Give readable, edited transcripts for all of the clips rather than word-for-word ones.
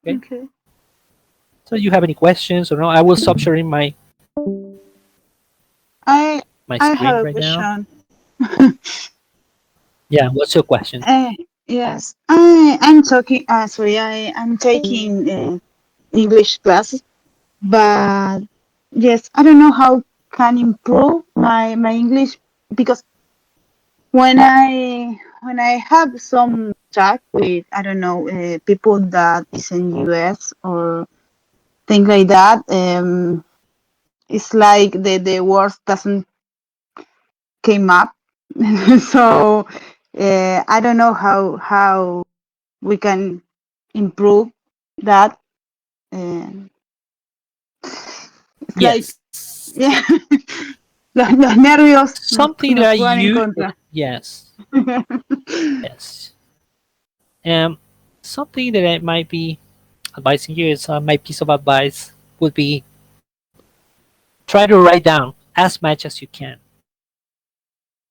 Okay. Okay. So you have any questions or no? I will stop sharing I my I screen have a right now. question. Yeah. What's your question? Yes, I'm talking. Sorry, I'm taking English classes, but yes, I don't know how can improve my English because when I have some chat with I don't know people that is in US or things like that, it's like the words doesn't came up, so I don't know how we can improve that. Um, it's like, Yes. yeah, los nervios Something nos that juegan en you. contra. Yes. Yes. Um. Something that I might be advising you is my piece of advice would be try to write down as much as you can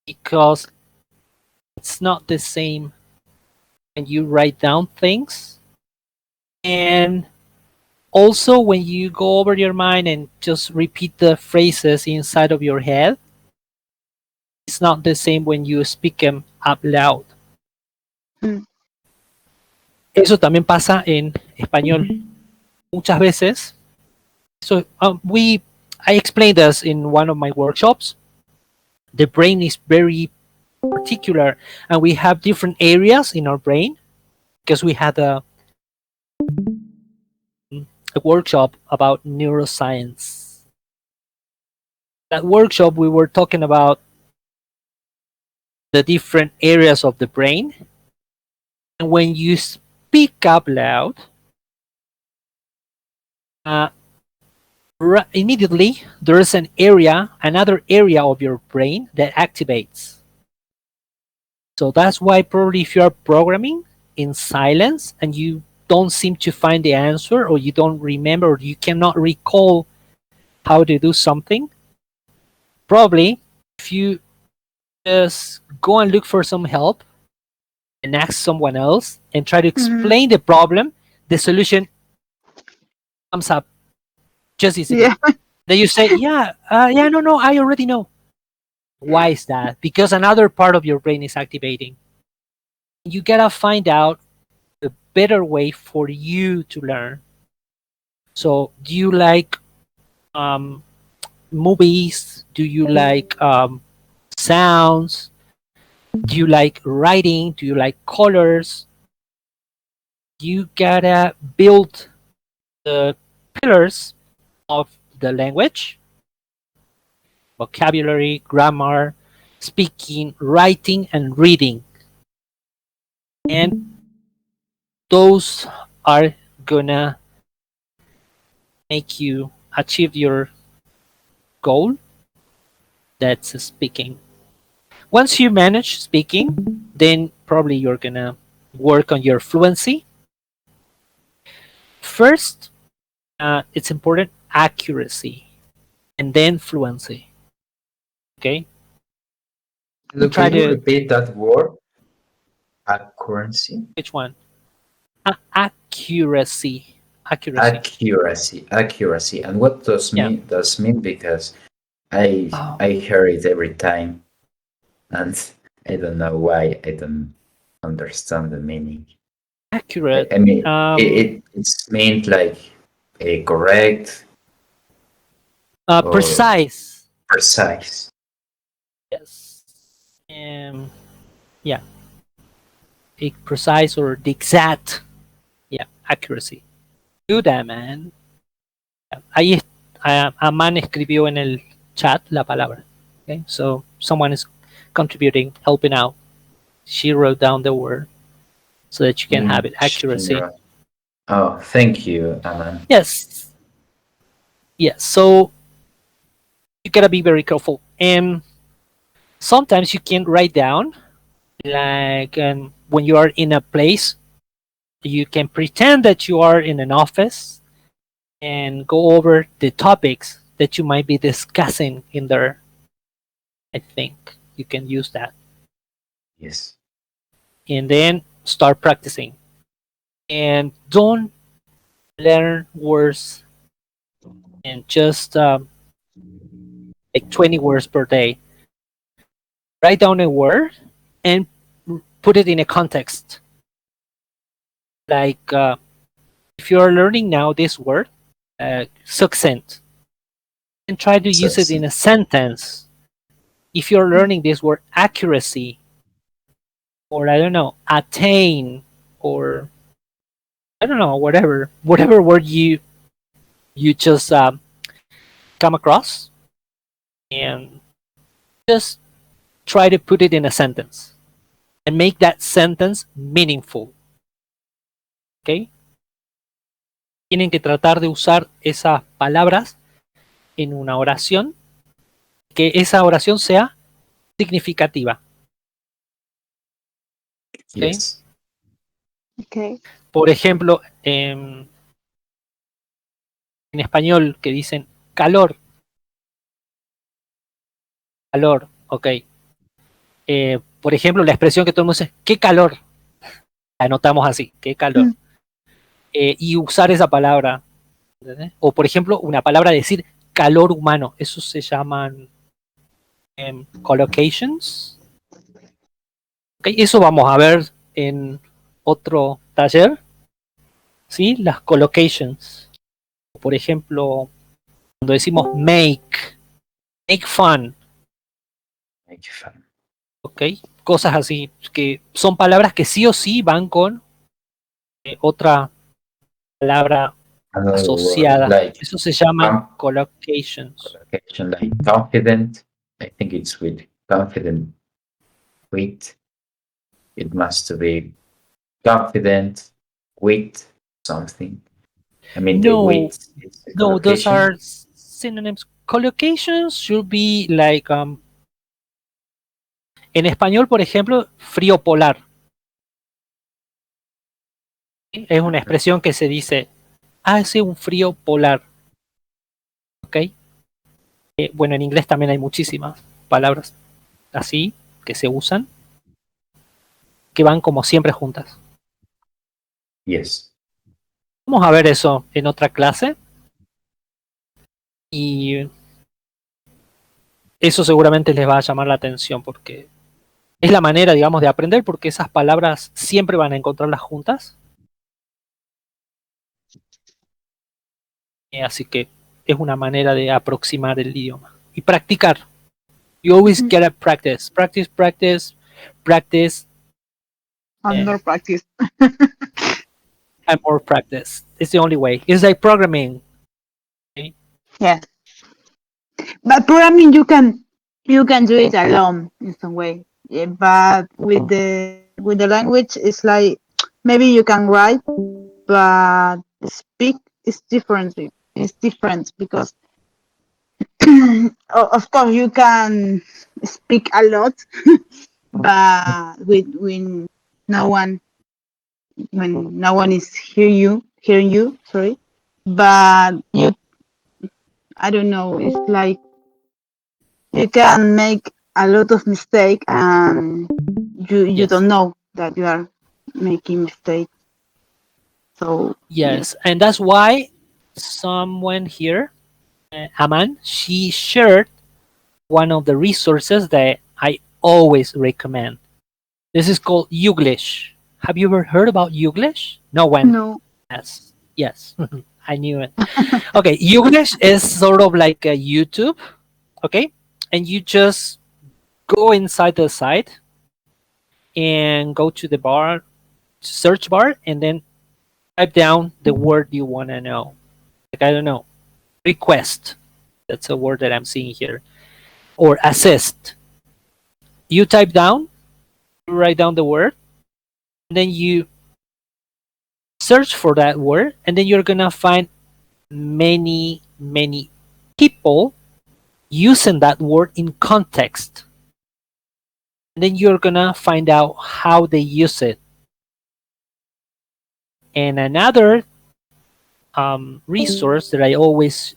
because it's not the same when you write down things and also when you go over your mind and just repeat the phrases inside of your head. It's not the same when you speak them out loud. Mm. Eso también pasa en español muchas veces. So I explained this in one of my workshops. The brain is very particular, and we have different areas in our brain because we had a workshop about neuroscience. That workshop we were talking about the different areas of the brain, and when you speak up loud, uh, immediately there is another area of your brain that activates. So that's why probably if you are programming in silence and you don't seem to find the answer or you don't remember or you cannot recall how to do something, probably if you just go and look for some help and ask someone else and try to Mhm. explain the problem, the solution comes up just easily. Yeah. Then you say, yeah, no, I already know. Why is that? Because another part of your brain is activating. You gotta find out a better way for you to learn. So, do you like um, movies? Do you like sounds? Do you like writing? Do you like colors? You gotta build the pillars of the language, vocabulary, grammar, speaking, writing, and reading. And those are gonna make you achieve your goal, that's speaking. Once you manage speaking, then probably you're gonna work on your fluency. First, it's important accuracy and then fluency. Okay, Look, try can you to repeat that word? Accuracy? which one? Accuracy, accuracy. Accuracy. And what Yeah. does mean? Because I Oh, I hear it every time, and I don't know why I don't understand the meaning. I, accurate. I mean, Um, it's meant like a correct or precise. precise. Yes. Yeah, precise or the exact. Yeah, accuracy. Do that, man. Ahí a man escribió en el chat la palabra. Okay, so someone is contributing, helping out. She wrote down the word so that you can have In it. Accuracy. general. Oh, thank you, Alan. Yes. Yes. So you gotta be very careful. And sometimes you can write down, like when you are in a place, you can pretend that you are in an office and go over the topics that you might be discussing in there. I think you can use that. Yes. And then start practicing. And don't learn words and just like 20 words per day. Write down a word and put it in a context. Like if you're learning now this word, succinct, and try to use it in a sentence. If you're learning this word, accuracy, or I don't know, attain, or I don't know, whatever word you just come across, and just try to put it in a sentence and make that sentence meaningful. ¿Ok? Tienen que tratar de usar esas palabras en una oración, que esa oración sea significativa. ¿Ok? Yes. Okay. Por ejemplo, en español que dicen calor, calor, ok. Por ejemplo, la expresión que todo el mundo dice, qué calor, la anotamos así, qué calor. Y usar esa palabra, ¿entendés? O por ejemplo, una palabra decir calor humano, eso se llaman collocations. Okay, eso vamos a ver en otro taller, ¿sí? Las collocations. Por ejemplo, cuando decimos make fun, Make fun. ¿ok? Cosas así, que son palabras que sí o sí van con otra palabra Another word asociada. like Eso se llaman com- collocations. collocation, like confident. I think it's with confident. With it must be confident with something. I mean, the No, with is the no, those collocation. are synonyms. Collocations should be like, en español, por ejemplo, frío polar. ¿Sí? Es una expresión que se dice, hace un frío polar. ¿Ok? Bueno, en inglés también hay muchísimas palabras así que se usan, que van como siempre juntas. Yes. Vamos a ver eso en otra clase y eso seguramente les va a llamar la atención porque es la manera, digamos, de aprender porque esas palabras siempre van a encontrarlas juntas. Así que es una manera de aproximar el idioma y practicar. You always gotta practice, practice, practice, practice, And more practice. and more practice. It's the only way. It's like programming. Okay? Yeah. But programming you can do it alone in some way. Yeah, but with the language it's like maybe you can write but speak is different. It's different because of course you can speak a lot but with when no one when no one is hearing you, sorry. But you I don't know, it's like you can make a lot of mistake and you Yes. don't know that you are making mistakes. So yes. Yes. And that's why someone here, Aman, she shared one of the resources that I always recommend. This is called Youglish. Have you ever heard about Youglish? No one No. has. Yes, I knew it. Okay, Youglish is sort of like a YouTube, okay? And you just go inside the site and go to the search bar, and then type down the word you want to know. Like, I don't know, request. That's a word that I'm seeing here. Or assist. You type down, you write down the word, and then you search for that word, and then you're gonna find many people using that word in context. And then you're gonna find out how they use it. And another resource that I always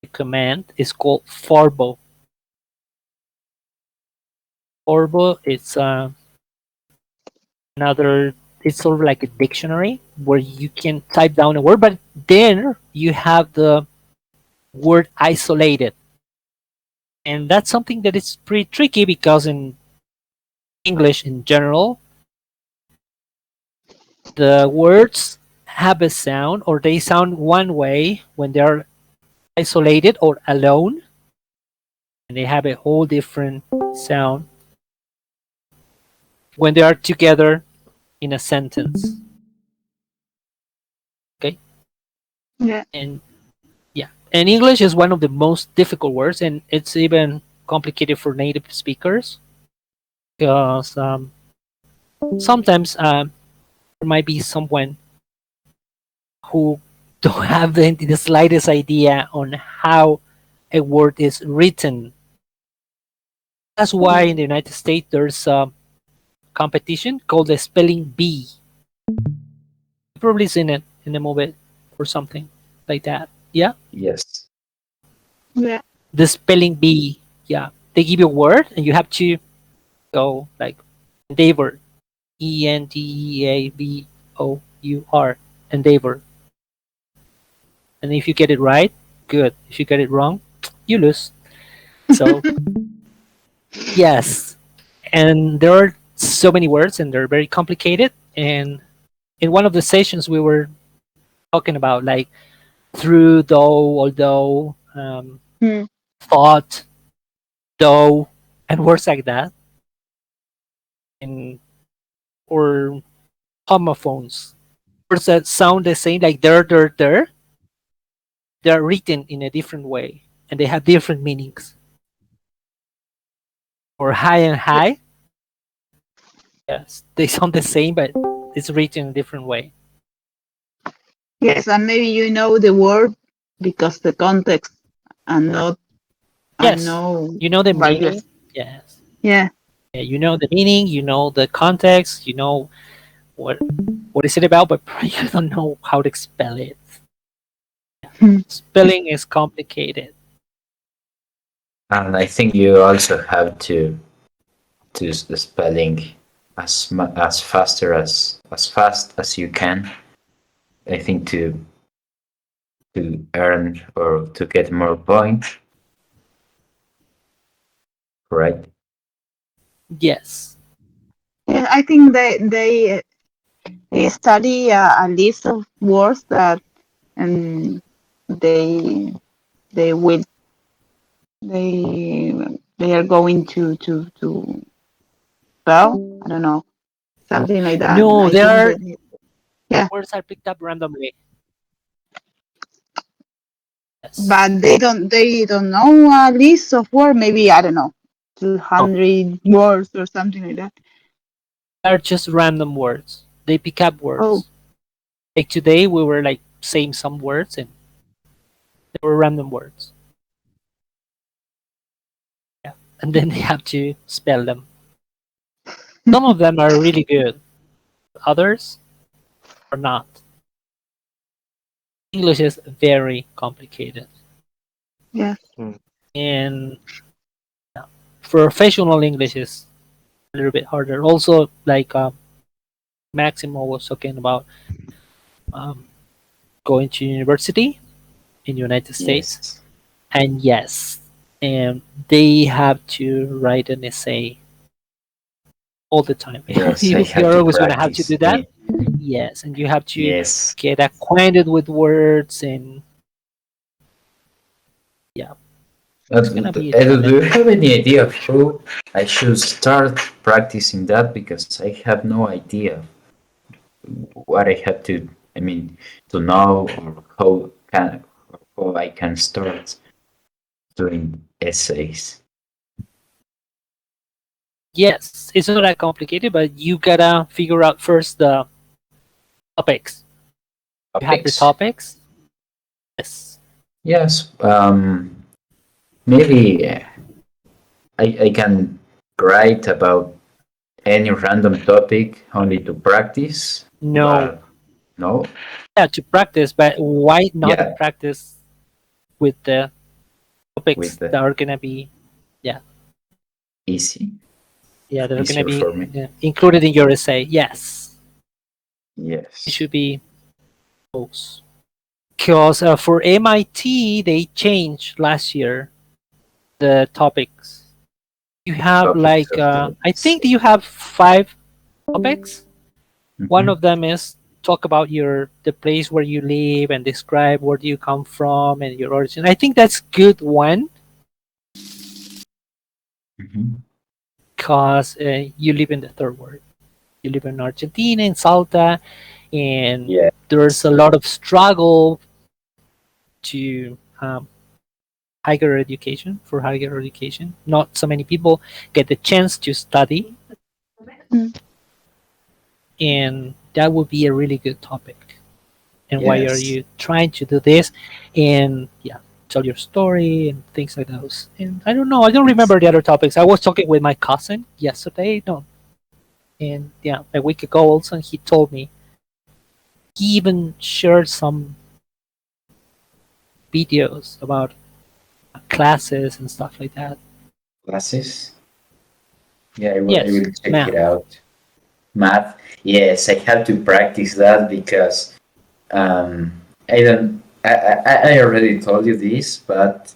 recommend is called Forbo. Forbo is another it's sort of like a dictionary where you can type down a word, but then you have the word isolated. And that's something that is pretty tricky because in English in general, the words have a sound or they sound one way when they're isolated or alone, and they have a whole different sound when they are together in a sentence. Okay? Yeah. And yeah, and English is one of the most difficult words, and it's even complicated for native speakers because sometimes there might be someone who don't have the slightest idea on how a word is written. That's why in the United States there's a competition called the spelling bee. You've probably seen it in a movie or something like that. Yeah, Yes. Yeah. the spelling bee. Yeah, they give you a word and you have to go like endeavor, Endeavour, endeavor. And if you get it right, good. If you get it wrong, you lose. So yes, and there are so many words and they're very complicated. And in one of the sessions we were talking about like through, though, although, Hmm. thought, though, and words like that, and or homophones, words that sound the same, like there, they're written in a different way, and they have different meanings. Or high and Yeah. high, yes, they sound the same, but it's written in a different way. Yes, and maybe you know the word because the context and not and Yes, no you know the by meaning. yours. Yes, Yeah. yeah, you know the meaning, you know the context, you know what is it about, but you don't know how to spell it. Hmm. Spelling is complicated. And I think you also have to use the spelling as faster as fast as you can. I think to earn or to get more points, right? Yes. Yeah, I think they study a list of words that and they they will they they are going to spell. I don't know, something like that. No, I there think are that yeah, words are picked up randomly. Yes. but they don't know a list of words. Maybe I don't know, No, 200 words or something like that. they're just random words. They pick up Oh, words. Like today, we were like saying some words, and they were random words. Yeah, and then they have to spell them. Some of them are really good. Others are not. English is very complicated, yeah. and professional English is a little bit harder. Also, like Maximo was talking about um, going to university in the United States, Yes. and yes, and they have to write an essay all the time. Yes, I have You're to always gonna have to practice. do that. Yes, and you have to Yes. get acquainted with words, and yeah, it's gonna be a Edu, do you challenge. have any idea of how I should start practicing that? Because I have no idea what I have to, I mean, to know or how I can start doing essays. Yes, it's not that complicated, but you gotta figure out first the topics. You have the Topics. topics. Yes. Yes. Maybe I can write about any random topic only to practice, No. but no. Yeah, to practice, but why not Yeah, practice with the topics with the that are gonna be, yeah, easy, yeah, that are gonna easier be for me. included in your essay? Yes. It Yes. should be those. Because for MIT, they changed last year the topics. You have Topics like, of I topics. think you have 5 topics. One Mhm. of them is talk about the place where you live and describe where do you come from and your origin. I think that's good one Mhm. because you live in the third world. You live in Argentina, in Salta, and there's Yes. a lot of struggle to higher education for higher education. Not so many people get the chance to study, Mm. and that would be a really good topic. And why are Yes. you trying to do this? And yeah, tell your story and things like those. And I don't know, I don't Yes. remember the other topics. I was talking with my cousin yesterday, no, and yeah, a week ago also, and he told me he even shared some videos about classes and stuff like that. Classes. Yeah, I Yes, will check it math. out. Math. Yes, I have to practice that because I don't. I already told you this, but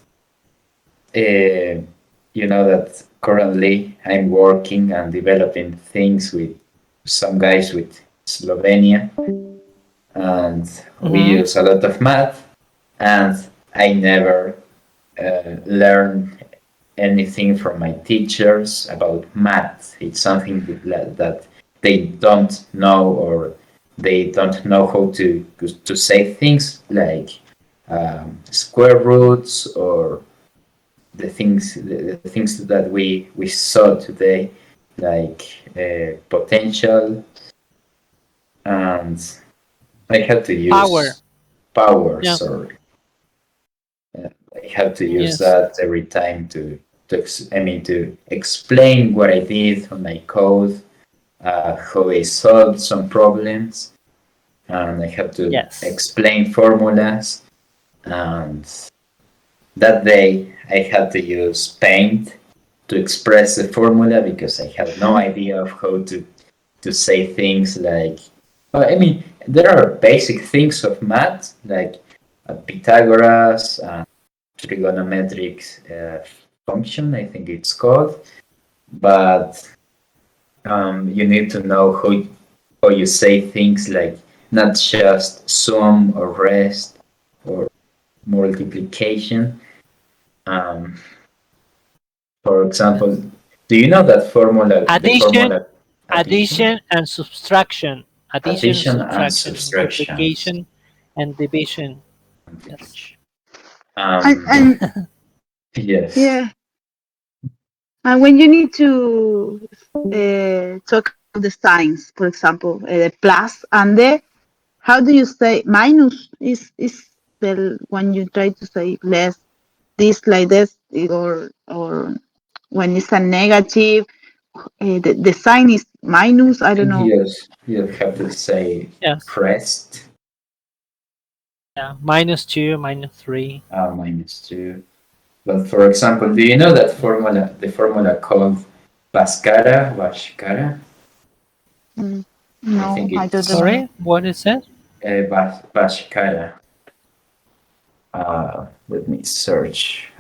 uh, you know that currently I'm working and developing things with some guys with Slovenia, and we Hmm. use a lot of math, and I never learned anything from my teachers about math. It's something that they don't know, or they don't know how to say things like square roots, or the things that we saw today, like potential, and I had to Power. use power. Yeah. Sorry, I have to use Yes. that every time to explain what I did on my code, how I solved some problems, and I have to Yes. explain formulas. And that day, I had to use Paint to express the formula because I had no idea of how to say things like. Well, I mean, there are basic things of math like Pythagoras and trigonometric function, I think it's called. But you need to know how you say things like not just sum or rest or multiplication. Um, for example, Yes. do you know that formula? The Addition, formula addition, addition and subtraction. Addition and addition and subtraction. subtractions. Multiplication and division. Yes. Um, And yes. yeah, and when you need to talk about the signs, for example, plus and the, how do you say minus? Is the when you try to say less, this like this, or when it's a negative, the sign is minus. I I don't think know. you have to say Yes. crest, Yeah. -2, -3. -2. But for example, do you know that formula? The formula called Bhaskara? Mm, I think no, I don't it's know. Sorry, what is it? Bhaskara. Let me search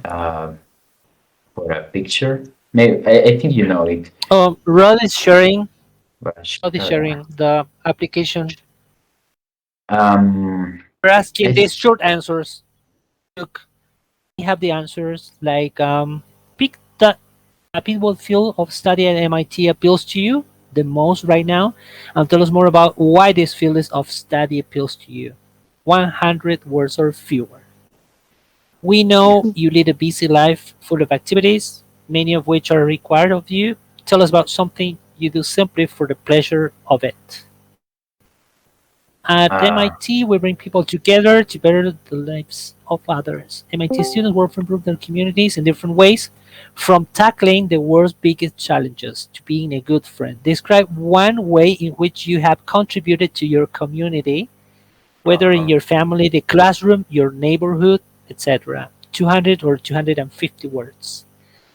for a picture. Maybe I think you know it. Rod is sharing. Rod is Bhaskara. sharing the application. Um, We're asking I, these short answers. Look, we have the answers. Like, pick the a pinball field of study at MIT appeals to you the most right now, and tell us more about why this field of study appeals to you. 100 words or fewer. We know you lead a busy life full of activities, many of which are required of you. Tell us about something you do simply for the pleasure of it. At uh, MIT, we bring people together to better the lives of others. MIT students work to improve their communities in different ways, from tackling the world's biggest challenges to being a good friend. Describe one way in which you have contributed to your community, whether in uh, your family, the classroom, your neighborhood, etc. 200 or 250 words.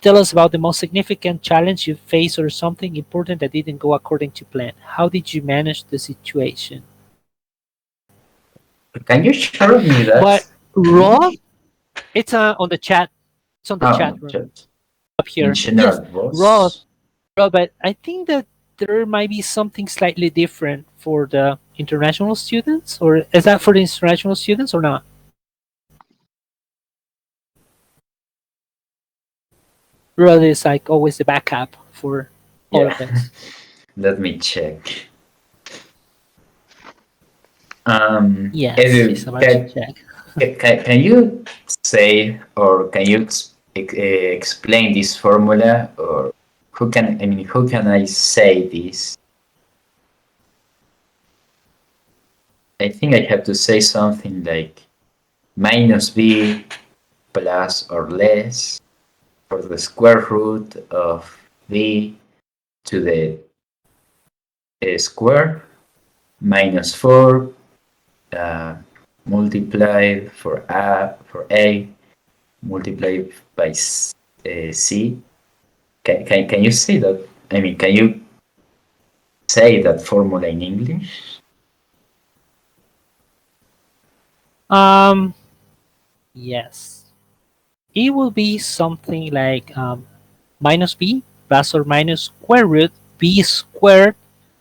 Tell us about the most significant challenge you faced or something important that didn't go according to plan. How did you manage the situation? Can you show me But that? raw, it's on the chat. It's on the chat Oh, room just up in here. Yes, general raw, was. raw. But I think that there might be something slightly different for the international students, or is that for the international students or not? Raw is like always the backup for all Yeah. of this. Let me check. Yes, he's Edu, about to check. can you say or can you explain this formula, or who can I say this? I think I have to say something like minus b plus or less for the square root of b to the square minus 4 uh, multiplied for a multiplied by c. Can you say that? I mean, can you say that formula in English? Um, yes, it will be something like minus b plus or minus square root b squared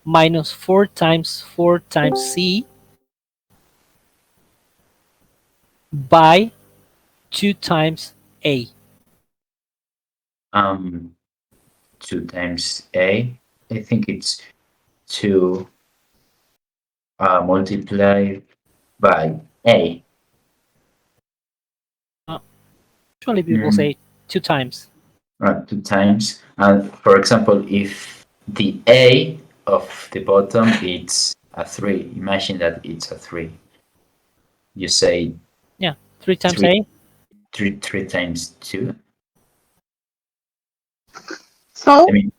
minus 4 times 4 times c by 2 times a. Um, 2 times a. I think it's 2 multiplied by a. Uh, Usually people Mm, say 2 times. 2 times. And for example, if the a of the bottom it's a 3, imagine that it's a 3. You say Yeah, 3 times 3, a. 3 times 2. I So mean,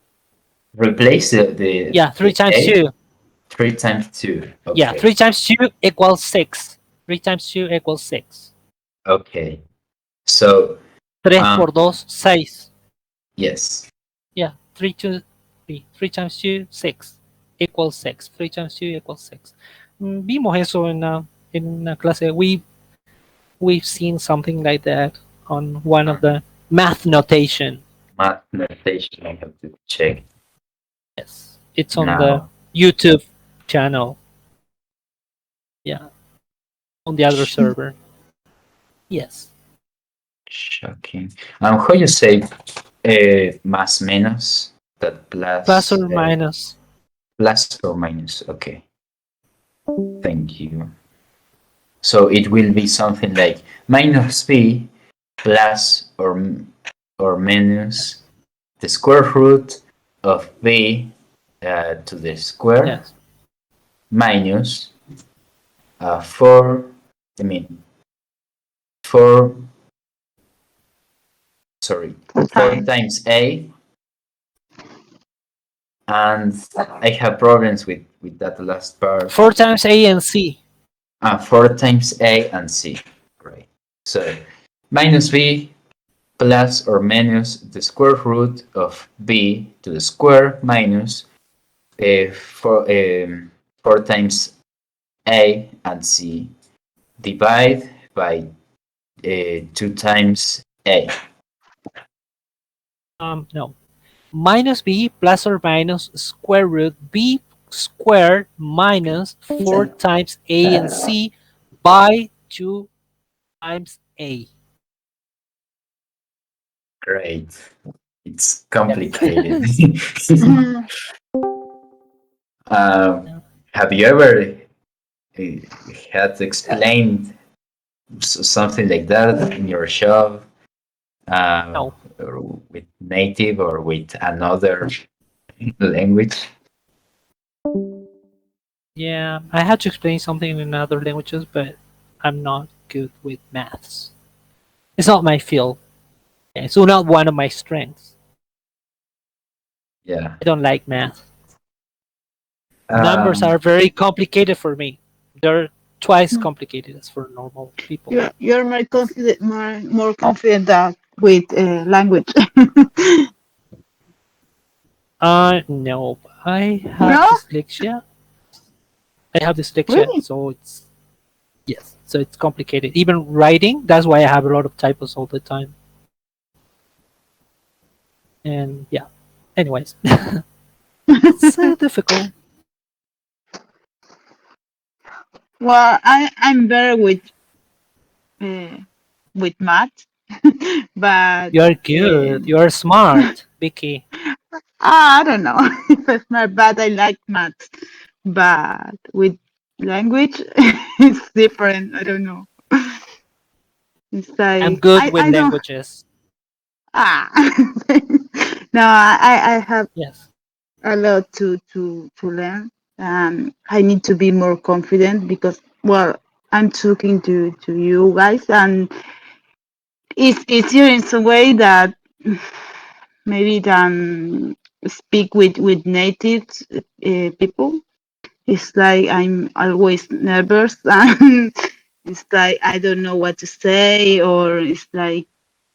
replace Yeah, 3 the times a 2. 3 times 2. Yeah, Okay. 3 times 2 equals 6. 3 times 2 equals 6. Okay. So, 3 um, por 2, 6. yes. Yeah, 3, 2, 3. 3 times 2, 6. Equals 6. 3 times 2 equals 6. Vimos eso en una clase. We've seen something like that on one of the math notation. Math notation, I have to check Yes, it's on the now. YouTube channel. Yeah, on the other server. Yes, Shocking. How you say más menos? That plus plus, or minus. plus or minus. Okay. Thank you. So it will be something like minus b plus or minus the square root of b to the square Yes. minus 4, I mean, 4, sorry, 4 times. times a, and I have problems with that last part. 4 times A and C. 4 times a and c, right? So minus b plus or minus the square root of b to the square minus 4 times a and c divide by 2 times a. No. Minus B plus or minus square root B squared minus 4 times A and C by 2 times A. Great. It's Yes. complicated. Mm, um, have you ever had explained something like that in your shop, No. or with native or with another language? Yeah, I had to explain something in other languages, but I'm not good with maths. It's not my field. It's not one of my strengths. Yeah. I don't like math. Numbers Um, are very complicated for me. They're twice complicated as for normal people. you're more confident that with language. No, I have No, dyslexia. I have dyslexia, really. so it's Yes, so it's complicated. Even writing, that's why I have a lot of typos all the time. And yeah, anyways, it's difficult. Well, I'm better uh, with math, but You're good. You're smart, Vicky. I don't know if it's not bad. I like math, but with language, it's different. I don't know. It's I'm like good with I don't. languages. Ah, no, I have Yes. a lot to learn. I need to be more confident because, well, I'm talking to you guys, and it's easier in some way that maybe than speak with native people. It's like I'm always nervous, and it's like I don't know what to say, or it's like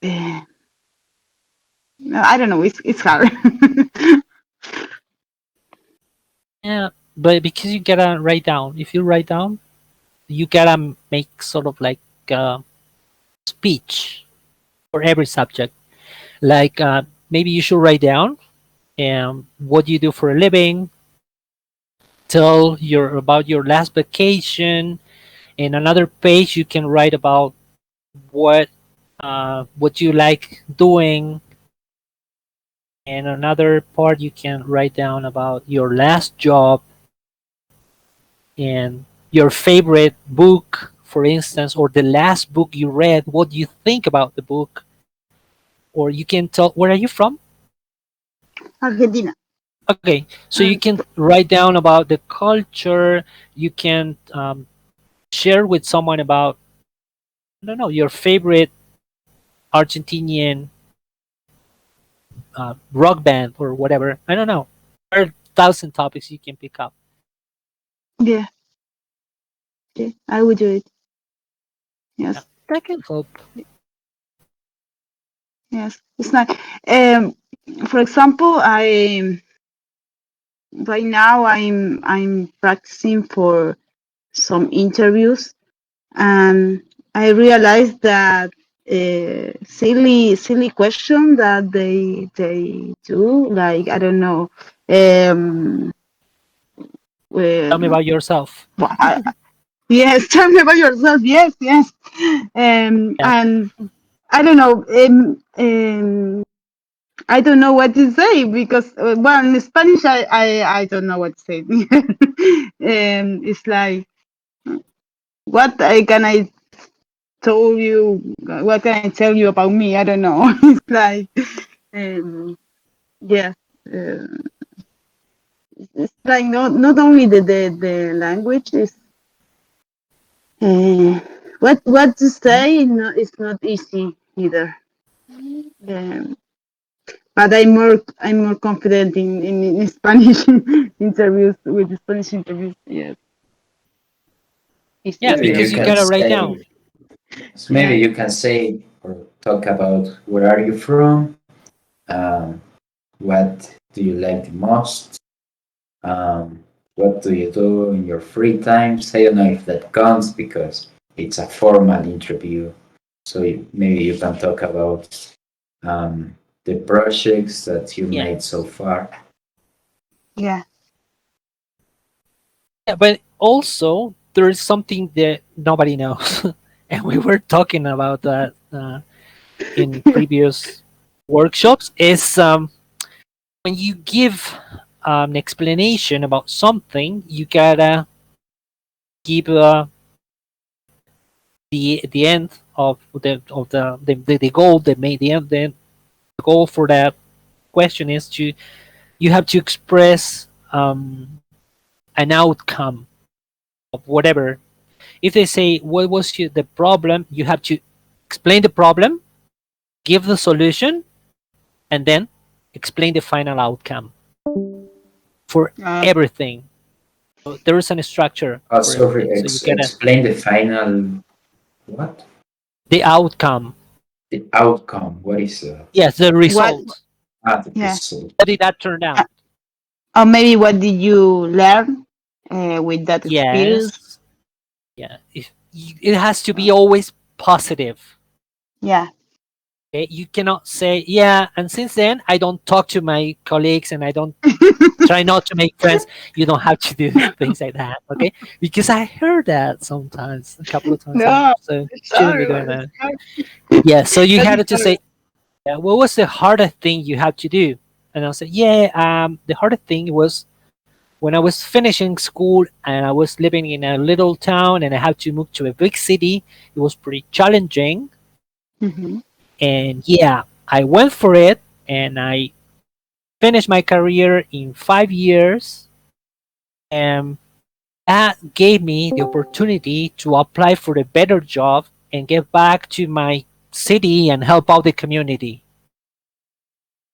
I don't know. It's hard. Yeah, but because you gotta write down. If you write down, you gotta make sort of like a speech for every subject. Like maybe you should write down what you do for a living. Tell your about your last vacation. In another page, you can write about what what you like doing. And another part, you can write down about your last job and your favorite book, for instance, or the last book you read. What do you think about the book? Or you can tell where are you from? Argentina. Okay, so you Um, can write down about the culture. You can share with someone about I don't know your favorite Argentinian rock band or whatever. I don't know. There are 1,000 topics you can pick up. yeah, yeah, I would do it. Yeah, Yes, that can help. yes, it's not. Um, for example, I right now I'm practicing for some interviews, and I realized that silly question that they do, like I don't know. Um, Tell me um, about yourself. well, yes, tell me about yourself. Yes, yes. Yeah, And I don't know. I don't know what to say because, well, in Spanish, I don't know what to say. It's like, what can I tell you? What can I tell you about me? I don't know. It's like, um, yeah. Uh, it's like not only the language is uh, what to say. No, it's not easy either. Um, but I'm more confident in Spanish interviews with Spanish interviews. Yes, it's yeah, Maybe easier you because you for can gotta me. write down. say, so maybe Yes, you can say or talk about where are you from, um, what do you like the most, what do you do in your free times. I don't know if that counts because it's a formal interview. So maybe you can talk about the projects that you Yeah, made so far. yeah. yeah, but also there is something that nobody knows, and we were talking about that in previous workshops. Is when you give an explanation about something, you gotta give the end of the goal, the goal for that question is to you have to express an outcome of whatever. If they say what was the problem, you have to explain the problem, give the solution, and then explain the final outcome for Uh, everything. So there is a structure for Sorry, everything. So you gotta explain the final what? the outcome. The outcome. What is that? Yes, the what? result. Ah, the Yeah. result. How did that turn Uh, out? or maybe what did you learn with that experience? Yes. Yeah. it has to be always positive. Yeah. Okay? You cannot say, yeah, and since then I don't talk to my colleagues and I don't try not to make friends. You don't have to do things like that, okay? Because I heard that sometimes, a couple of times. No, So it's shouldn't be horrible. doing that. Yeah, so you That had is to horrible. say, yeah, what was the hardest thing you had to do? And I'll say, yeah, the hardest thing was when I was finishing school and I was living in a little town and I had to move to a big city. It was pretty challenging. Hmm. And yeah, I went for it and I finished my career in 5 years. And that gave me the opportunity to apply for a better job and get back to my city and help out the community.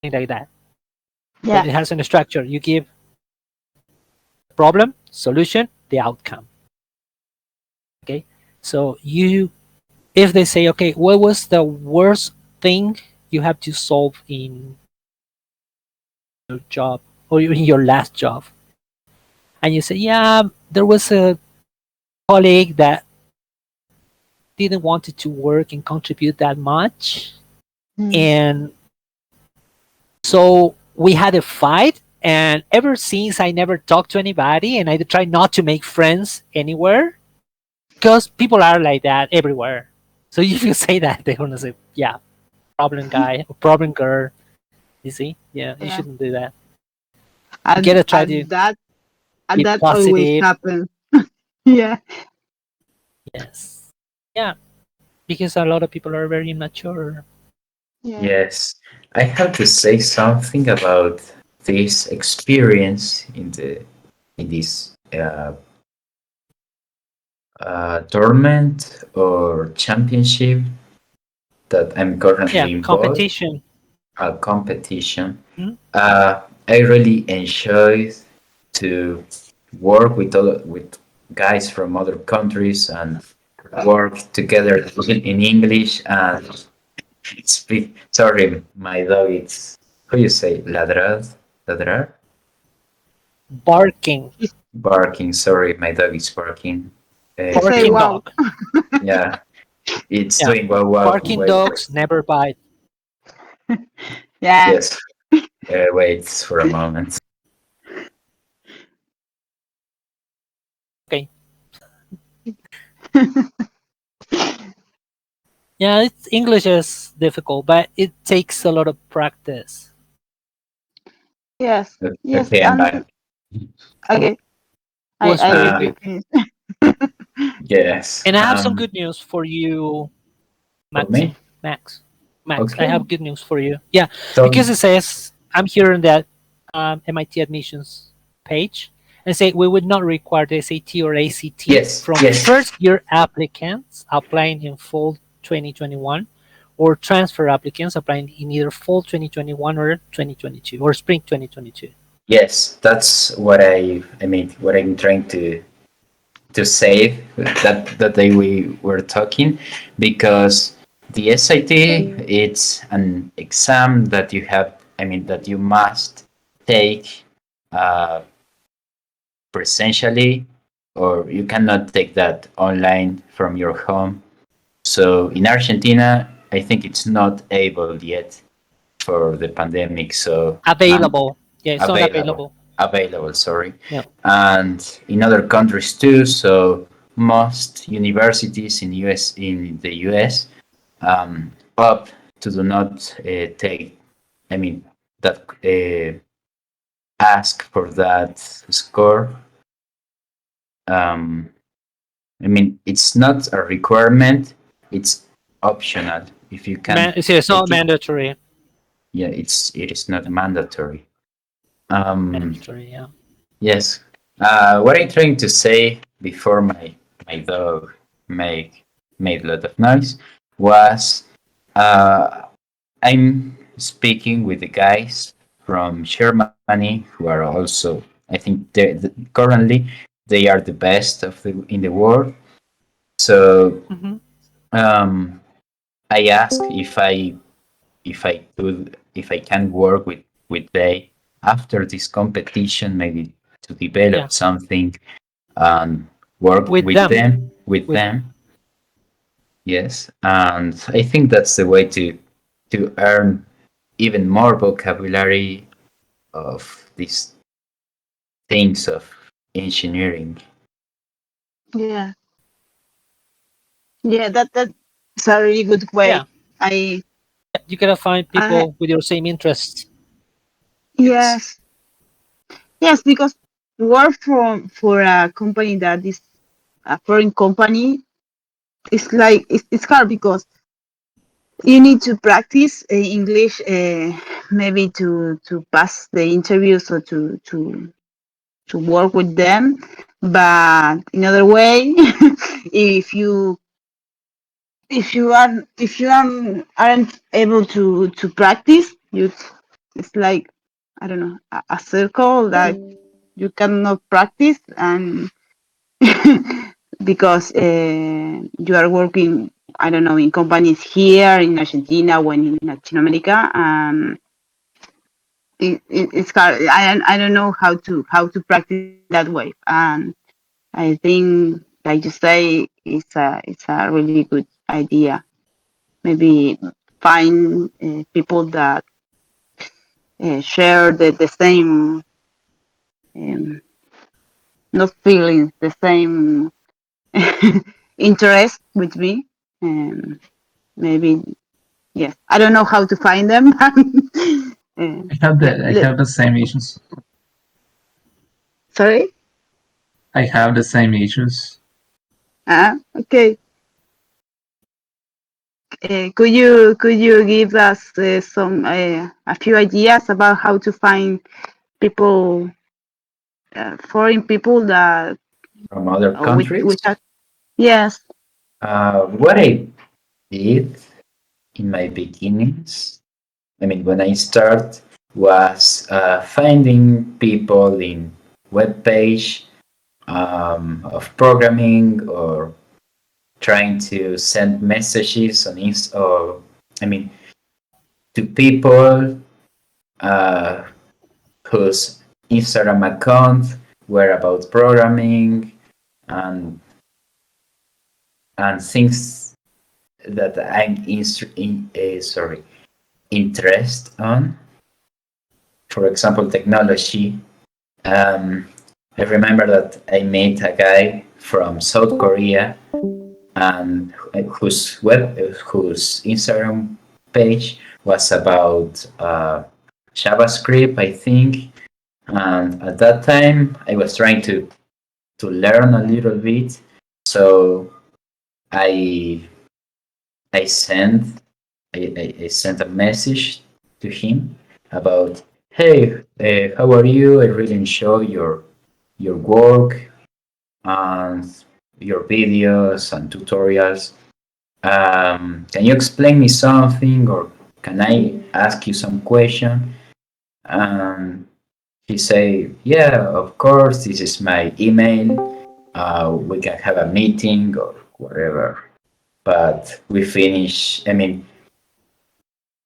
Things like that. But Yeah. it has a structure. You give problem, solution, the outcome. Okay. So you, if they say, okay, what was the worst thing you have to solve in your job or in your last job? And you say, yeah, there was a colleague that didn't want to work and contribute that much. Mm. And so we had a fight. And ever since, I never talked to anybody and I try not to make friends anywhere because people are like that everywhere. So if you say that, they're gonna say, "Yeah, problem guy or problem girl." You see, yeah, you Yeah. shouldn't do that. You And gotta try to and that and be that always positive. happens. Yeah. Yes, yeah, because a lot of people are very immature. Yeah. Yes, I have to say something about this experience in this tournament or championship that I'm Yeah, currently involved, competition. a competition. Mhm. I really enjoy to work with guys from other countries and work together in English and speak. Sorry, my dog. It's how you say ladrar, Barking, barking. Sorry, my dog is barking. You say barking Because wow. dog. yeah, it's Yeah, doing well. Wow, barking wait, wait. dogs never bite. Yeah. Yes, wait for a moment. Okay. Yeah, it's English is difficult, but it takes a lot of practice. Yes. Yes. Okay, I'm And back. okay. It was I very let you Uh, quick. finish. yes. And I have some good news for you, For me. Maxim. Max. Max, I Okay. have good news for you. Yeah, So because it says, I'm here on that MIT admissions page and say we would not require the SAT or ACT yes, from yes, first year applicants applying in fall 2021 or transfer applicants applying in either fall 2021 or 2022 or spring 2022. yes. That's what I mean. What I'm trying to say that day we were talking, because the SAT, it's an exam that you have. I mean that you must take uh, presentially, or you cannot take that online from your home. So in Argentina, I think it's not able yet for the pandemic. So Available. Yeah, it's not available, available. available. Sorry, Yeah. and in other countries too. So most universities in the US opt to do not take. I mean that ask for that score. Um, I mean, it's not a requirement; it's optional. If you can It's not take it, mandatory. yeah, it is not Yeah, mandatory. Um, mandatory. Yeah. yes. What I'm trying to say before my dog make made a lot of noise was uh, I'm speaking with the guys from Germany who are also, I think, currently they are the best of in the world. So Hmm. um, I asked if I can work with they after this competition, maybe to Yeah. develop something and work With them. with With them. Yes, and I think that's the way to earn even more vocabulary of these things of engineering. Yeah, yeah, that's a really good way. Yeah, I, you gotta find I people with your same interests. Yes. yes, yes, because work for a company that is a foreign company, it's like it's hard because you need to practice English, maybe to pass the interviews or to work with them. But in other way, if you aren't able to practice, you it's like, I don't know, a circle that you cannot practice, and because you are working, I don't know, in companies here in Argentina when in Latin America. It's hard. I don't know how to practice in that way, and I think, like you say, it's a really good idea. Maybe find people that share the same, um, not feelings, the same interest with me. Maybe, yes. I don't know how to find them. I have the same issues. Sorry. I have the same issues. Okay. Could you give us some a few ideas about how to find people, foreign people that From other with countries. that? Yes. What I did in my beginnings, I mean, when I start, was finding people in web page of programming, or trying to send messages on or I mean, to people uh, whose Instagram account were about programming, and things that I'm interest on. For example, technology. Um, I remember that I met a guy from South Korea, and whose Instagram page was about JavaScript, I think. And at that time, I was trying to learn a little bit, so I I sent I sent a message to him about, hey, how are you? I really enjoy your work and your videos and tutorials. Can you explain me something, or can I ask you some question? Um, he say, yeah, of course. This is my email. We can have a meeting or whatever. But we finish. I mean,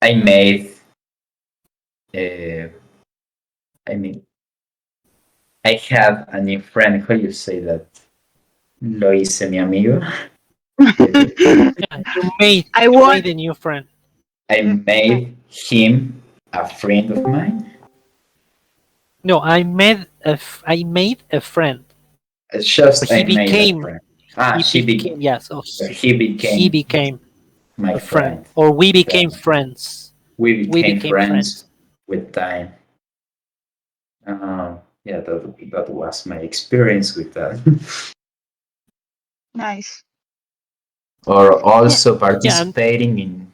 I made. Uh, I mean, I have a new friend. How you say that? Lo hice mi amigo. Yeah, you I made want. a new friend. I made him a friend of mine. No, I made a friend. It's But just he I made a became friend. Ah, yes, he he became became my a friend, friend. or we Yeah. became friends. We We became became friends friends. with time. Yeah, that was my experience with that. Nice. Or Yeah. also Yeah, and participating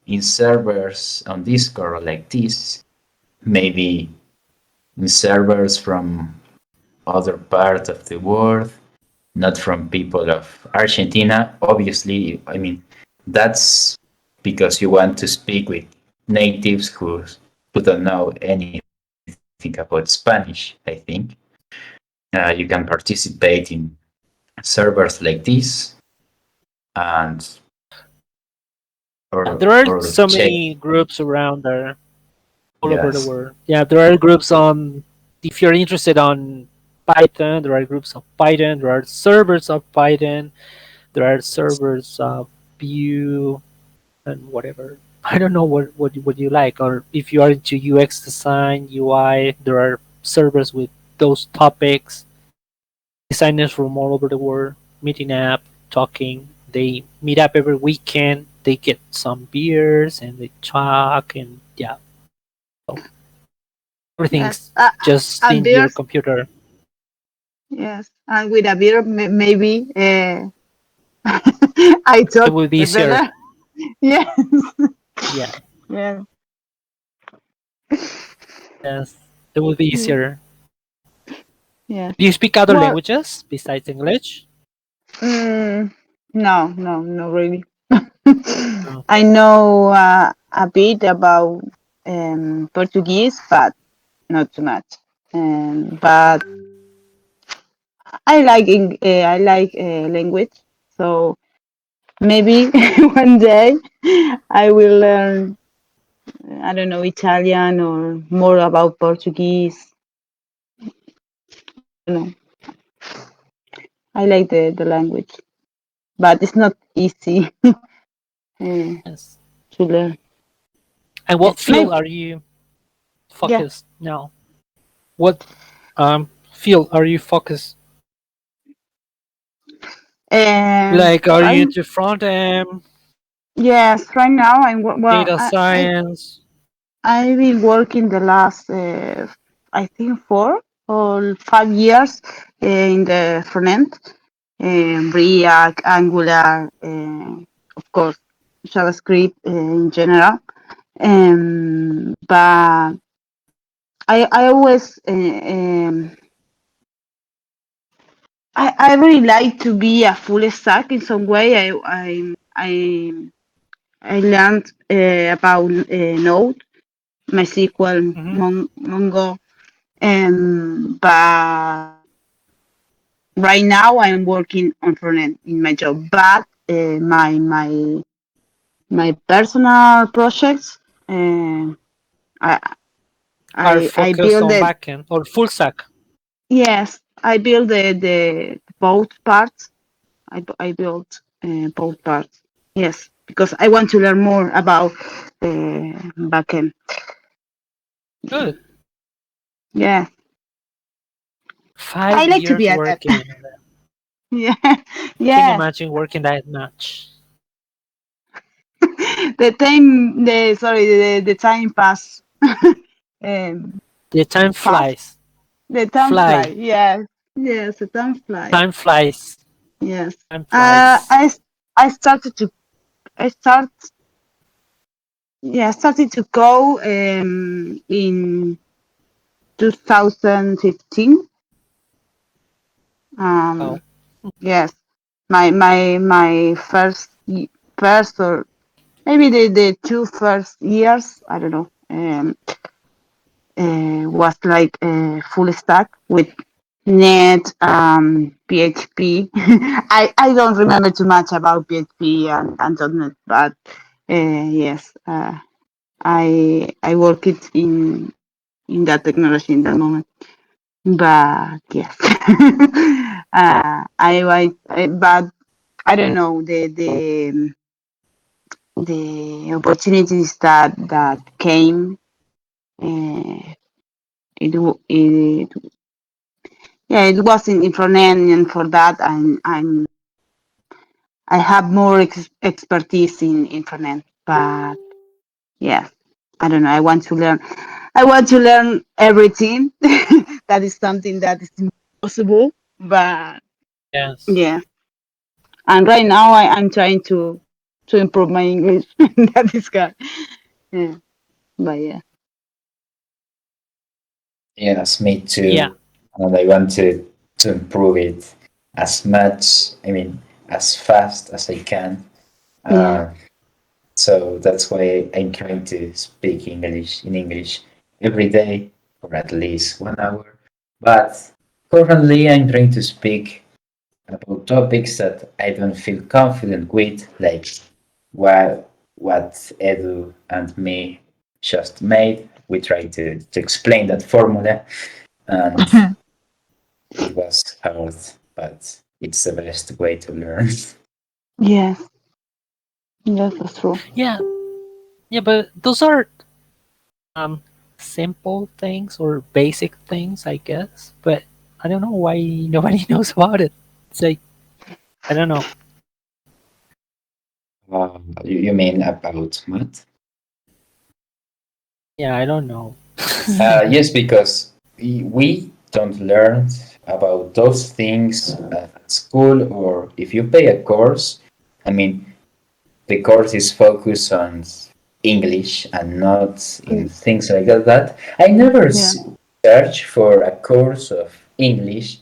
in servers on Discord like this. Maybe in servers from other part of the world, not from people of Argentina. Obviously, I mean, that's because you want to speak with natives who don't know anything about Spanish, I think. You can participate in servers like this, and there are or so check. many groups around there, all over the Yes. world. Yeah, there are groups on. If you're interested on Python, there are groups of Python. There are servers of Python. There are servers of view and whatever. I don't know what you like, or if you are into UX design, UI, there are servers with those topics. Designers from all over the world meeting up, talking. They meet up every weekend. They get some beers and they talk, and yeah, so Yes. everything's just And in your beers. computer. Yes. And with a beer, maybe. I It thought would be easier. better. Yes. Yeah, Yeah. yes, it would be easier. Yes. Do you speak other Well, languages besides English? mm, no, not really. Oh. I know a bit about Portuguese, but not too much. But I like language, so maybe one day I will learn. I don't know, Italian or more about Portuguese. I don't know. I like the language, but it's not easy Yes. to learn. And Yes, what field maybe. are you Yeah. focused now? What field are you focused? Like, are you Right. into front end, Yes. Right now, well. data science? I've been working the last, I think, 4 or 5 years in the front end, React, Angular, of course, JavaScript in general. But I always, I really like to be a full stack in some way. I learned about Node, MySQL, Hmm. Mongo. But right now I'm working on front end in my job. But my personal projects, I Are I focused build on it. backend or full stack? Yes, I build the both parts. I built both parts. Yes, because I want to learn more about backend. Good. Yeah, I Five like to years be at that. working on that. Yeah, Can't yeah. imagine working that much. The time pass. um, The time fast. flies. The time fly. Fly. Yes, yes, the time fly. Time flies. Yes. Time Uh, flies. I I started to I start yeah I started to go in 2015. Oh. Yes, my first or maybe the 2 first years, I don't know. Was like full stack with net, PHP. I don't remember too much about PHP and .NET, but yes, I work it in that technology in that moment. But yes, but I don't know the opportunities that came. Uh, it Yeah, it was in front end, and for that, I have more expertise in front end. But yeah, I don't know. I want to learn. I want to learn everything. That is something that is impossible. But Yes. yeah, and right now I'm trying to improve my English. That is good. Yeah, but yeah, Yes, me Yeah. too. And I want to improve it as much, I mean, as fast as I can. yeah, Uh, so that's why I'm trying to speak English in English every day for at least 1 hour. But currently, I'm trying to speak about topics that I don't feel confident with, like what Edu and me just made. We tried to explain that formula, and it was hard, but it's the best way to learn. yes. Yes, that's true. Yeah, yeah, but those are um simple things or basic things, I guess. But I don't know why nobody knows about it. It's like I don't know. You mean about math? Yeah, I don't know. Yes, because we don't learn about those things at school, or if you pay a course, I mean, the course is focused on English and not in Mm, things like that. I never yeah. search for a course of English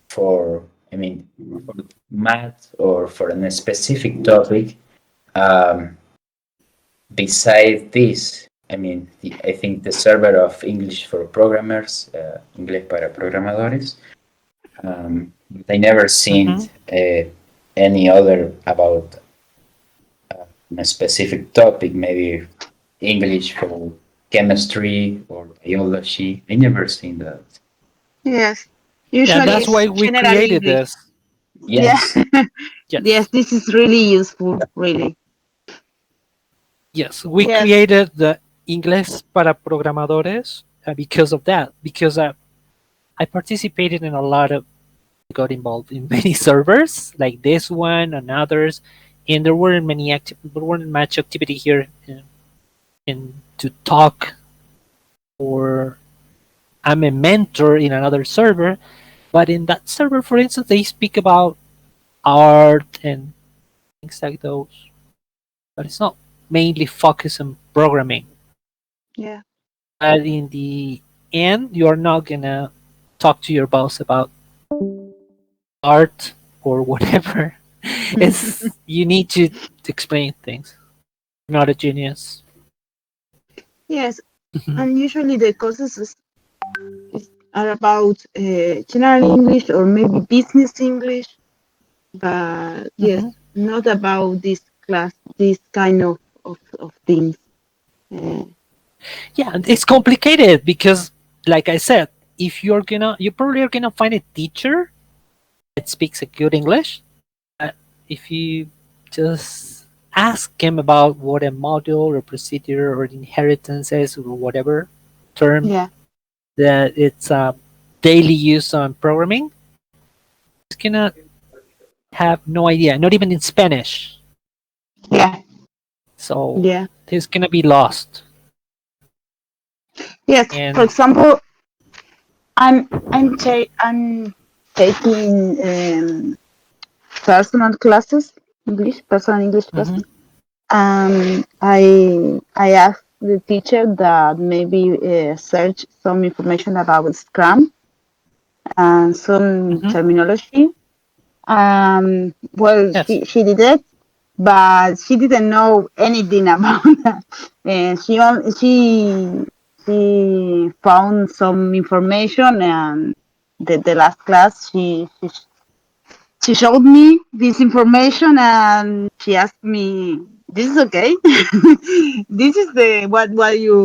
for, I mean, for math or for a specific topic. Um, Beside this, I mean, I think the server of English for programmers, Inglés para Programadores, I never seen Hmm. any other about a specific topic, maybe English for chemistry or biology. I never seen that. Yes. Yeah, Usually that's it's why we general created English. this. Yeah. Yes, Yes, Yes, this is really useful, really. yes, we Yes. created the Inglés para Programadores because of that. Because I participated in a lot of got involved in many servers like this one and others, and there weren't much activity here in to talk, or I'm a mentor in another server, but in that server, for instance, they speak about art and things like those, but it's not mainly focused on programming. Yeah. But in the end, you're not gonna talk to your boss about art or whatever. It's you need to explain things. You're not a genius. Yes. And usually the courses are about general English or maybe business English, but yes, Mhm. not about this class, this kind of things. Uh, Yeah, and it's complicated because, like I said, if you probably are gonna find a teacher that speaks a good English. If you just ask him about what a module or procedure or inheritance is or whatever term yeah. that it's daily use on programming, he's gonna have no idea, not even in Spanish. Yeah. So Yeah. he's gonna be lost. Yes. For And example, I'm taking personal classes, personal English mhm, classes. I asked the teacher that maybe search some information about Scrum and some mhm, terminology. Well, yes, she did it, but she didn't know anything about that. And she found some information, and the last class she showed me this information, and she asked me, "This is okay? This is the what you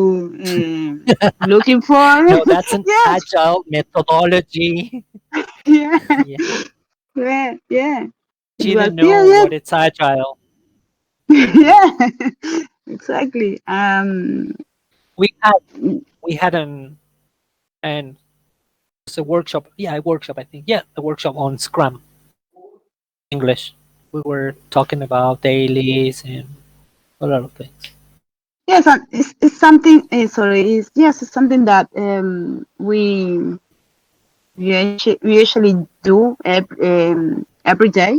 looking for?" no, that's an Yes, agile methodology. yeah, Yeah, yeah, yeah. It she was didn't yeah, know what it's agile. yeah, yeah. Exactly. We had we had an it's a workshop. Yeah, a workshop. I think. Yeah, a workshop on Scrum English. We were talking about dailies and a lot of things. Yes, and it's something. Sorry, it's something that we usually do every day.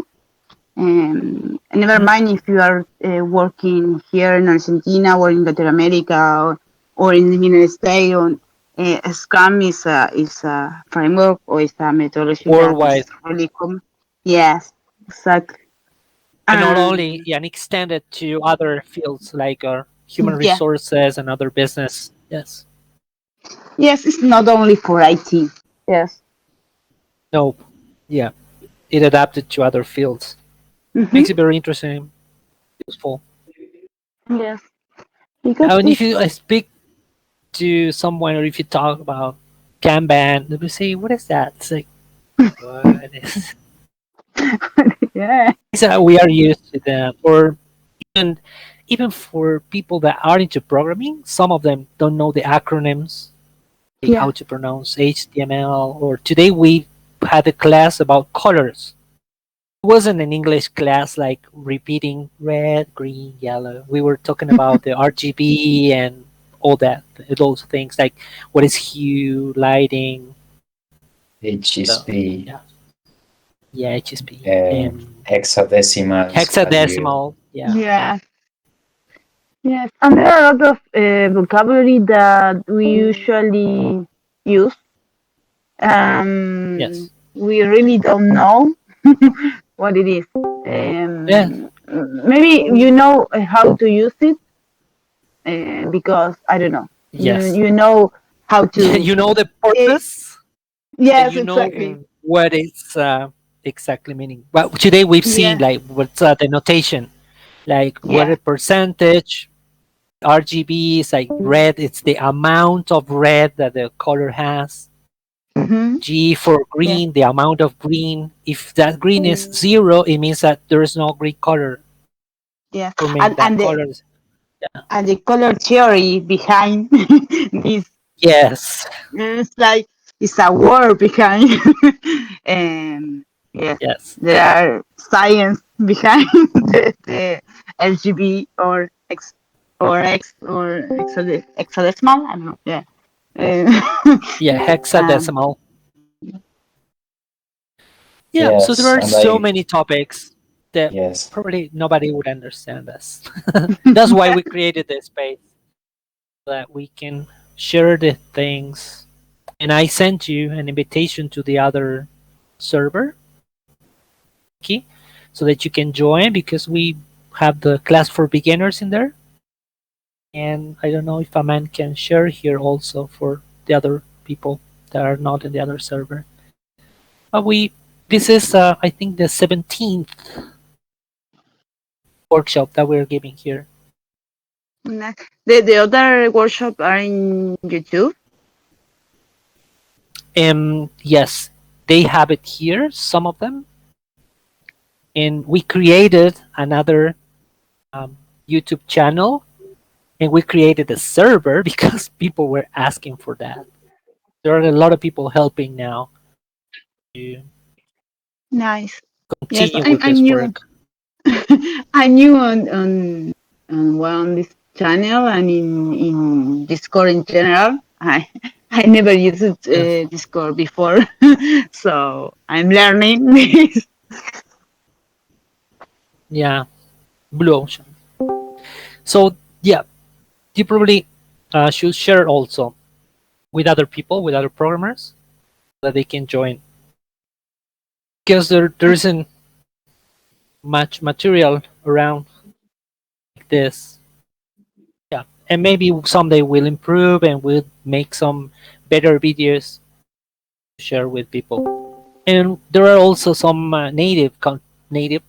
Never Mhm. mind if you are working here in Argentina or in Latin America, or in the United States. Or, Scrum is a framework or is a methodology that is Worldwide, really common. Yes, exactly. and not only Um, yeah, and extended to other fields like human yeah, resources and other business. Yes. yes, it's not only for IT. Yes. No. Yeah, it adapted to other fields. Mm-hmm. Makes it very interesting, useful. Yes, because And if it's you speak to someone or if you talk about Kanban, they will say, "What is that?" It's like, what is? yeah, So we are used to them, or And even for people that are into programming, some of them don't know the acronyms, like Yeah. how to pronounce HTML. Or today we had a class about colors. It wasn't an English class like repeating red, green, yellow. We were talking about the RGB and all that, those things like what is hue, lighting. So HSP, yeah, yeah, HSP uh, and hexadecimals, as you. hexadecimal. Yeah, Yeah. Yes. And there are a lot of vocabulary that we usually use. yes, We really don't know what it is. yeah, Maybe you know how to use it because I don't know. yes. You know how to. You know the Uh, purpose, and yes, you exactly. know what it's exactly meaning. Well, today we've seen Yeah. like what's the notation, like what Yeah. a percentage. RGB is like red. It's the amount of red that the color has. Hmm. G for Yeah. green, the amount of green. If that green is zero, it means that there is no green color Yeah. forming And that color. Yeah. the color theory behind this. Yes. It's like it's a word behind, and yes, Yes. there are science behind the LGB or hexadecimal. I don't know. Yeah. Yeah. um, Hexadecimal. Yeah. So there Yes, are and so I, many topics that yes, probably nobody would understand us. That's why we created this space, so that we can share the things. And I sent you an invitation to the other server, key, so that you can join because we have the class for beginners in there. And I don't know if a man can share here also for the other people that are not in the other server. But we this is I think the 17th workshop that we're giving here. the other workshop are in YouTube. Yes, they have it here, some of them, and we created another um, YouTube channel, and we created a server because people were asking for that. There are a lot of people helping now to Nice. Yes, continue with I'm this new. work. I'm new on well, on this channel and in Discord in general. I never used Yes. Discord before, so I'm learning this. Yeah, Blue Ocean. So yeah, you probably should share also with other people, with other programmers, so that they can join. Because there isn't much material around like this. Yeah, and maybe someday we'll improve and we'll make some better videos to share with people. And there are also some native.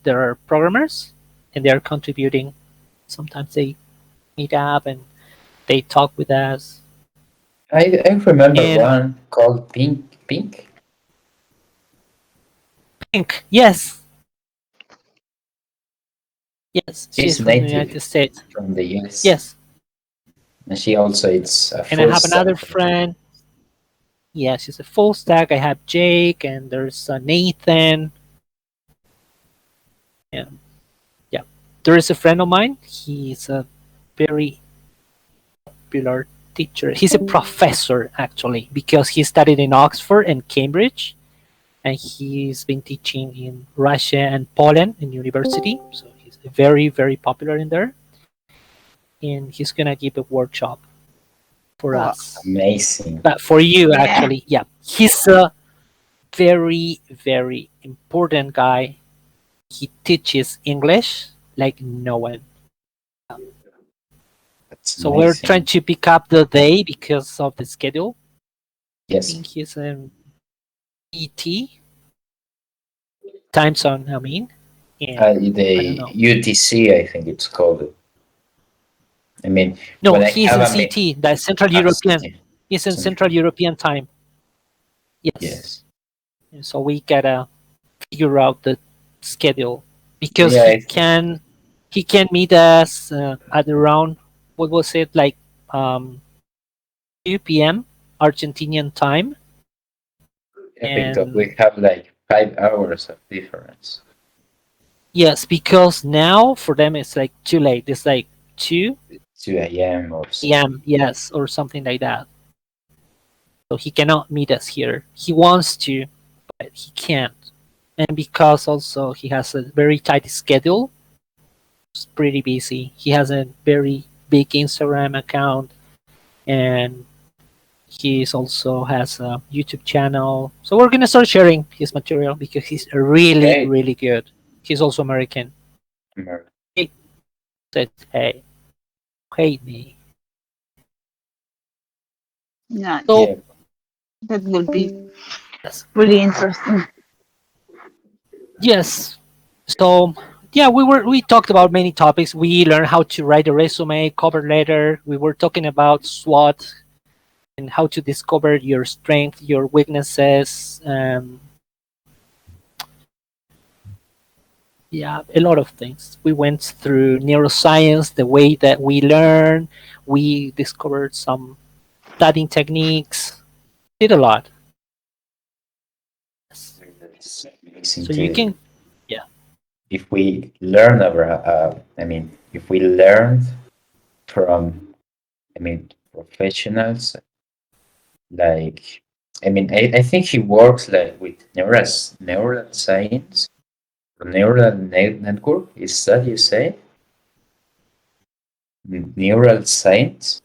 There are programmers, and they are contributing. Sometimes they meet up and they talk with us. I remember And one called Pink. Pink, yes, yes, she's She's from the native United States. from the US, Yes, and she also it's a and I full have stack another developer. friend. Yeah, she's a full stack. I have Jake, and there's Nathan. And yeah, there is a friend of mine. He's a very popular teacher. He's a professor actually because he studied in Oxford and Cambridge, and he's been teaching in Russia and Poland in university. So he's very popular in there, and he's gonna give a workshop for Wow. us. Amazing. But for you, Yeah. actually, yeah, he's a very important guy. He teaches English like no one. That's So we're trying amazing. to pick up the day because of the schedule. I Yes. think he's in ET time zone. I mean, and I don't The know. UTC, I think it's called. I mean, No, when I he's have in a CT, the Central European. city, He's in Central Central. European time. Yes. Yes. And so we gotta figure out the schedule because Yeah, he can. He can meet us at around, what was it, like 2 p.m. Argentinian time. Yeah, because And we have like 5 hours of difference. yes, because now for them it's like too late. It's like 2 2 a.m. or something. p.m. Yes, or something like that. So he cannot meet us here. He wants to, but he can't. And because also he has a very tight schedule, he's pretty busy. He has a very big Instagram account, and he also has a YouTube channel. So we're gonna start sharing his material because he's really, Okay. really good. He's also American. He said, "Hey, hate me." Yeah, So Yeah. that will be yes, really interesting. yes. So yeah, we talked about many topics. We learned how to write a resume, cover letter. We were talking about SWOT and how to discover your strength, your weaknesses. Yeah, a lot of things. We went through neuroscience, the way that we learn. We discovered some studying techniques. Did a lot. That's amazing So you to, can, yeah, if we learn about, if we learned from, professionals, like, I think he works like with neural science, or network. Is that you say? Neural science?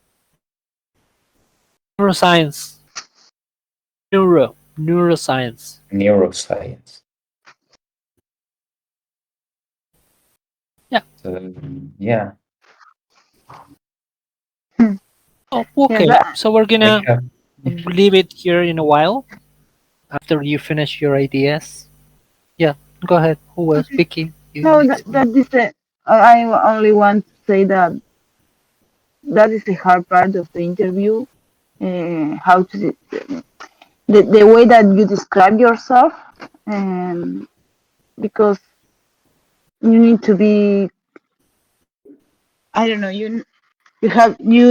neuroscience, neuroscience. Neuroscience. Yeah. So, yeah, Hmm. Oh, Yes, okay. So we're I gonna have. leave it here in a while after you finish your ideas. Yeah, go ahead. Who was okay. Vicky? You No, next. that is it. I only want to say that that is the hard part of the interview. How to the way that you describe yourself, and because you need to be, I don't know, you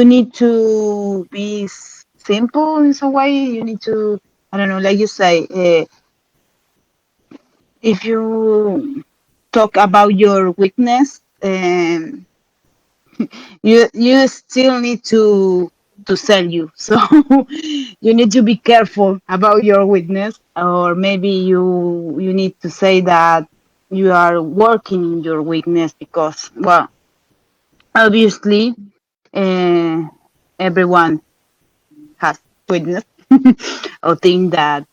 need to be simple in some way. You need to, I don't know, like you say, if you talk about your weakness, you still need to sell you. So you need to be careful about your weakness, or maybe you need to say that you are working in your weakness because, well, obviously, uh, everyone has weakness or think that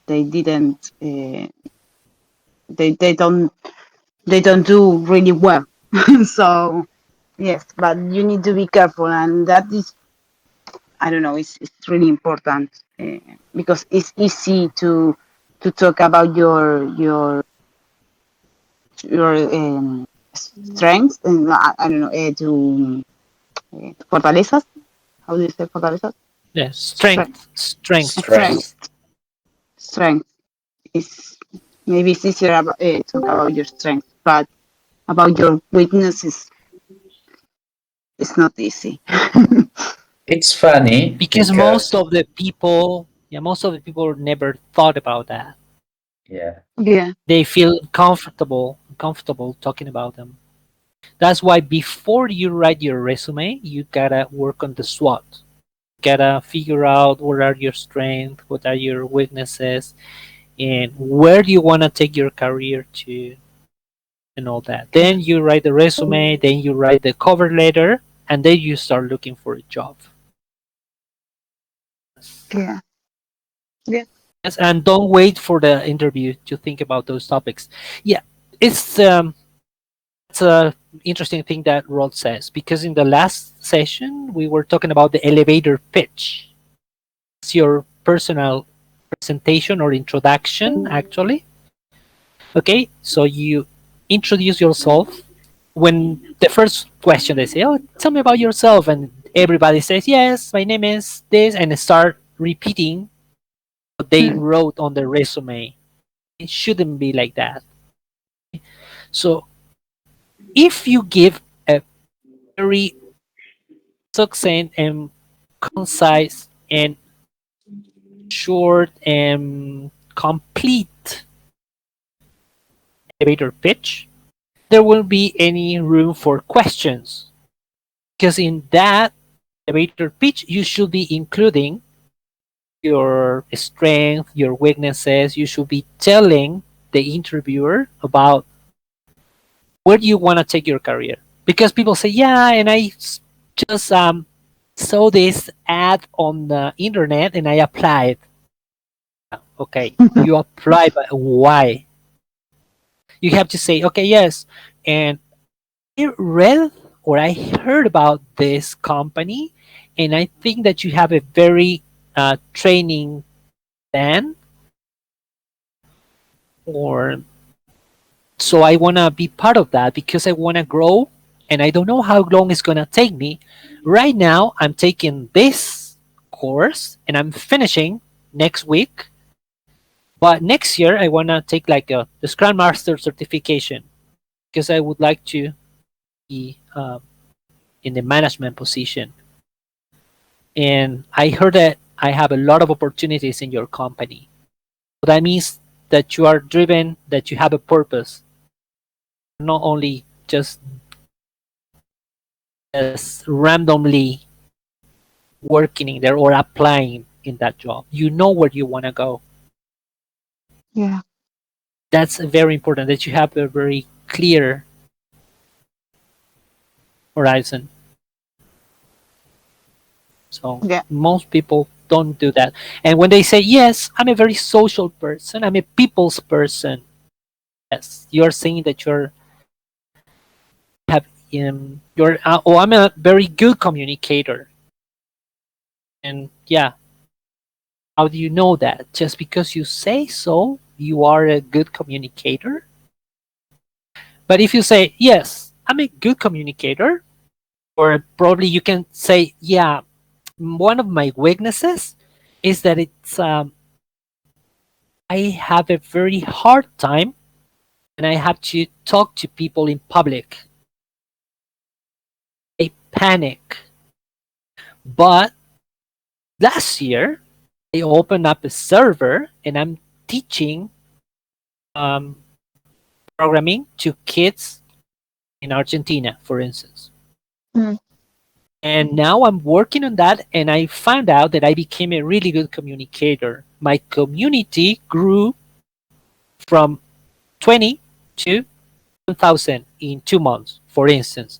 they didn't, they they don't do really well. So yes, but you need to be careful, and that is, I don't know, it's really important, because it's easy to talk about your strengths, and I don't know, to fortalezas. How do you say fortalezas? Yeah, Strength. strength Strength. first. Strength. Strength is, maybe it's easier about, talk about your strength, but about your weaknesses, it's not easy. It's funny Because most because, of the people, yeah, most of the people never thought about that. yeah, Yeah. They feel comfortable talking about them. That's why before you write your resume, you gotta work on the SWOT. Gotta figure out what are your strengths, what are your weaknesses, and where do you want to take your career to, and all that. Yeah. Then you write the resume, then you write the cover letter, and then you start looking for a job. Yeah. Yeah. Yes, and don't wait for the interview to think about those topics. Yeah, it's a interesting thing that Rod says because in the last session we were talking about the elevator pitch. It's your personal presentation or introduction, actually. Okay, so you introduce yourself. When the first question they say, "Oh, tell me about yourself," and everybody says, "Yes, my name is this," and start repeating what they wrote on the resume. It shouldn't be like that. So if you give a very succinct and concise and short and complete elevator pitch, there won't be any room for questions. Because in that elevator pitch, you should be including your strength, your weaknesses. You should be telling the interviewer about where do you want to take your career. Because people say, yeah, and I just saw this ad on the internet and I applied. Okay, you apply, but why? You have to say, okay, yes, and I read or I heard about this company, and I think that you have a very training plan, or so I want to be part of that because I want to grow, and I don't know how long it's gonna take me. Right now, I'm taking this course and I'm finishing next week. But next year, I want to take like the Scrum Master certification because I would like to be in the management position. And I heard that I have a lot of opportunities in your company. So that means that you are driven, that you have a purpose, not only just as randomly working in there or applying in that job. You know where you want to go. Yeah. That's very important that you have a very clear horizon. So Yeah. most people don't do that. And when they say, yes, I'm a very social person, I'm a people's person. Yes, you're saying that I'm a very good communicator. And yeah, how do you know that? Just because you say so, you are a good communicator? But if you say, yes, I'm a good communicator, or probably you can say, yeah, one of my weaknesses is that I have a very hard time and I have to talk to people in public. I panic. But last year, I opened up a server and I'm teaching um, programming to kids in Argentina, for instance. Mm. And now I'm working on that, and I found out that I became a really good communicator. My community grew from 20 to 1,000 in 2 months, for instance.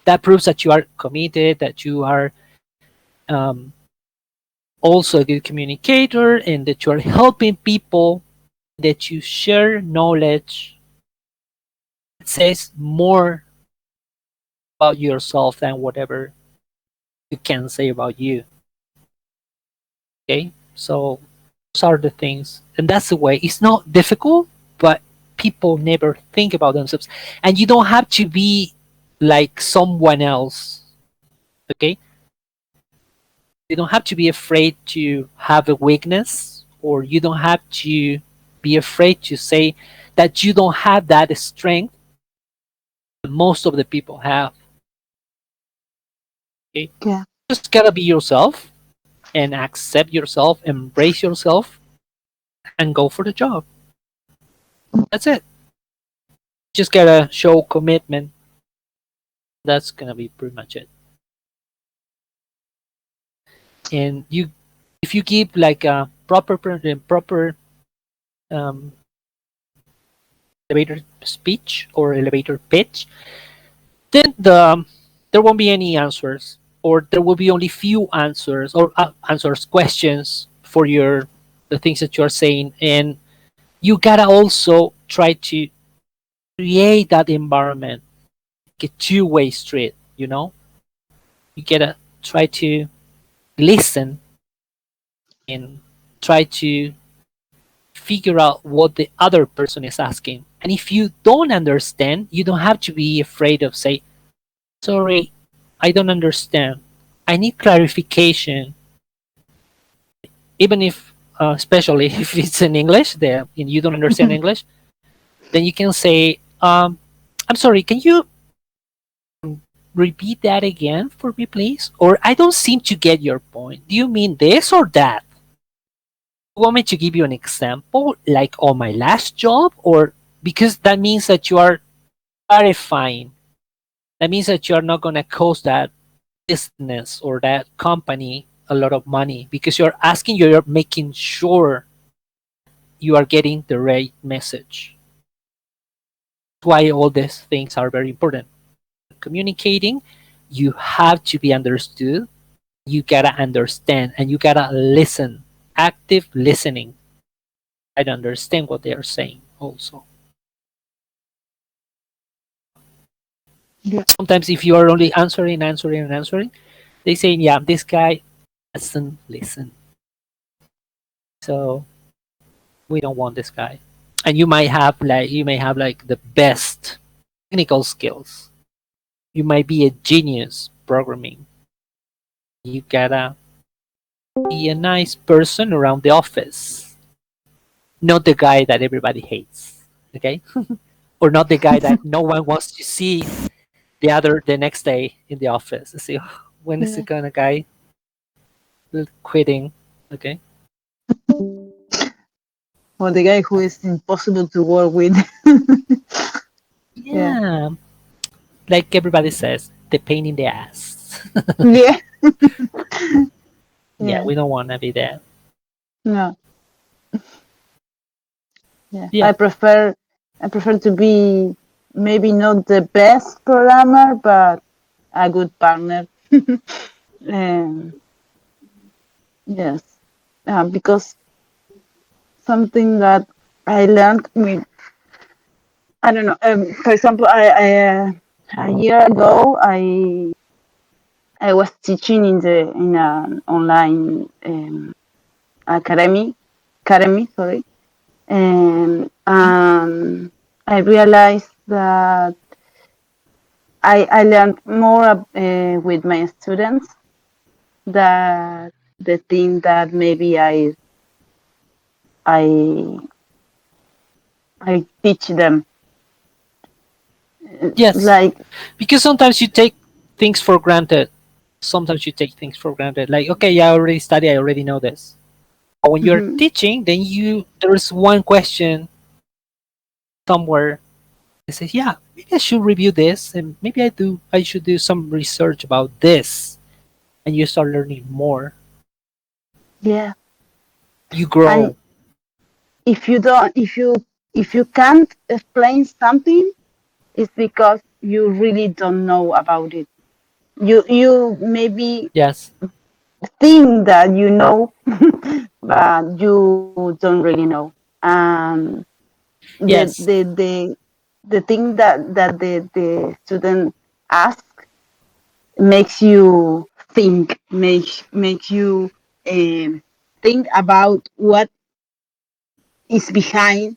That proves that you are committed, that you are um, also a good communicator, and that you are helping people, that you share knowledge. It says more about yourself than whatever you can say about you. Okay, so those are the things, and that's the way. It's not difficult, but people never think about themselves, and you don't have to be like someone else. Okay, you don't have to be afraid to have a weakness, or you don't have to be afraid to say that you don't have that strength that most of the people have. Okay, Yeah. just gotta be yourself and accept yourself, embrace yourself, and go for the job. That's it. Just gotta show commitment. That's gonna be pretty much it. And if you give like a proper um, elevator speech or elevator pitch, then there won't be any answers, or there will be only few answers or answers questions for the things that you're saying, and you gotta also try to create that environment, like a two-way street. You gotta try to listen and try to figure out what the other person is asking. And if you don't understand, you don't have to be afraid of say, sorry, I don't understand. I need clarification. Even if, especially if it's in English, and you don't understand English, then you can say, I'm sorry, can you repeat that again for me, please? Or I don't seem to get your point. Do you mean this or that? You want me to give you an example, like on my last job, or because that means that you are clarifying. That means that you are not going to cost that business or that company a lot of money because you're asking, you're making sure you are getting the right message. That's why all these things are very important. Communicating, you have to be understood. You gotta understand and you gotta listen. Active listening. I understand what they are saying also. Yeah. Sometimes if you are only answering, they say, yeah, this guy doesn't listen. So we don't want this guy. And you may have like the best technical skills. You might be a genius programming. You gotta be a nice person around the office. Not the guy that everybody hates. Okay? Or not the guy that no one wants to see the next day in the office. See, when is Yeah. the kind of guy quitting? Okay. Or the guy who is impossible to work with. Yeah. Yeah. Like everybody says, the pain in the ass. Yeah. Yeah, Yeah. we don't want to be there. No. Yeah. Yeah. I prefer to be maybe not the best programmer, but a good partner. um, yes. Because something that I learned with, I don't know. For example, a year ago, I was teaching in an online academy, sorry, and I realized that I learned more with my students that the thing that maybe I I teach them. Yes. Like, Because sometimes you take things for granted. Sometimes you take things for granted. Like, okay, yeah, I already studied, I already know this. But when you're mhm, teaching, then there's one question somewhere that says, yeah, maybe I should review this and maybe I should do some research about this. And you start learning more. yeah, You and grow. if you don't, if you can't explain something, it's because you really don't know about it. You maybe Yes. think that you know, but you don't really know. Um, the Yes. the the the thing that the student asks makes you think, makes you think about what is behind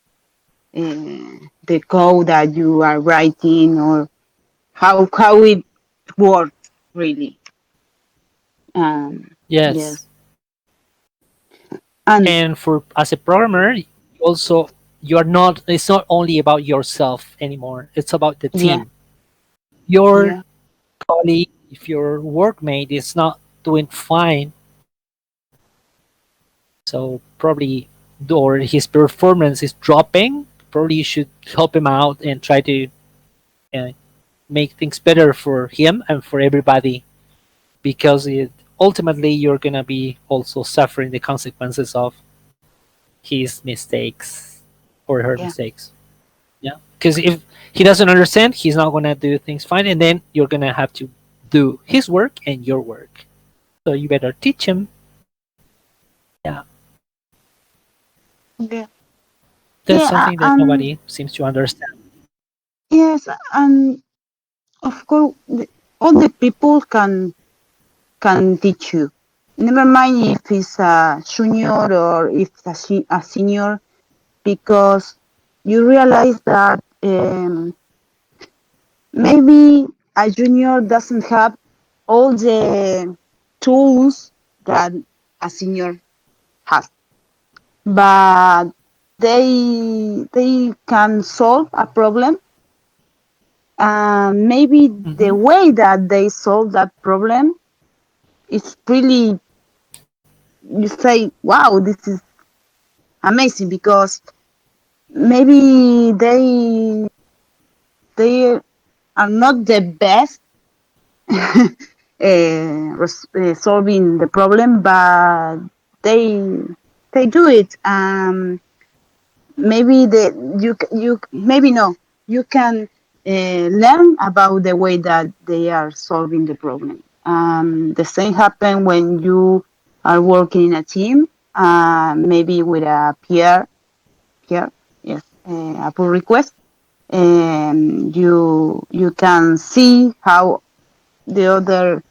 the code that you are writing, or how it works really. Yes, Yes. and And for as a programmer, also you're not it's not only about yourself anymore. It's about the yeah, team. Your yeah, colleague, if your workmate is not doing fine, so probably or his performance is dropping, probably you should help him out and try to uh, make things better for him and for everybody because ultimately you're gonna be also suffering the consequences of his mistakes or her yeah, mistakes. Yeah, because if he doesn't understand, he's not gonna do things fine, and then you're gonna have to do his work and your work. So you better teach him. Yeah, yeah, that's yeah, something that and nobody seems to understand. yes, and of course, all the people can teach you. Never mind if it's a junior or if it's a senior, because you realize that maybe a junior doesn't have all the tools that a senior has, but they can solve a problem maybe the Mhm. way that they solve that problem is really, you say, wow, this is amazing, because maybe they are not the best solving the problem, but they they do it. Maybe you maybe no, you can learn about the way that they are solving the problem. The same happen when you are working in a team, maybe with a peer, yes, a pull request, and you can see how the other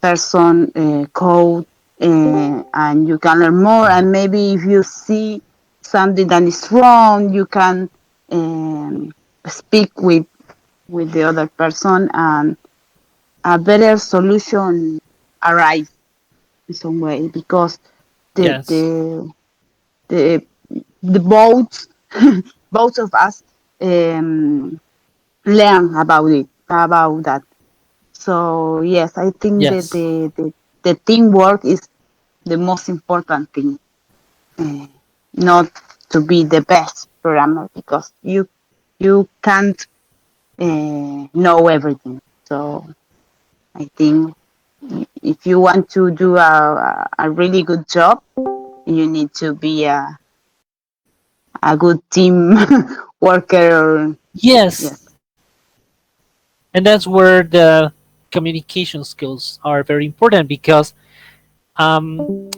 person code, and you can learn more. And maybe if you see something that is wrong, you can um, speak with the other person, and a better solution arrives in some way, because the Yes. the the, the both both of us um, learn about that. So yes, I think that Yes. the teamwork is the most important thing. Uh, Not to be the best programmer, because you can't know everything. So I think if you want to do a really good job, you need to be a good team worker. Yes. Yes. And that's where the communication skills are very important because um,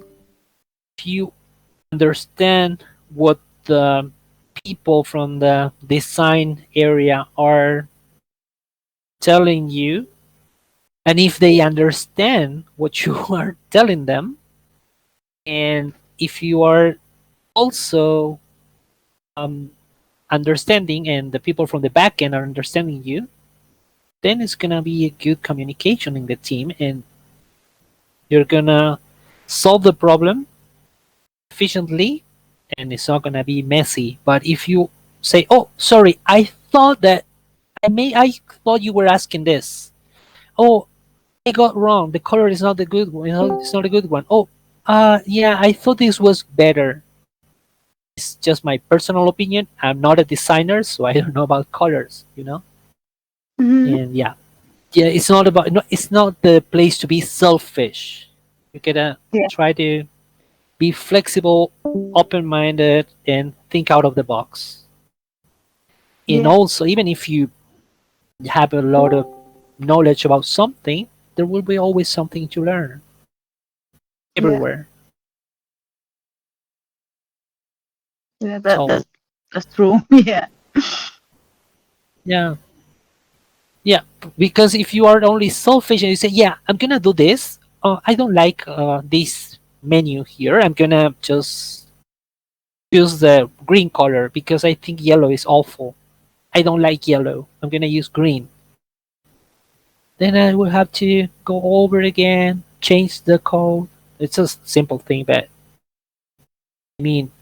if you understand what the people from the design area are telling you, and if they understand what you are telling them, and if you are also um, understanding and the people from the back end are understanding you, then it's gonna be a good communication in the team and you're gonna solve the problem efficiently and it's not gonna be messy. But if you say, "Oh, sorry, I thought you were asking this. Oh, I got wrong. The color is not the good one. It's not a good one. Oh, yeah, I thought this was better. It's just my personal opinion. I'm not a designer, so I don't know about colors. You know." Hmm. And yeah, yeah, it's not about. No, it's not the place to be selfish. You gotta Yeah. try to be flexible, open-minded, and think out of the box. And Yeah. also, even if you have a lot of knowledge about something, there will be always something to learn Yeah. everywhere. Yeah. So That's true. Yeah. yeah, yeah. Because if you are only selfish and you say, "Yeah, I'm gonna do this. I don't like this menu here. I'm gonna just use the green color because I think yellow is awful. I don't like yellow. I'm gonna use green." Then I will have to go over again, change the code. It's a simple thing, but I mean,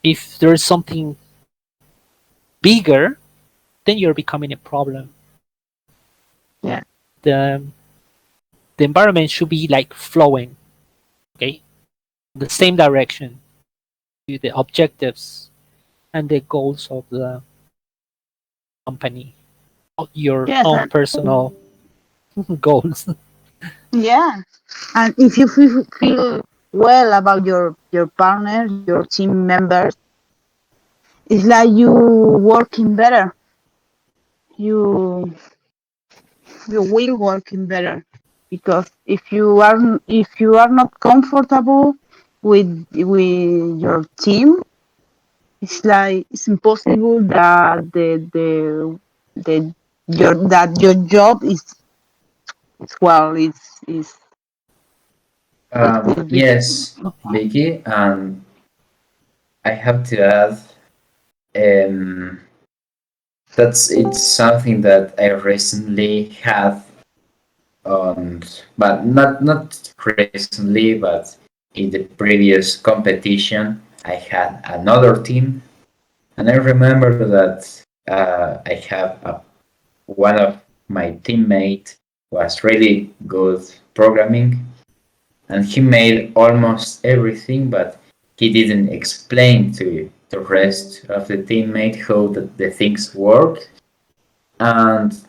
if there's something bigger, then you're becoming a problem. Yeah. The the environment should be like flowing, okay, the same direction to the objectives and the goals of the company, not your Yes. own personal goals. Yeah. And if you feel well about your partner, your team members, it's like you working better. You you will working better, because if you are not comfortable with your team, it's like it's impossible that the your job is well, it will be. Yes, Vicky, and I have to add, um, that's it's something that I recently had on, but not recently, but in the previous competition, I had another team, and I remember that I have a one of my teammates was really good programming, and he made almost everything, but he didn't explain to the rest of the teammate how the things work, and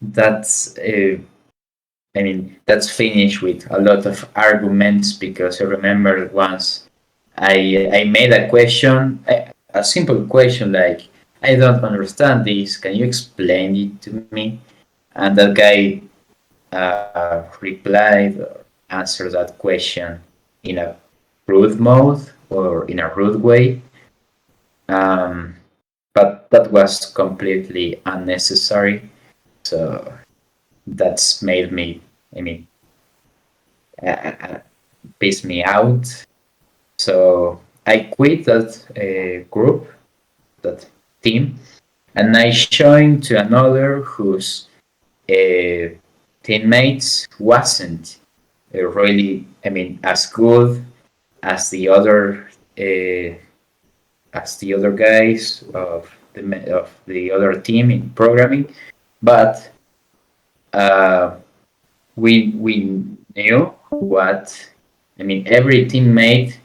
that's that's finished with a lot of arguments because I remember once I made a question, a simple question like, I don't understand this. Can you explain it to me? And that guy replied or answered that question in a rude mode or in a rude way. Um, but that was completely unnecessary. So that's made me, I mean, uh, uh, piss me out. So I quit that group, that team, and I joined to another whose uh, teammates wasn't really, as good as uh, the other guys of the other team in programming, but uh, we knew what every teammate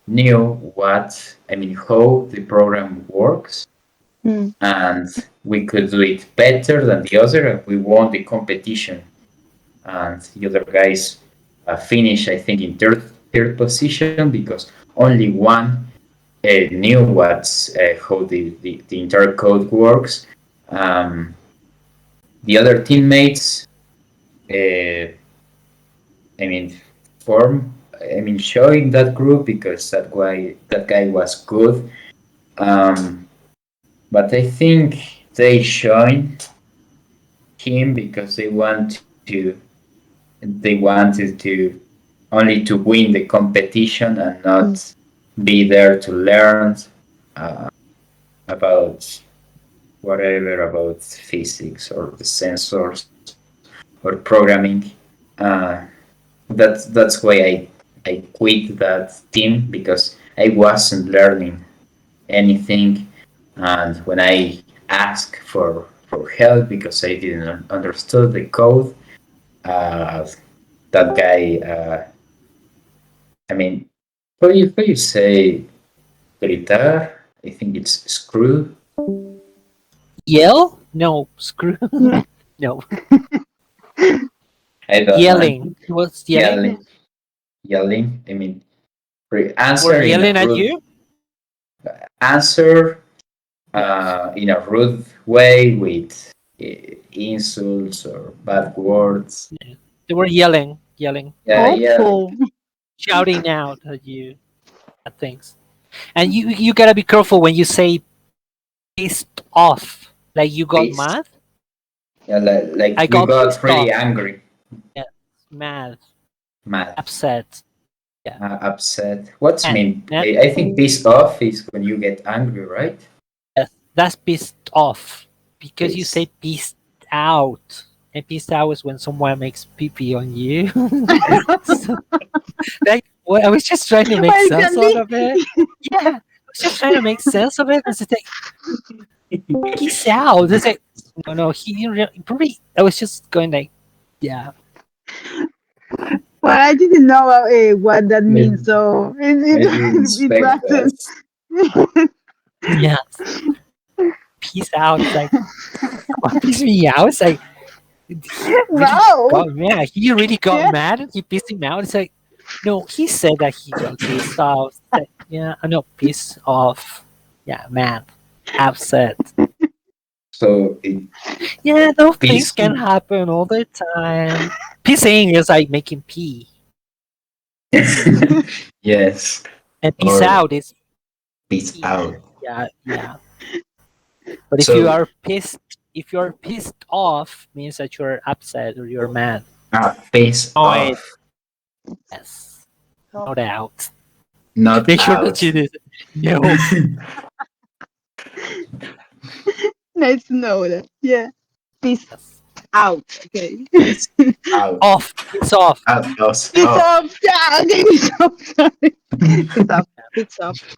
knew how the program works, Mm. and we could do it better than the other, and we won the competition. And the other guys finished, I think, in third position because only one knew how the entire code works. Um, the other teammates, uh, I mean, form. Showing that group because that guy was good. But I think they joined him because they wanted to only to win the competition and Mm. not be there to learn uh, about whatever about physics or the sensors or programming. Uh, that's why I quit that team because I wasn't learning anything, and when I asked for help because I didn't understood the code, uh, that guy, I mean, how you say gritar? I think it's screw. Yell? No, screw. No, I don't know. yelling. He was yelling. Yelling, yelling. Were Answer in a yelling at rude you? answer Yes. in a rude way with insults or bad words. Yeah. They were yelling, Yeah, yeah. Awful. shouting out at you at things. And you gotta be careful when you say pissed off. Like you got Pissed. mad. Yeah, like I you got got pissed really off. angry, Yeah, mad, mad, upset. Yeah, upset. What's and mean? I think pissed off is when you get angry, right? yes, that's pissed off because you say Pissed. pissed out. And pissed out is when someone makes pee pee on you. So, like, well, I was just trying to make I sense can out be. of it. Yeah, I was just trying to make sense of it. It's like, peace out. It's like, no, no, he didn't really, probably, I was just going like, yeah, Well, I didn't know what that means, Maybe, so maybe you it expect wasn't. us. yeah, peace out. It's like, what pissed me out? It's like, he really Wow. got mad. He really got Yeah. mad and he pissed him out. It's like, no, he said that he got pissed off. It's like, yeah, I know, pissed off. Yeah, mad, upset. So it Yeah, those things can peaceful. happen all the time. Pissing is like making pee, Yes, and peace or out is peace pee. out. Yeah, yeah. But So if you're pissed off, means that you're upset or you're mad. face Annoyed. off, Yes, no doubt. not Make sure that out. you did. No. Nice to know that. Yeah. Peace Yes. out. Okay. Face out. Off. It's off. Out. Off. Peace Off. off. Yeah. Okay. Peace off. Sorry. Peace off. Peace off.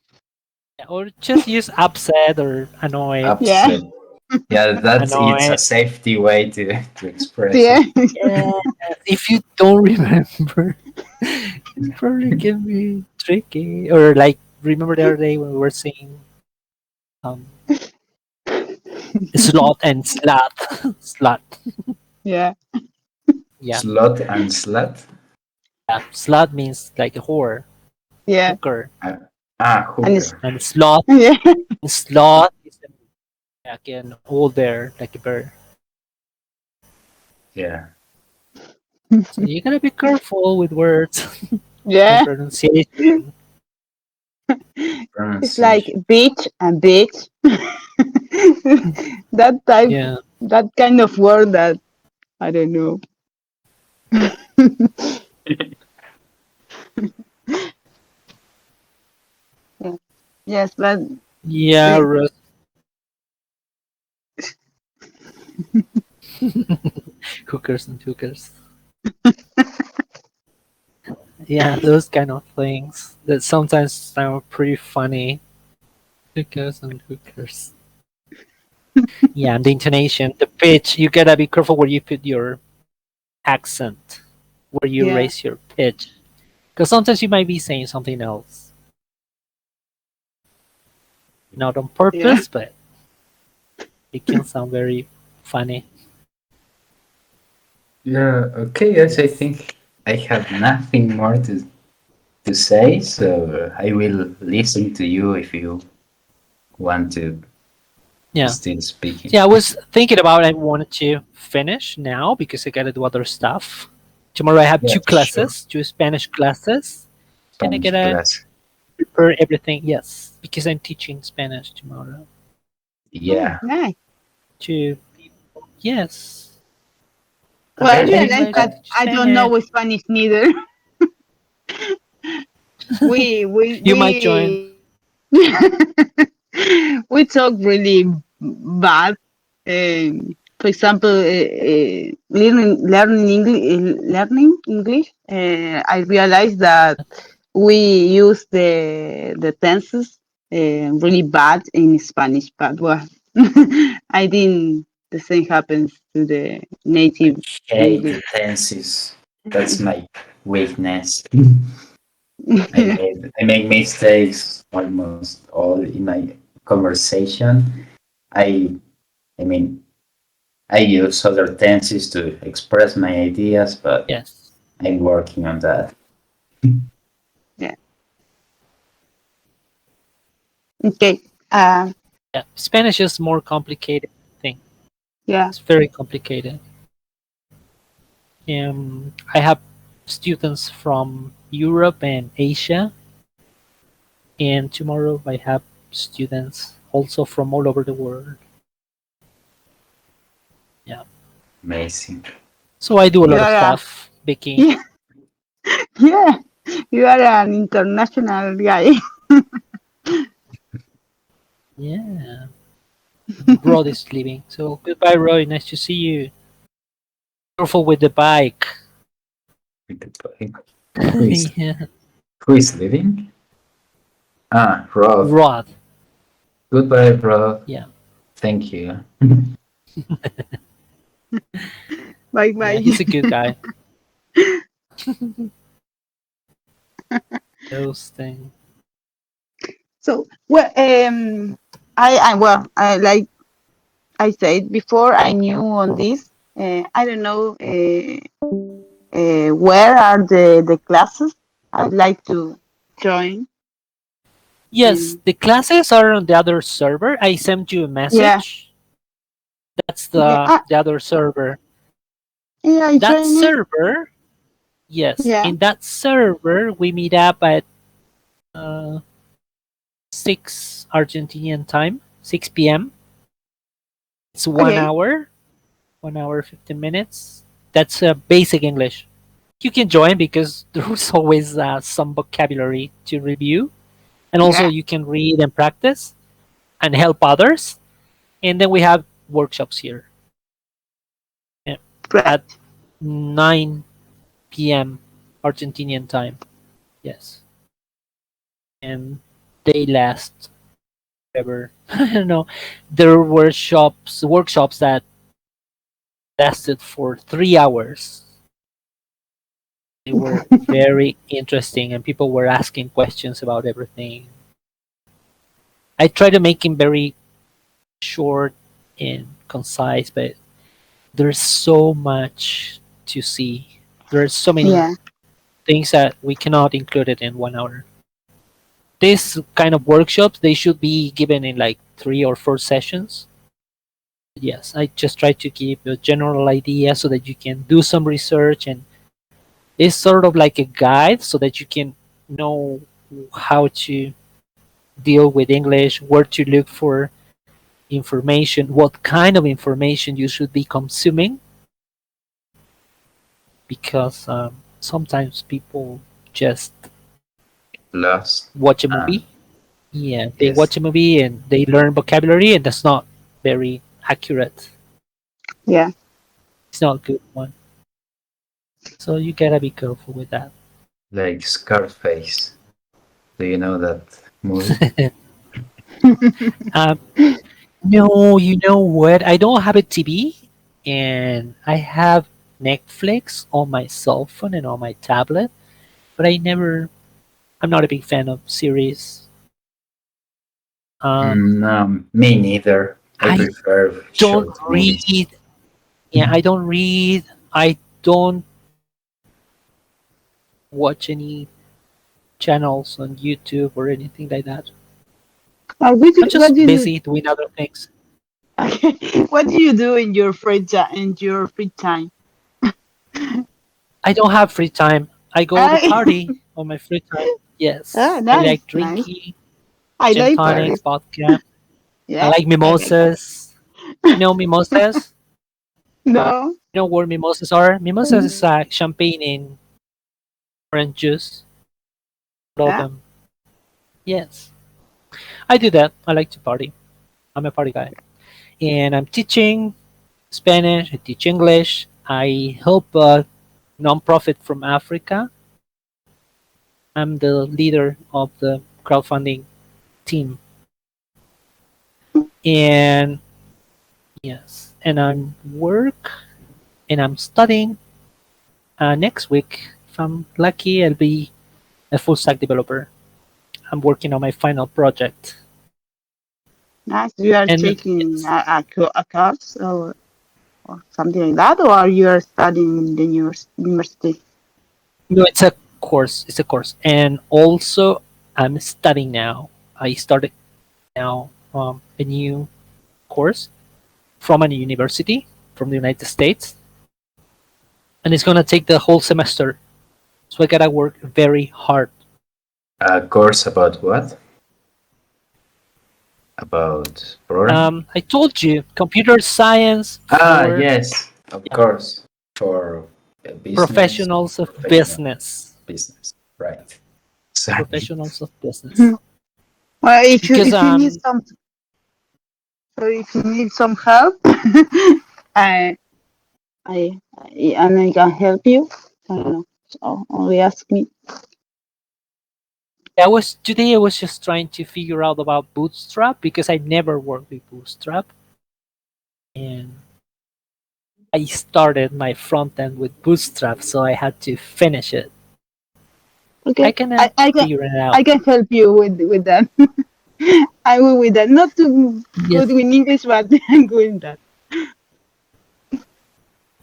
Or just use upset or annoyed. Yeah. Upset. Yeah, it's Annoying. a safety way to express Yeah. it. Yeah, if you don't remember, it probably can be tricky. Or like, remember the other day when we were saying um, slot and slut, slut. Yeah. Yeah, Slot and slut. yeah. Slut means like a whore, Yeah. hooker, Uh, And it's, hooker. and slot, yeah. slot is like an old bear, like a bear. Yeah. So you gotta be careful with words and Yeah. pronunciation. It's like Pronunciation. bitch and bitch. that type, Yeah, that kind of word that I don't know. Yeah. Yes, but yeah, the, hookers and hookers. Yeah, those kind of things that sometimes sound pretty funny. Hookers and hookers. Yeah, and the intonation, the pitch, you gotta be careful where you put your accent, where you yeah, raise your pitch. Because sometimes you might be saying something else. Not on yeah. purpose, but it can sound very funny. Yeah. Okay. Yes, I Yes. think I have nothing more to say, so I will listen to you if you want to Yeah. still speaking. Yeah, I was thinking about I wanted to finish now because I gotta do other stuff. Tomorrow I have Yeah, two sure. classes, two Spanish classes, and I Spanish gotta class. prepare everything. Yes, because I'm teaching Spanish tomorrow Oh, Yeah. nice. to people. Yes, Well, I Okay. and realized I like that to teach I don't Spanish. know Spanish neither. We we You might join. we we talk really bad. For example, learning English. I realized that we use the tenses really bad in Spanish, but well, I think the same happens to the native Hate English. the tenses. That's my weakness. I make mistakes almost all in my conversation. I I mean I use other tenses to express my ideas, but Yes. I'm working on that. Yeah. Okay. Uh, Yeah, Spanish is more complicated thing. yeah. It's very complicated. I have students from Europe and Asia, and tomorrow I have students also from all over the world. Yeah. Amazing. So I do a You lot of are stuff, Vicky. yeah, yeah. You are an international guy. Yeah. Rod is leaving. So goodbye, Roy. Nice to see you. Careful with the bike. Who is Yeah. who is leaving? Ah, Rob. Rod. Goodbye, Rob. Yeah. Thank you. Bye Yeah, bye. he's a good guy. Those things. So well, I well, I like I said before, I knew on this. I don't know where are the classes. I'd like to join. Yes, Um, the classes are on the other server. I sent you a yeah. message. That's Okay. the other server. Yeah. I That join it. server, yes, Yeah. in that server we meet up at uh, 6 Argentinian time, 6 p.m. It's Okay. 1 hour, 15 minutes. That's basic English. You can join because there's always some vocabulary to review, and also Yeah. you can read and practice and help others. And then we have workshops here uh, at Right. 9 p.m. Argentinian time. Yes, and they last whatever. I don't know. There were workshops that lasted for 3 hours. They were very interesting, and people were asking questions about everything. I try to make them very short and concise, but there's so much to see. There's so many Yeah. things that we cannot include it in 1 hour. This kind of workshops, they should be given in like 3 or 4 sessions. Yes, I just try to give a general idea so that you can do some research, and it's sort of like a guide so that you can know how to deal with English, where to look for information, what kind of information you should be consuming, because sometimes people just Lost. watch a Ah, movie. Yeah, they yes. watch a movie and they learn vocabulary, and that's not very accurate. Yeah. It's not a good one. So you gotta be careful with that. Like Scarface. Do you know that movie? um, no, you know what? I don't have a TV, and I have Netflix on my cell phone and on my tablet, but I'm not a big fan of series. No, me neither. I I prefer don't short movies. read. Yeah, I don't read. I don't watch any channels on YouTube or anything like that. I'm What just do you busy doing other things. what do you do in your free time? I don't have free time. I go to I, party on my free time. Yes, I nice, like nice. drinking, I gin like tonics, Paris. vodka. I Yeah, like I like that. mimosas. You know mimosas? No. You know what mimosas are? Mimosas Mm, is champagne in orange juice. Love yeah. them. Yes, I do that. I like to party. I'm a party guy, and I'm teaching Spanish. I teach English. I help a nonprofit from Africa. I'm the leader of the crowdfunding team, and yes, and I'm work and I'm studying. Next week, if I'm lucky, I'll be a full stack developer. I'm working on my final project, Nice. You are and taking yes, a course or something like that, or you are studying in the university? no, it's a course. It's a course, and also I'm studying now. I started now a new course from a university from the United States, and it's gonna take the whole semester. So I gotta work very hard. A course about what? About programming? I told you, computer science Ah, for, yes, of yeah, course. For business, professionals of professional business. business. Right. Sorry. Professionals of business. Hmm. Well, Because if you need some so if you need some help, I and I can help you. I don't know. So only ask me. I was just trying to figure out about Bootstrap because I never worked with Bootstrap, and I started my front end with Bootstrap, so I had to finish it. I Okay, can figure it out. I can help you with that. I will with that. Not too good Yes, with English, but I'm good in that.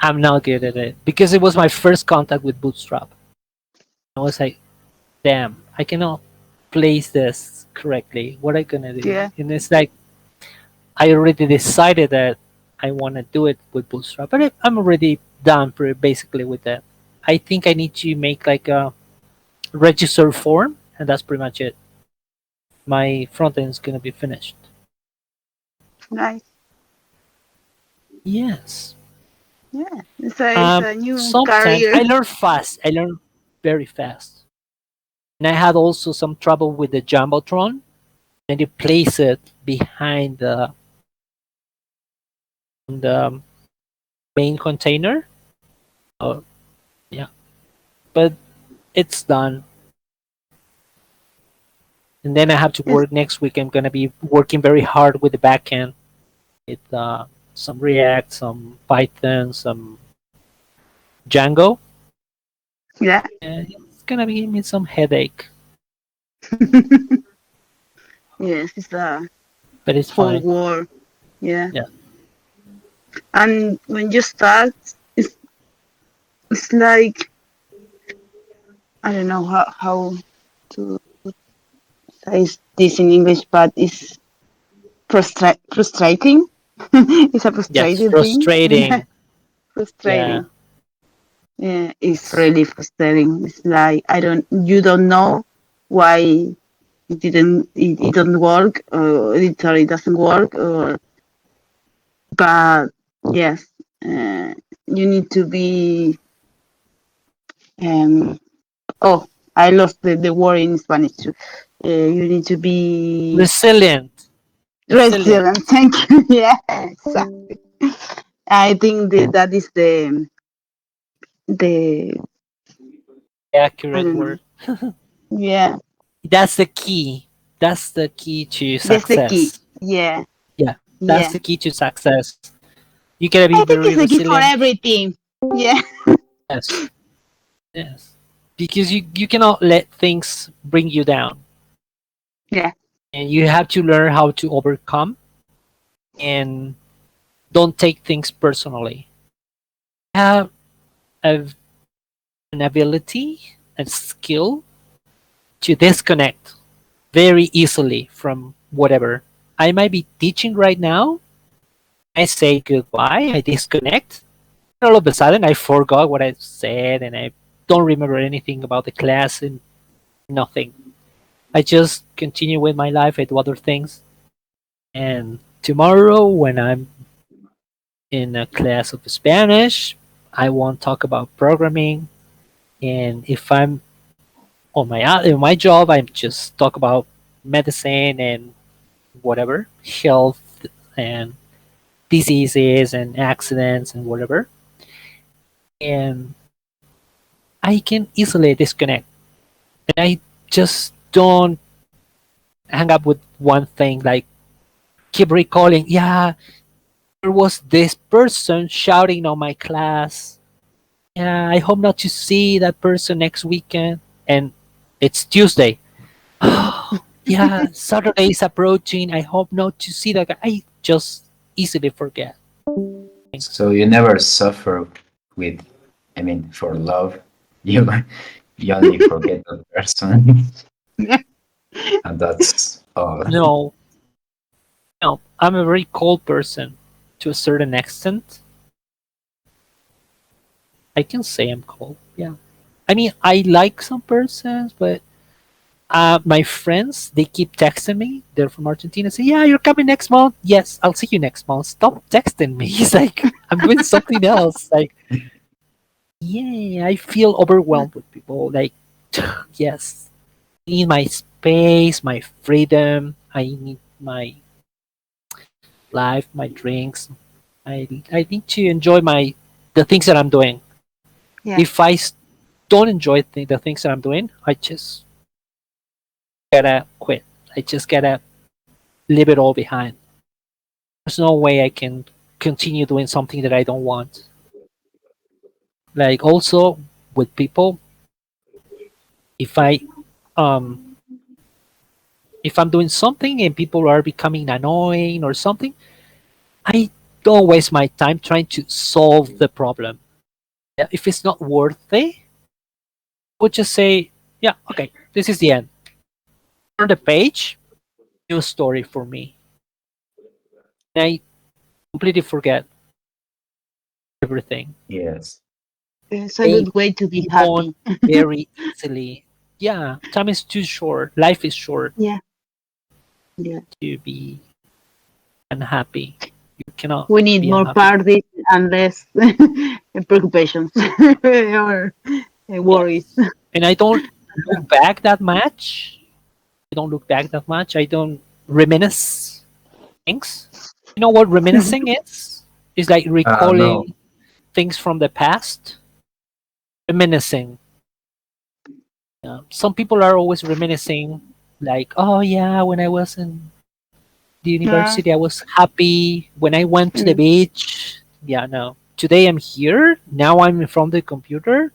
I'm not good at it because it was my first contact with Bootstrap. I was like, damn, I cannot place this correctly. What am I gonna do? Yeah, And it's like I already decided that I want to do it with Bootstrap, but I'm already done basically with that. I think I need to make like a register form, and that's pretty much it. My front end is gonna be finished. nice. Yes. Yeah, it's a new Sometimes career. I learn fast. I learn very fast, and I had also some trouble with the jumbotron. And you place it behind the main container. Oh, yeah, but it's done. And then I have to Yes. work next week. I'm gonna be working very hard with the backend, with some React, some Python, some Django. Yeah. And it's gonna be me some headache, Yes, it's a but it's whole fine. war. Yeah. Yeah. And when you start, it's it's like I don't know how to say this in English, but it's frustrating. It's a Yes, frustrating thing. Yeah, frustrating. Yeah. frustrating. Yeah, it's really frustrating. It's like you don't know why it don't work, or literally doesn't work, or but yes, you need to be. Um, oh, I lost the word in Spanish too. You need to be Resilient. Resilient. resilient. Thank you. Yeah, exactly. I think that is the I Accurate don't know. word. Yeah, That's the key. That's the key to that's the key. success. Yeah, Yeah. That's yeah. the key to success. You gotta be I think very it's the key for resilient. everything. Yeah, Yes. Yes. Because you cannot let things bring you down. yeah, And you have to learn how to overcome and don't take things personally. Have a, an ability and skill to disconnect very easily from whatever. I might be teaching right now. I say goodbye, I disconnect. All of a sudden, I forgot what I said and I don't remember anything about the class and nothing. I just continue with my life, I do other things. And tomorrow, when I'm in a class of Spanish, I won't talk about programming. And if I'm on in my job, I just talk about medicine and whatever, health and diseases and accidents and whatever. And I can easily disconnect. And I just don't hang up with one thing, like keep recalling, yeah, there was this person shouting on my class. Yeah, I hope not to see that person next weekend. And it's Tuesday. Yeah, Saturday is approaching. I hope not to see that guy. I just easily forget things. So you never suffer with, I mean, for love. You you only forget the person, yeah. and that's all. No, no, I'm a very cold person to a certain extent. I can say I'm cold. Yeah. I mean, I like some persons, but my friends, they keep texting me. They're from Argentina. Say, yeah, you're coming next month. Yes, I'll see you next month. Stop texting me. He's like, I'm doing something else. Like, yeah, I feel overwhelmed with people. Like, yes, I need my space, my freedom. I need my life, my drinks. I need to enjoy the things that I'm doing. Yeah. If don't enjoy the things that I'm doing, I just gotta quit. I just gotta leave it all behind. There's no way I can continue doing something that I don't want. Like also with people, if I um if I'm doing something and people are becoming annoying or something, I don't waste my time trying to solve the problem. Yeah, if it's not worth it, I would just say, yeah, okay, this is the end. Turn the page, new story for me. And I completely forget everything. It's Yes. a I good way to be move on happy. very easily. Yeah, time is too short. Life is short Yeah, yeah. to be unhappy. You cannot We need be more unhappy. parties and less preoccupations or worries. Yes. And I don't look back that much. I don't look back that much. I don't reminisce things. You know what reminiscing is? It's like No. recalling things from the past. Reminiscing. Some people are always reminiscing Like, oh yeah, when I was in the Yeah. university, I was happy. When I went to the Mm. beach, yeah, no. Today I'm here. Now I'm in front of the computer.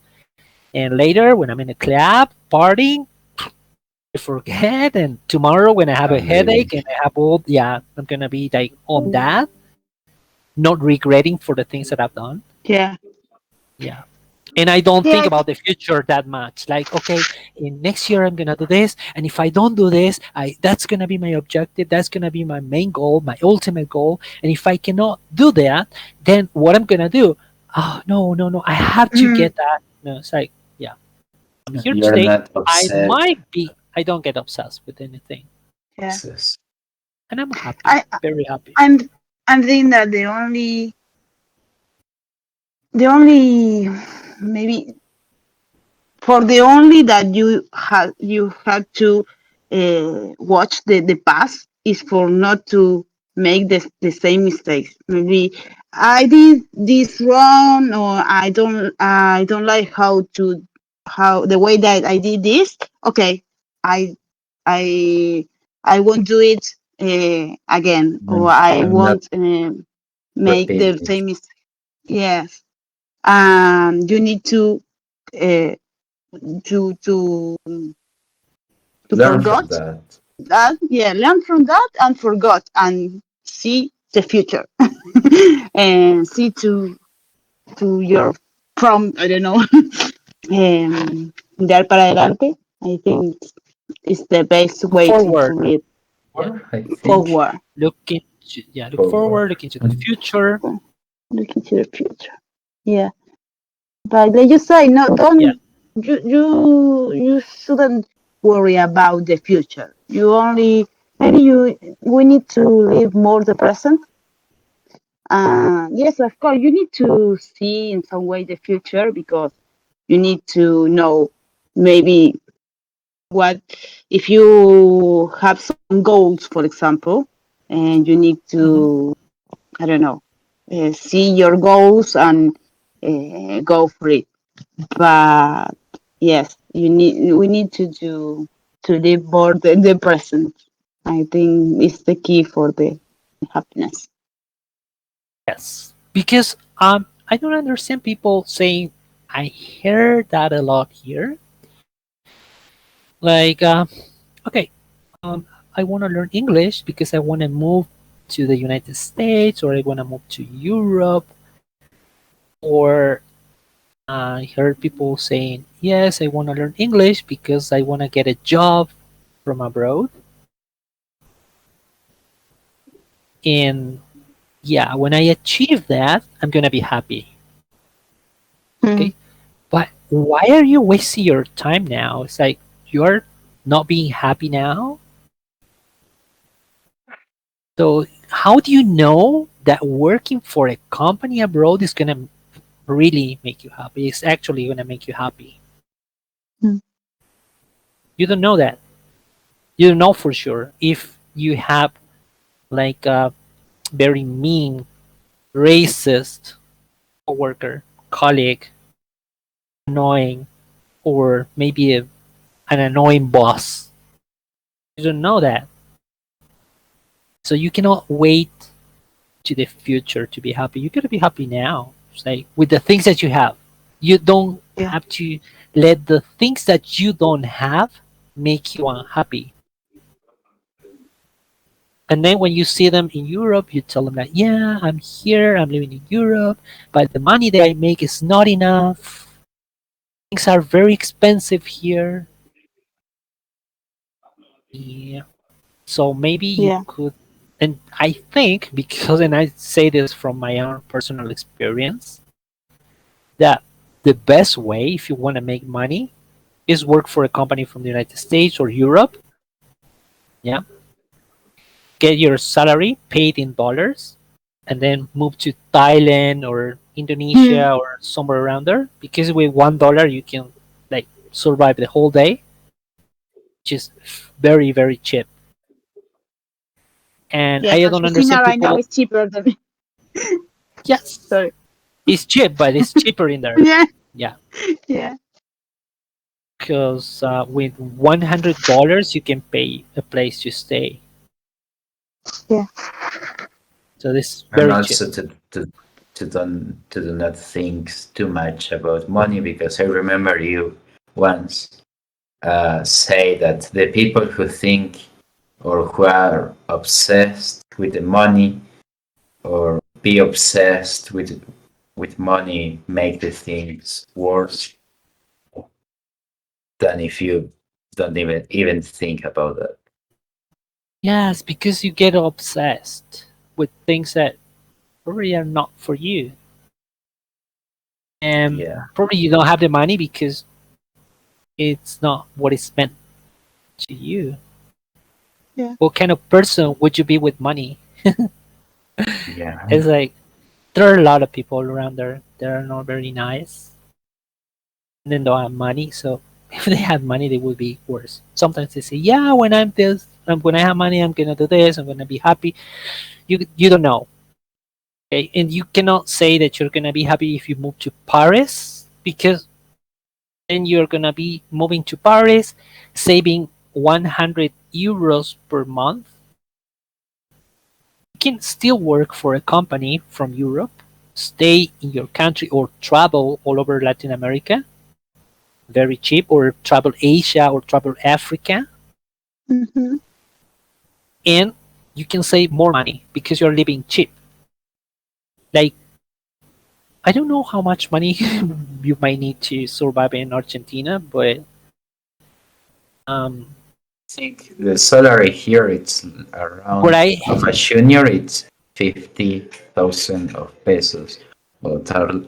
And later, when I'm in a club partying, I forget. And tomorrow, when I have a I'm leaving. headache and I have all, yeah, I'm gonna be like on that, not regretting for the things that I've done. Yeah. Yeah. And I don't think Yes. about the future that much. Like, okay, in next year I'm gonna do this, and if I don't do this, I that's gonna be my objective. That's gonna be my main goal, my ultimate goal. And if I cannot do that, then what I'm gonna do? Oh no, no, no! I have to Mm. get that. No, it's like, yeah, I'm here You're today. not I obsessed. might be. I don't get obsessed with anything, Yeah. and I'm happy, I very happy. I'm I'm thinking that the only maybe for the only that you have to watch the past is for not to make the same mistakes. Maybe I did this wrong, or I don't like how the way that I did this. Okay, I I I won't do it again, or I I'm not won't make the repeating. same mistake. Yes, you need uh, to Learn from forgot that. that. Yeah, learn from that and forgot and see the future and see to your from I don't know dar para adelante. I think it's the best way to Forward, live yeah. Or I think forward. Look forward. forward, look into the future. Looking to the future. Yeah, but like you say, no, Yeah. don't you shouldn't worry about the future. You only maybe you we need to live more the present. Yes, of course, you need to see in some way the future because you need to know maybe what if you have some goals, for example, and you need Mhm. to I don't know see your goals and go for it. But yes, we need to live more the present. I think it's the key for the happiness. Yes, because I don't understand people saying. I hear that a lot here. Like, okay, um, I want to learn English because I want to move to the United States, or I want to move to Europe, or I heard people saying, yes, I want to learn English because I want to get a job from abroad. And yeah, when I achieve that, I'm gonna be happy. Mm. Okay, but why are you wasting your time now? It's like you're not being happy now. So how do you know that working for a company abroad is gonna really make you happy? It's actually gonna make you happy. Mm. You don't know that. You don't know for sure if you have like a very mean, racist coworker, colleague, annoying, or maybe an annoying boss. You don't know that. So you cannot wait to the future to be happy. You gotta be happy now. It's like with the things that you have. You don't Yeah, have to let the things that you don't have make you unhappy. And then when you see them in Europe, you tell them that, yeah, I'm here, I'm living in Europe, but the money that I make is not enough. Things are very expensive here. Yeah. So maybe you yeah, could, and I think, because, and I say this from my own personal experience, that the best way if you want to make money is work for a company from the United States or Europe. Yeah. Get your salary paid in dollars and then move to Thailand or mm. Indonesia or somewhere around there, because with $1 you can like survive the whole day, which is very, very cheap. And Yes. I don't Argentina understand right now people. is cheaper than. Yes, Sorry. it's cheap, but it's cheaper in there. Yeah, Yeah. yeah, because with $100 you can pay a place to stay. Yeah. So this is And very cheap. also to do not think too much about money, because I remember you once say that the people who think or who are obsessed with the money or be obsessed with money make the things worse than if you don't even think about that. Yes, because you get obsessed with things that probably are not for you. And Yeah. probably you don't have the money because it's not what is meant to you. Yeah. What kind of person would you be with money? Yeah. It's like there are a lot of people around there that are not very nice and then don't have money. So if they had money, they would be worse. Sometimes they say, "Yeah, when I have money, I'm gonna do this. I'm gonna be happy." You don't know, okay? And you cannot say that you're gonna be happy if you move to Paris because then you're gonna be moving to Paris, saving 100 euros per month. You can still work for a company from Europe, stay in your country, or travel all over Latin America very cheap, or travel Asia or travel Africa, Mm-hmm. and you can save more money because you're living cheap. Like, I don't know how much money you might need to survive in Argentina, but um, I think the salary here it's what around I of a junior it's 50,000 of pesos, or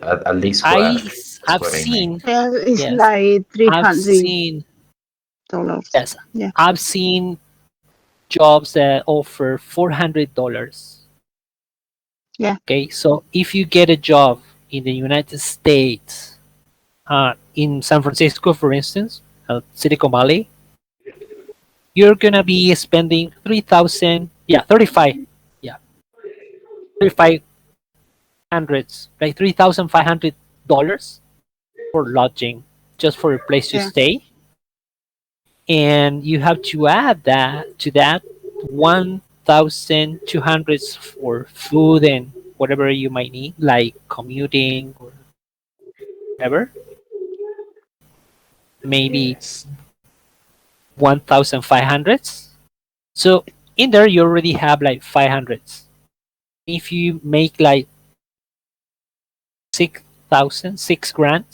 at least I what that's have what I make. seen, Yeah, it's yes, like three I've hundred seen, dollars. yes, Yeah. I've seen jobs that offer $400. Yeah. Okay, so if you get a job in the United States, in San Francisco, for instance, Silicon Valley, you're gonna be spending 3,000, yeah, 35, yeah, 3,500, like $3,500 for lodging, just for a place to Yeah. stay, and you have to add that to that 1,200 for food and whatever you might need, like commuting or whatever, maybe Yes. 1,500. So in there, you already have like 500. If you make like 6,000, 6 grand,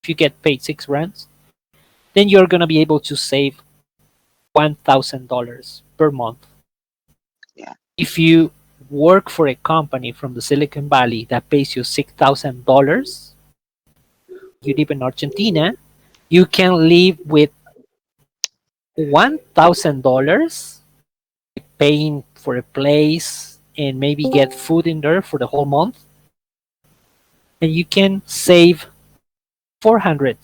if you get paid 6 grand, then you're gonna be able to save $1,000 per month. Yeah. If you work for a company from the Silicon Valley that pays you $6,000, you live in Argentina, you can live with $1,000, paying for a place and maybe get food in there for the whole month, and you can save 400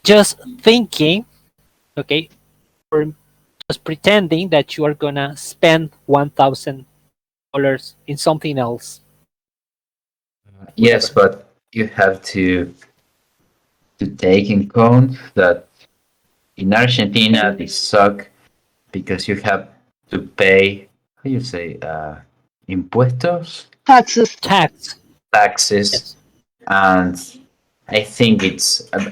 just thinking, okay, or just pretending that you are gonna spend $1,000 in something else, Yes, whatever. but you have to take in count that in Argentina they suck because you have to pay, how do you say, impuestos, Taxes. Tax, taxes, yes. and I think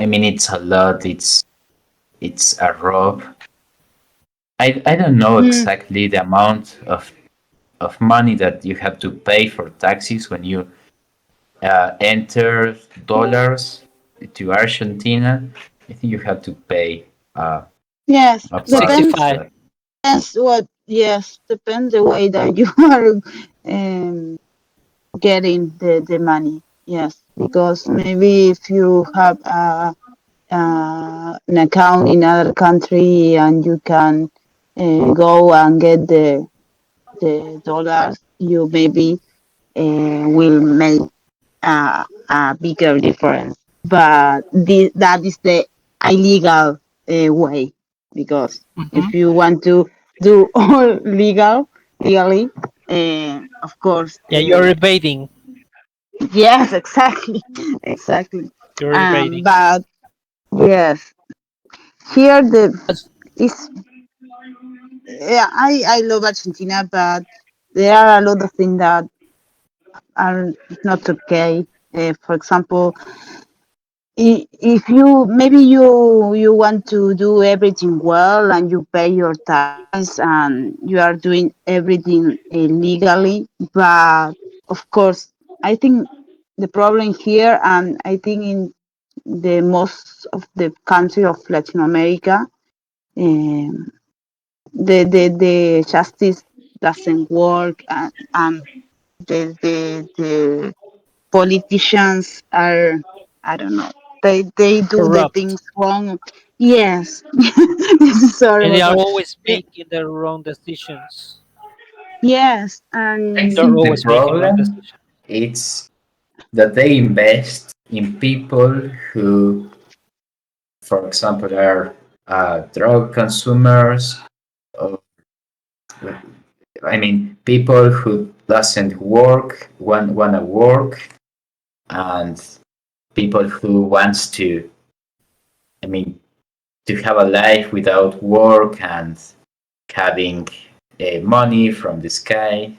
I mean it's a lot. It's a rob. I don't know Mm. exactly the amount of money that you have to pay for taxes when you enter dollars to Argentina. I think you have to pay Yes. a part of Depends. 65. that. Depends what. Yes. Depends the way that you are getting the money. Yes. Because maybe if you have an account in other country and you can go and get the dollars, you maybe will make a bigger difference. But that is the illegal way, because if Mhm. you want to do all legally, of course. Yeah, you're evading. Yes, exactly, exactly. You're evading. But Yes. Here the That's is yeah, I love Argentina, but there are a lot of things that are not okay. For example, if you maybe you want to do everything well and you pay your taxes and you are doing everything legally, but of course, I think the problem here, and I think in the most of the country of Latin America, um, the justice doesn't work, and the politicians are, I don't know, they do the corrupt, things wrong. Yes. This is and they horrible, are but always eh, making the wrong decisions. yes, I They're think and the always making wrong problem decisions. is that they invest in people who, for example, are drug consumers. Or, I mean, people who doesn't work, wanna work, and people who wants to, I mean, to have a life without work and having money from the sky.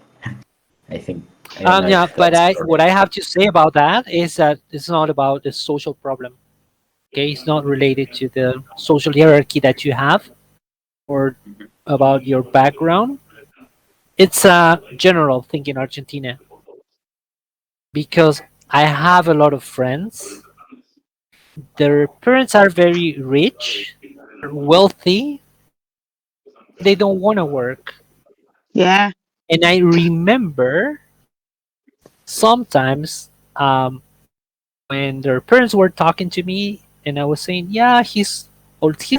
I think I don't know Yeah, if but that's what I correct. have to say about that is that it's not about the social problem. Okay, it's not related to the social hierarchy that you have or about your background. It's a general thing in Argentina because I have a lot of friends. Their parents are very rich, wealthy. They don't want to work. yeah, And I remember sometimes when their parents were talking to me, and I was saying, "Yeah, he's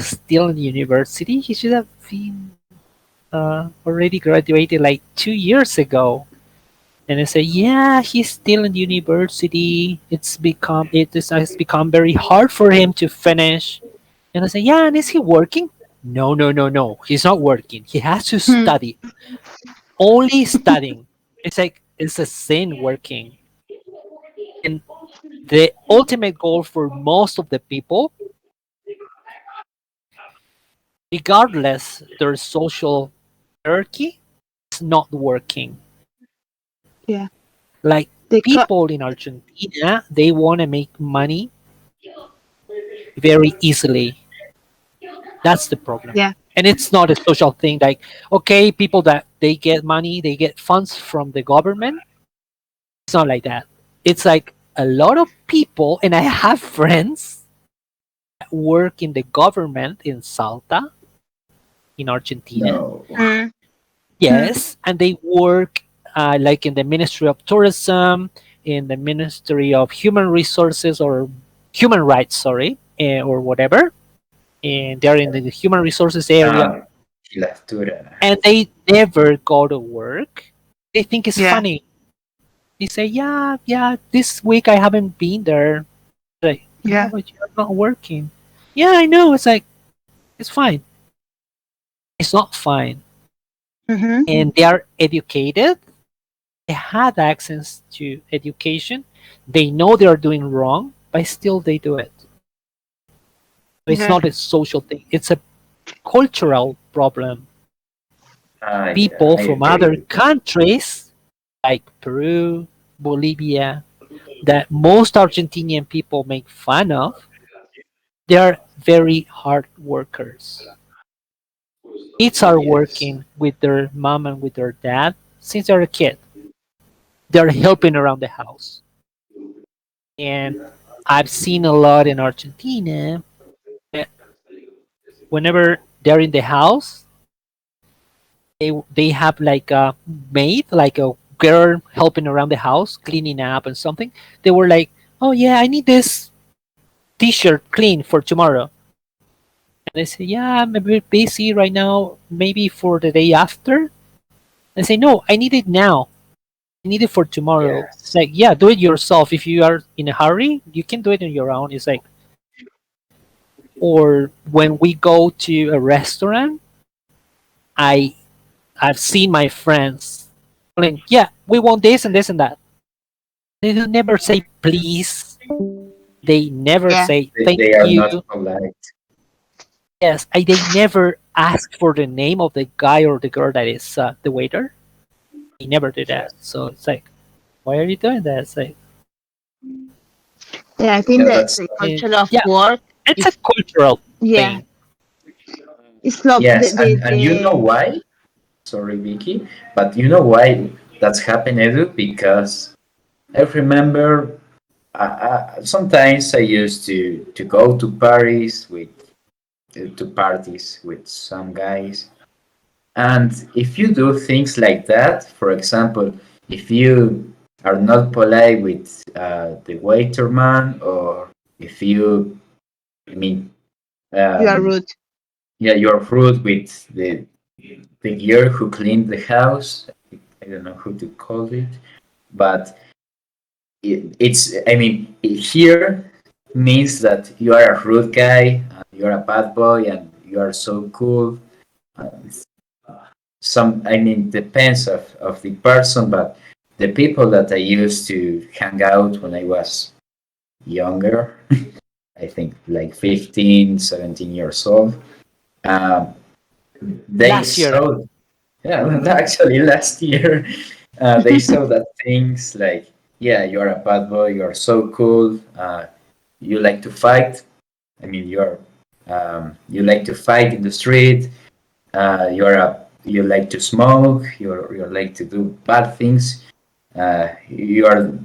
still in university. He should have been already graduated like 2 years ago." And I say, "Yeah, he's still in university. Has become very hard for him to finish." And I say, "Yeah, and is he working?" No, no, no, no. He's not working. He has to hmm, study. Only studying. It's like it's a sin working. And the ultimate goal for most of the people, regardless their social hierarchy, is not working. yeah, Like the people in Argentina, they want to make money very easily. That's the problem. yeah, And it's not a social thing like, okay, people that they get money, they get funds from the government. It's not like that. It's like a lot of people, and I have friends that work in the government in Salta, in Argentina. No. hmm, hmm, Yes, and they work like in the Ministry of Tourism, in the Ministry of Human Resources or Human Rights, sorry, or whatever. And they're in the human resources area, Ah, Lectura. and they never go to work. They think it's yeah, funny. They say, "Yeah, yeah, this week I haven't been there." Like, "Yeah, yeah, but you're not working." Yeah, I know. It's like it's fine. It's not fine, hmm, and they are educated. They had access to education. They know they are doing wrong, but still they do it. It's yeah, not a social thing. It's a cultural problem. Ah, yeah, People I from agree other with that. countries like Peru, Bolivia, that most Argentinian people make fun of, they are very hard workers. Kids are Yes. working with their mom and with their dad since they're a kid. They're helping around the house. And I've seen a lot in Argentina that whenever they're in the house, they have like a maid, like a girl helping around the house, cleaning up and something. They were like, "Oh yeah, I need this T-shirt clean for tomorrow." And I say, "Yeah, I'm a bit busy right now. Maybe for the day after." I say, "No, I need it now. I need it for tomorrow." It's Yes. like, "Yeah, do it yourself. If you are in a hurry, you can do it on your own." It's like, or when we go to a restaurant, I I've seen my friends telling, "Yeah, we want this and this and that." They do never say please. They never Yeah. say They, thank they are you. not polite. Yes, they never ask for the name of the guy or the girl that is the waiter. They never do that. So it's like, why are you doing that? It's like, Yeah, I think Yeah, that that's the and culture of yeah, work it's a is, cultural yeah, thing. it's not yes, and you know why? Sorry, Vicky, but you know why that's happened, Edu? Because I remember sometimes I used to go to parties with to parties with some guys, and if you do things like that, for example, if you are not polite with the waiter man, or if you, I mean, you are um, rude. yeah, you're rude with the girl who cleaned the house. I don't know who to call it, but it's, I mean, here means that you are a rude guy, you're a bad boy, and you are so cool. Uh, some, I mean, depends of the person, but the people that I used to hang out when I was younger, I think like 15, 17 years old, um, they Last year, saw, yeah, actually last year, they saw that things like, yeah, you're a bad boy, you're so cool, you like to fight. I mean, you like to fight in the street. You like to smoke. You like to do bad things. You're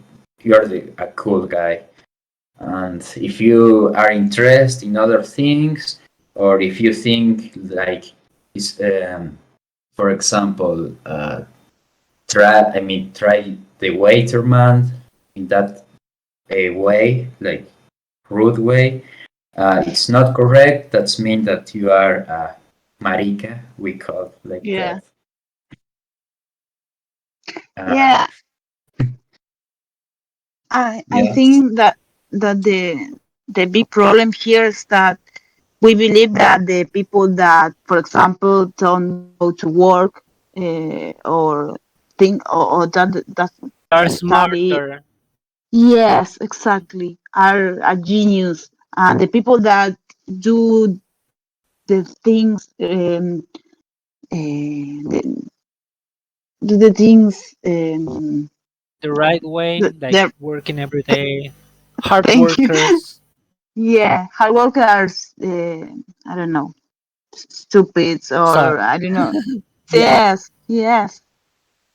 a cool guy. And if you are interested in other things, or if you think like, is for example, try the waiter man in that way, like rude way. It's not correct. That's mean that you are marica. We call like Yeah. that. Uh, Yeah, I yes. think that the big problem here is that we believe that the people that, for example, don't go to work or think or that are study, smarter. yes, exactly, are genius. And the people that do the things, do the things, The right way, like they're, working every day, hard thank you. workers. Yeah, hard workers. I don't know, stupids So or I don't know. yeah, Yes, yes.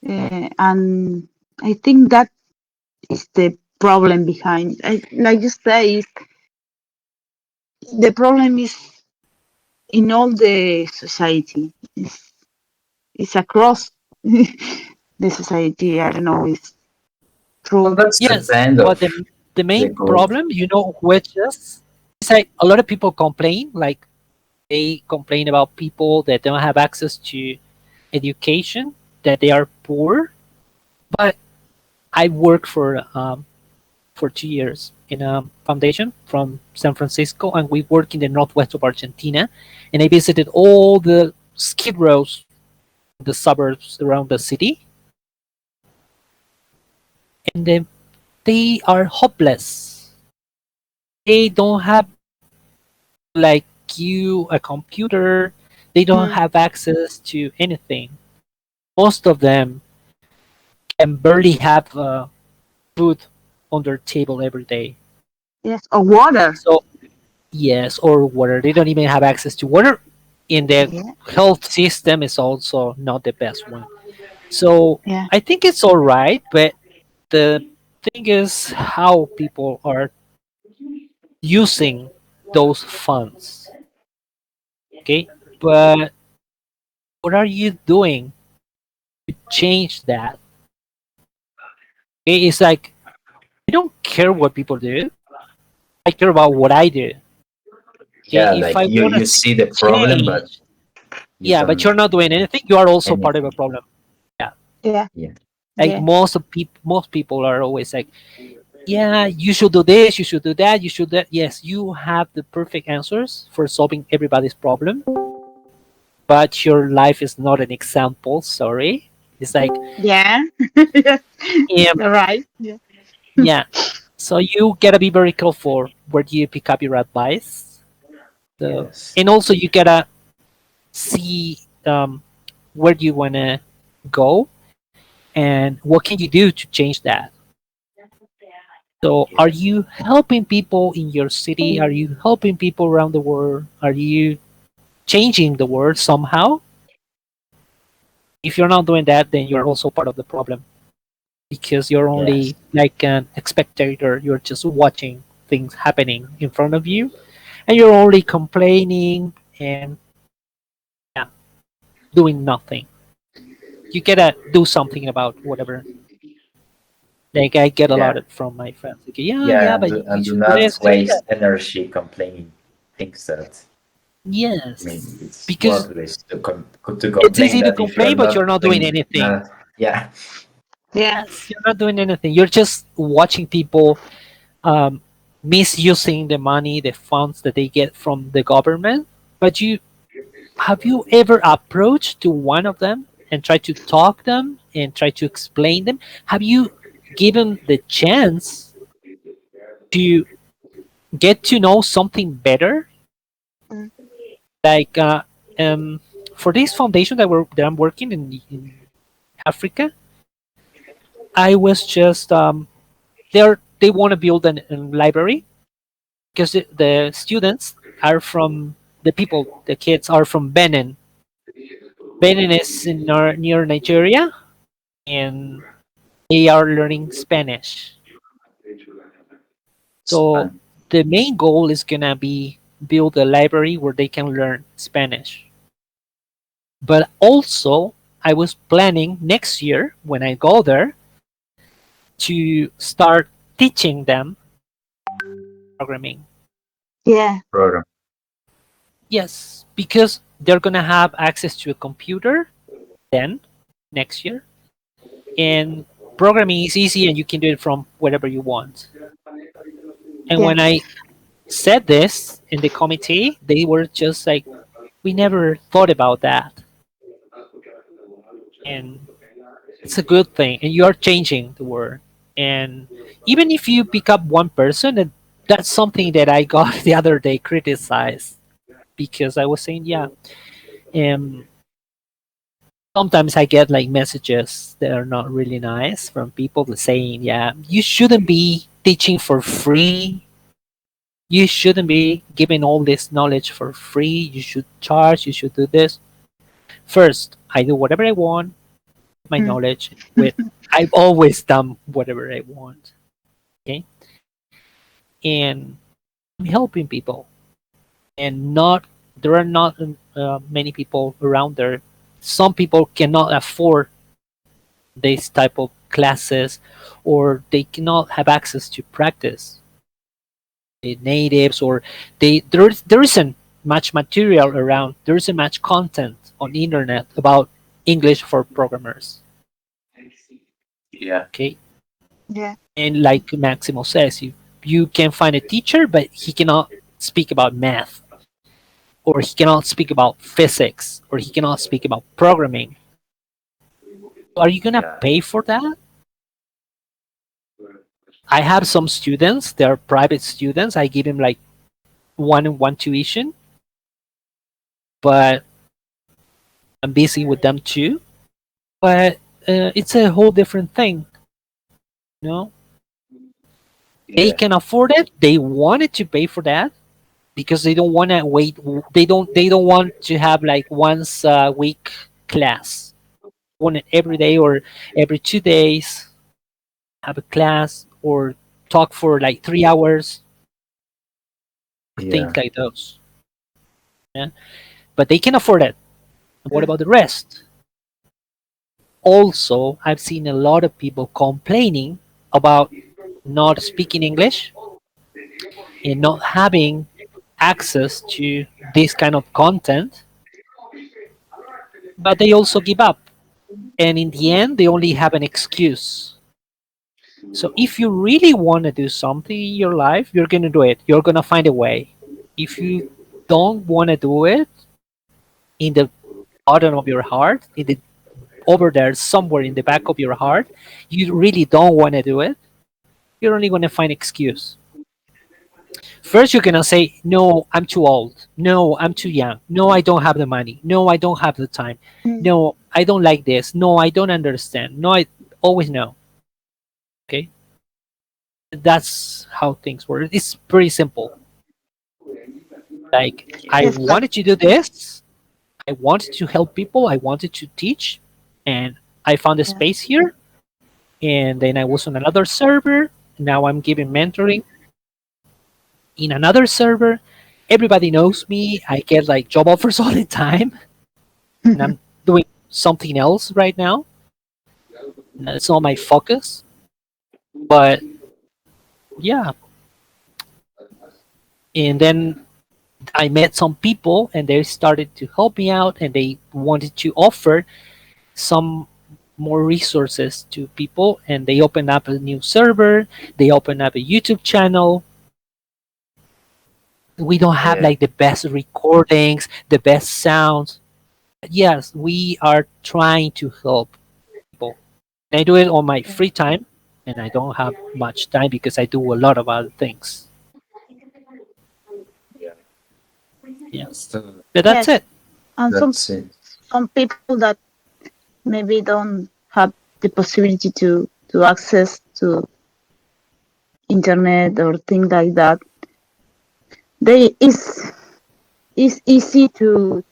And I think that is the problem behind. Like you say, the problem is in all the society. It's across the society. I don't know. It's Well, true. that's yes, depend but of the the main group. problem, which is, it's like a lot of people complain, like they complain about people that don't have access to education, that they are poor. But I worked for 2 years in a foundation from San Francisco, and we work in the northwest of Argentina. And I visited all the skid rows, the suburbs around the city, and they are hopeless. They don't have like you a computer. They don't Mm, have access to anything. Most of them can barely have food on their table every day. yes, or water. So yes, or water. They don't even have access to water. In the Yeah, health system is also not the best one. So yeah. I think it's all right, but the thing is how people are using those funds. Okay, but what are you doing to change that? Okay, it's like I don't care what people do. I care about what I do. Yeah, Okay, if like I want to you see see the problem, but change, you yeah, but don't you're not doing anything. You are also part of a anything. problem. Yeah, Yeah, Yeah. like yeah, most people are always like, yeah, you should do this, you should do that, you should that. Yes, you have the perfect answers for solving everybody's problem, but your life is not an example. Sorry, it's like, yeah. yeah, You're right. Yeah. yeah. So you gotta be very careful where do you pick up your advice. So, Yes. and also you gotta see where do you want to go and what can you do to change that. So are Yes. you helping people in your city? Are you helping people around the world? Are you changing the world somehow? If you're not doing that, then you're also part of the problem because you're Yes. only like an spectator. You're just watching things happening in front of you, and you're only complaining and yeah, doing nothing. You gotta do something about whatever. Like I get a lot Yeah. of from my friends. Like, yeah, Yeah. yeah, And but do, you and do should do not this. Yeah. waste energy complaining things that, I mean, Yes, it's because worthless to it's complain easy to that if you're complain, but you're not not doing doing anything. not, yeah. Yeah. Yes, you're not doing anything. You're just watching people um, misusing the money, the funds that they get from the government. But you have you ever approached to one of them and tried to talk them and try to explain them? Have you given the chance to get to know something better? Mm. Like for this foundation that I'm working in Africa, I was just they want to build a library because the students are from the kids are from Benin. Benin is near Nigeria, and they are learning Spanish. So Span- the main goal is gonna be build a library where they can learn Spanish. But also, I was planning next year when I go there to start teaching them programming. Yeah. Program. Yes, because they're gonna have access to a computer then next year, and programming is easy and you can do it from wherever you want. And Yeah. when I said this in the committee, they were just like, "We never thought about that," and it's a good thing. And you are changing the world. And even if you pick up one person, and that's something that I got the other day criticized because I was saying, yeah, um, sometimes I get like messages that are not really nice from people saying, yeah, you shouldn't be teaching for free. You shouldn't be giving all this knowledge for free. You should charge. You should do this. First, I do whatever I want, my Mm. knowledge with. I've always done whatever I want. Okay. And I'm helping people. And not, there are not many people around there. Some people cannot afford this type of classes or they cannot have access to practice the natives or there isn't much material around, there isn't much content on the internet about English for programmers. Yeah. Okay, Yeah. and like Maximo says, you can find a teacher but he cannot speak about math or he cannot speak about physics or he cannot speak about programming. Are you gonna Yeah. pay for that? I have some students, they're private students, I give them like 1-on-1 tuition, but I'm busy with them too. But it's a whole different thing, you know. They Yeah. can afford it. They wanted to pay for that because they don't want to wait. They don't want to have like once a week class. Want it every day or every 2 days. Have a class or talk for like 3 hours or things Yeah. like those. Yeah, but they can afford it. What Mm. about the rest? Also, I've seen a lot of people complaining about not speaking English and not having access to this kind of content, but they also give up. And in the end, they only have an excuse. So if you really want to do something in your life, you're going to do it. You're going to find a way. If you don't want to do it in the bottom of your heart, in the over there somewhere in the back of your heart, you really don't want to do it, you're only going to find excuse. First, you're gonna say, "No, I'm too old. No, I'm too young. No, I don't have the money. No, I don't have the time. Mm. No, I don't like this. No, I don't understand. No, I always no." Okay, that's how things work. It's pretty simple. Like, I Yes, but wanted to do this. I wanted to help people. I wanted to teach, and I found a yeah, space here. And then I was on another server. Now I'm giving mentoring in another server. Everybody knows me. I get like job offers all the time, and I'm doing something else right now. It's not my focus, but yeah. And then I met some people, and they started to help me out, and they wanted to offer some more resources to people, and they opened up a new server. They opened up a YouTube channel. We don't have Yeah. like the best recordings, the best sounds. Yes, we are trying to help people. I do it on my yeah, free time, and I don't have much time because I do a lot of other things. Yeah. Yeah, So but that's yes. it. And that's it. some people that maybe don't have the possibility to access to internet or things like that. They it's easy to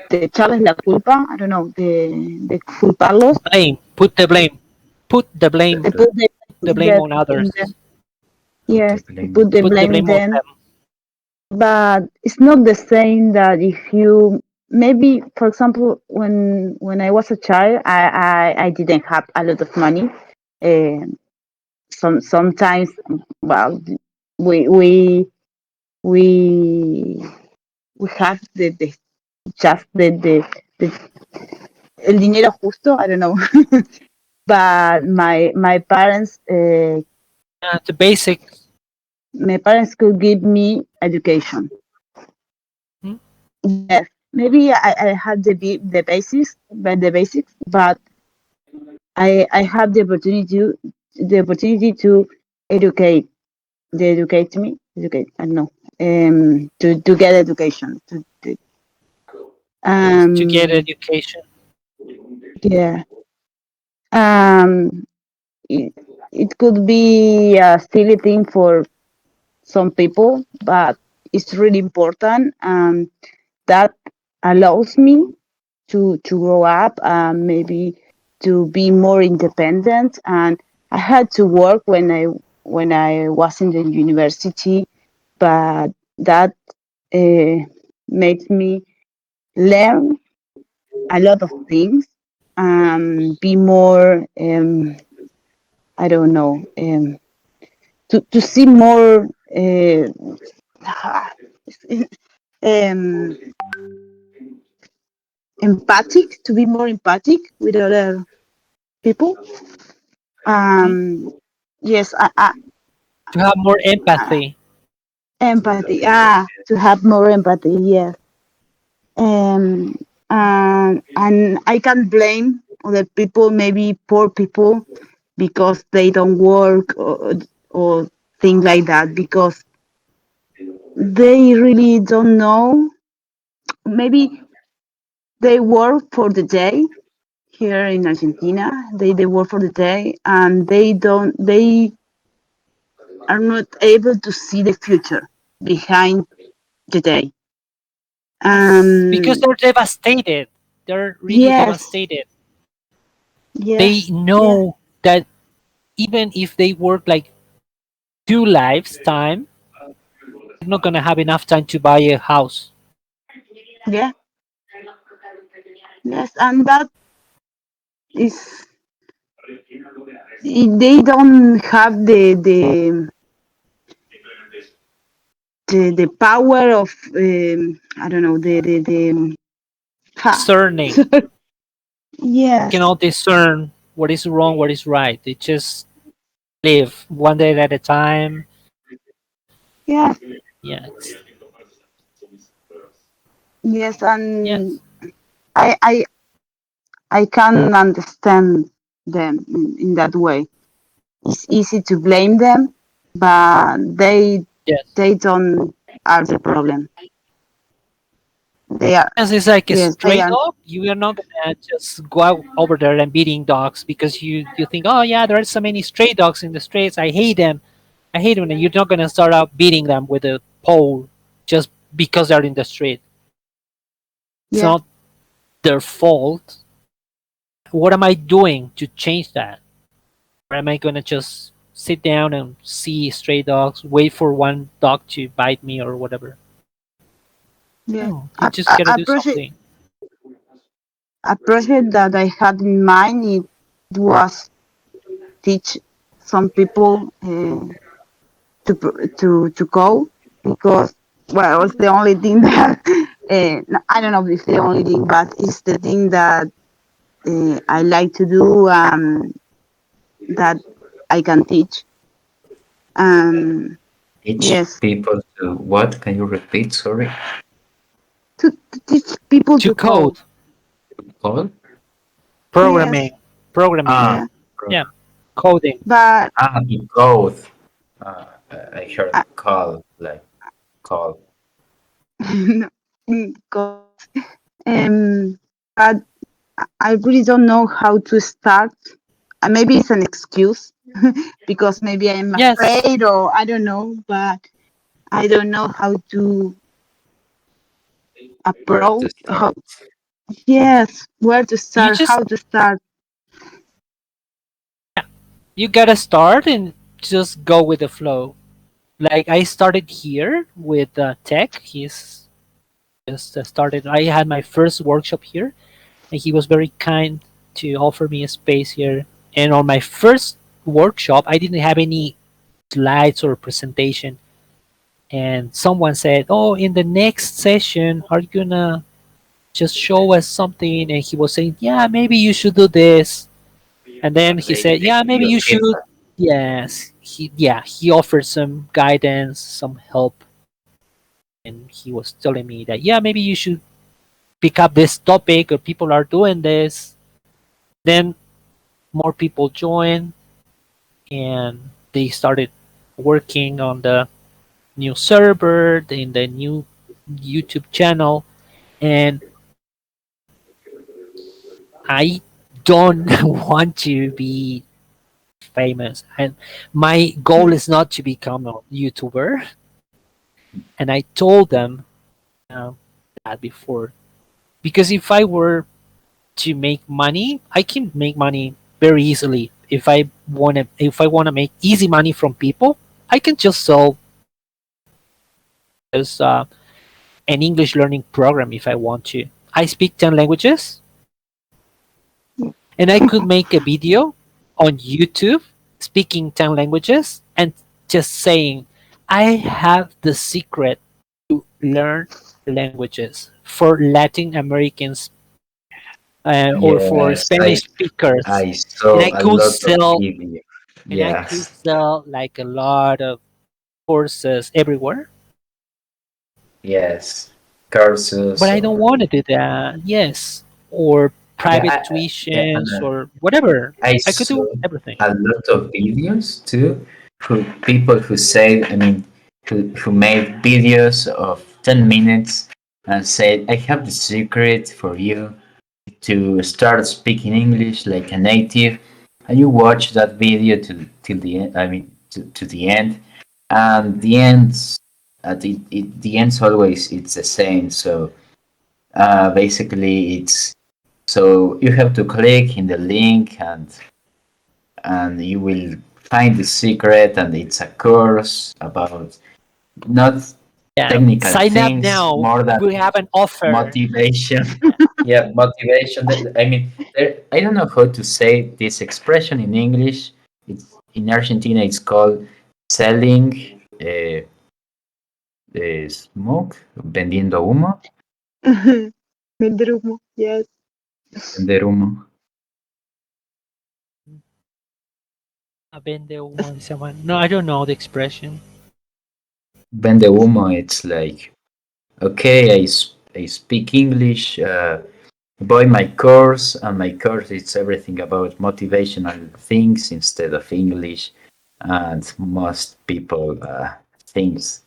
de echarles la culpa. I don't know, de culparlos. Blame. Put the blame. Put the The, blame. They the, put the The blame yes, on others. the yes, to blame. put the Put the blame blame on them. them. But it's not the same that if you maybe, for example, when I was a child, I didn't have a lot of money. Um sometimes, well, we we we we have the just the el dinero justo. I don't know, but The basics. my parents could give me education. Hmm? Yes, maybe I had the basics, but I have the opportunity to educate, they educate me, educate, I don't know, to get education, To get um, education. yeah, um, it, it could be a silly thing for some people, but it's really important. That allows me to grow up, maybe to be more independent. And I had to work when I was in the university, but that uh, makes me learn a lot of things, be more, I don't know, to see more, um, empathic, to be more empathic with other people. Hmm? Yes, To have more I empathy. empathy. To have more empathy. Yes. Um, and I can blame other people, maybe poor people, because they don't work, or things like that, because they really don't know. Maybe they work for the day here in Argentina. They work for the day, and they are not able to see the future behind the day. Because Um, they're devastated. They're really yes, devastated. They yes, yes, know that even if they work like two lives time, they're not gonna have enough time to buy a house. yeah, yes, and that is, they don't have the power of, I don't know, the ha. Discerning. Yes, Cannot discern what is wrong, what is right. They just live one day at a time. yes, Yes. yes, and Yes. I I I can understand them in that way. it's easy to blame them, but Yes. they don't are the problem. They are Yes, it's like a yes, they stray are dog. You are not gonna just go out over there and beating dogs because you think, oh yeah, there are so many stray dogs in the streets. I hate them. I hate them. And you're not gonna start out beating them with a pole just because they're in the street. It's yeah. not their fault. What am I doing to change that? Or am I gonna just sit down and see stray dogs, wait for one dog to bite me or whatever? Yeah, No, you just gotta a do project something. that I had in mind it was teach some people to go because well, it was the only thing that I don't know if it's the only thing, but it's the thing that I like to do that I can teach. Um, Teach yes, people to what? Can you repeat? Sorry. to teach people To to code, code. Call? programming, Yes, programming. Ah, yeah, Yeah, program. coding. but To code. I heard I, call, like call. no, code. But I really don't know how to start. Maybe it's an excuse because maybe I'm Yes, afraid or I don't know, but I don't know how to Where to approach. start? Yes, where to you start, just how to start. you gotta start and just go with the flow. Like I started here with Tech. He's just started. I had my first workshop here, and he was very kind to offer me a space here. And on my first workshop, I didn't have any slides or presentation. And someone said, "Oh, in the next session, are you gonna just show us something?" And he was saying, "Yeah, maybe you should do this." And then he said, They "Yeah, give maybe you you should." feedback. Yes, he offered some guidance, some help, and he was telling me that, yeah, maybe you should pick up this topic or people are doing this. Then more people joined and they started working on the new server in the new YouTube channel, and I don't want to be famous, and my goal is not to become a YouTuber. And I told them that before, because if I were to make money, I can make money very easily. If I want to make easy money from people, I can just sell as an English learning program if I want to. I speak 10 languages, and I could make a video on YouTube speaking 10 languages and just saying, I have the secret to learn languages for Latin Americans or for Yes, Spanish speakers. I And saw I a could lot of sell video. and I could Yes, sell like a lot of courses everywhere. yes. But Courses I don't or want to do that. Yes. Or yeah, private and tuitions or whatever. I I could saw do everything. a lot of videos too, who people who said, I mean, who made videos of 10 minutes and said, I have the secret for you to start speaking English like a native, and you watch that video to till the end. I mean, to the end, and the ends at the ends always it's the same. So basically, it's so you have to click in the link and you will find the secret, and it's a course about not Yeah. technical Sign up things, now. more than We have an offer. motivation. Yeah, motivation. I mean, I don't know how to say this expression in English. It's in Argentina. It's called selling smoke, vendiendo humo, Vender humo, yes. vender humo, Vende humo, dice Juan. No, I don't know the expression. vende humo. It's like okay, I speak English. buy my course, and my course is everything about motivational things instead of English, and most people thinks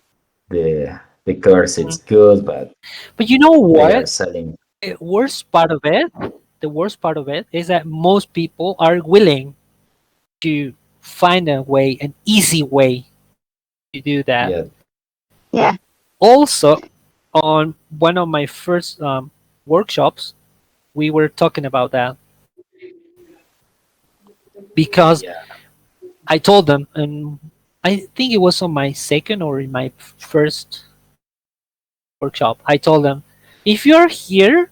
the course is good, but But you know they are what? selling. The worst part of it, the worst part of it is that most people are willing to find a way, an easy way to do that. Yeah, Yeah. Also, on one of my first workshops, we were talking about that because yeah, I told them, and I think it was on my second or in my first workshop, I told them, if you're here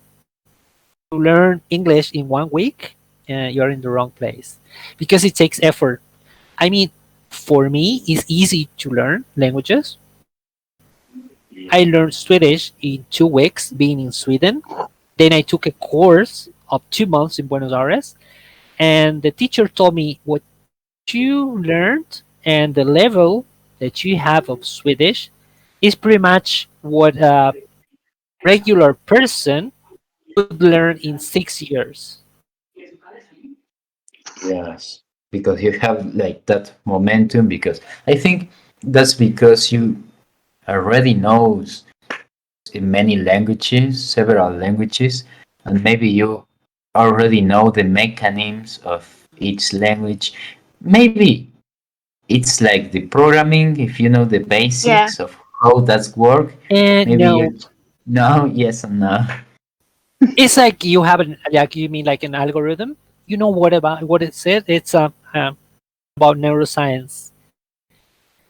to learn English in 1 week, you're in the wrong place because it takes effort. I mean, for me, it's easy to learn languages. I learned Swedish in 2 weeks being in Sweden. Then I took a course of 2 months in Buenos Aires, and the teacher told me what you learned and the level that you have of Swedish is pretty much what a regular person would learn in 6 years. yes. Because you have like that momentum. Because I think that's because you already knows in many languages, several languages, and maybe you already know the mechanisms of each language. Maybe it's like the programming, if you know the Yeah. basics of how that's work. And Maybe no, you no, yes and no. it's like you have an like you mean like an algorithm. You know what about what it says? It's about neuroscience.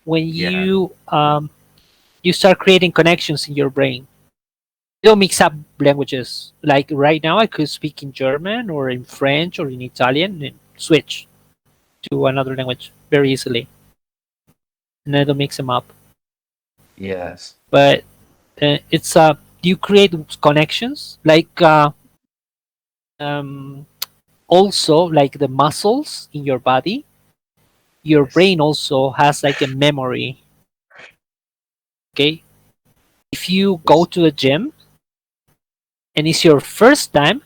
When Yeah, you start creating connections in your brain, you don't mix up languages. Like right now, I could speak in German or in French or in Italian and switch to another language very easily, and I don't mix them up. yes, But it's you create connections like um, also like the muscles in your body. Your yes, brain also has like a memory. Okay, if you go yes, to the gym and it's your first time,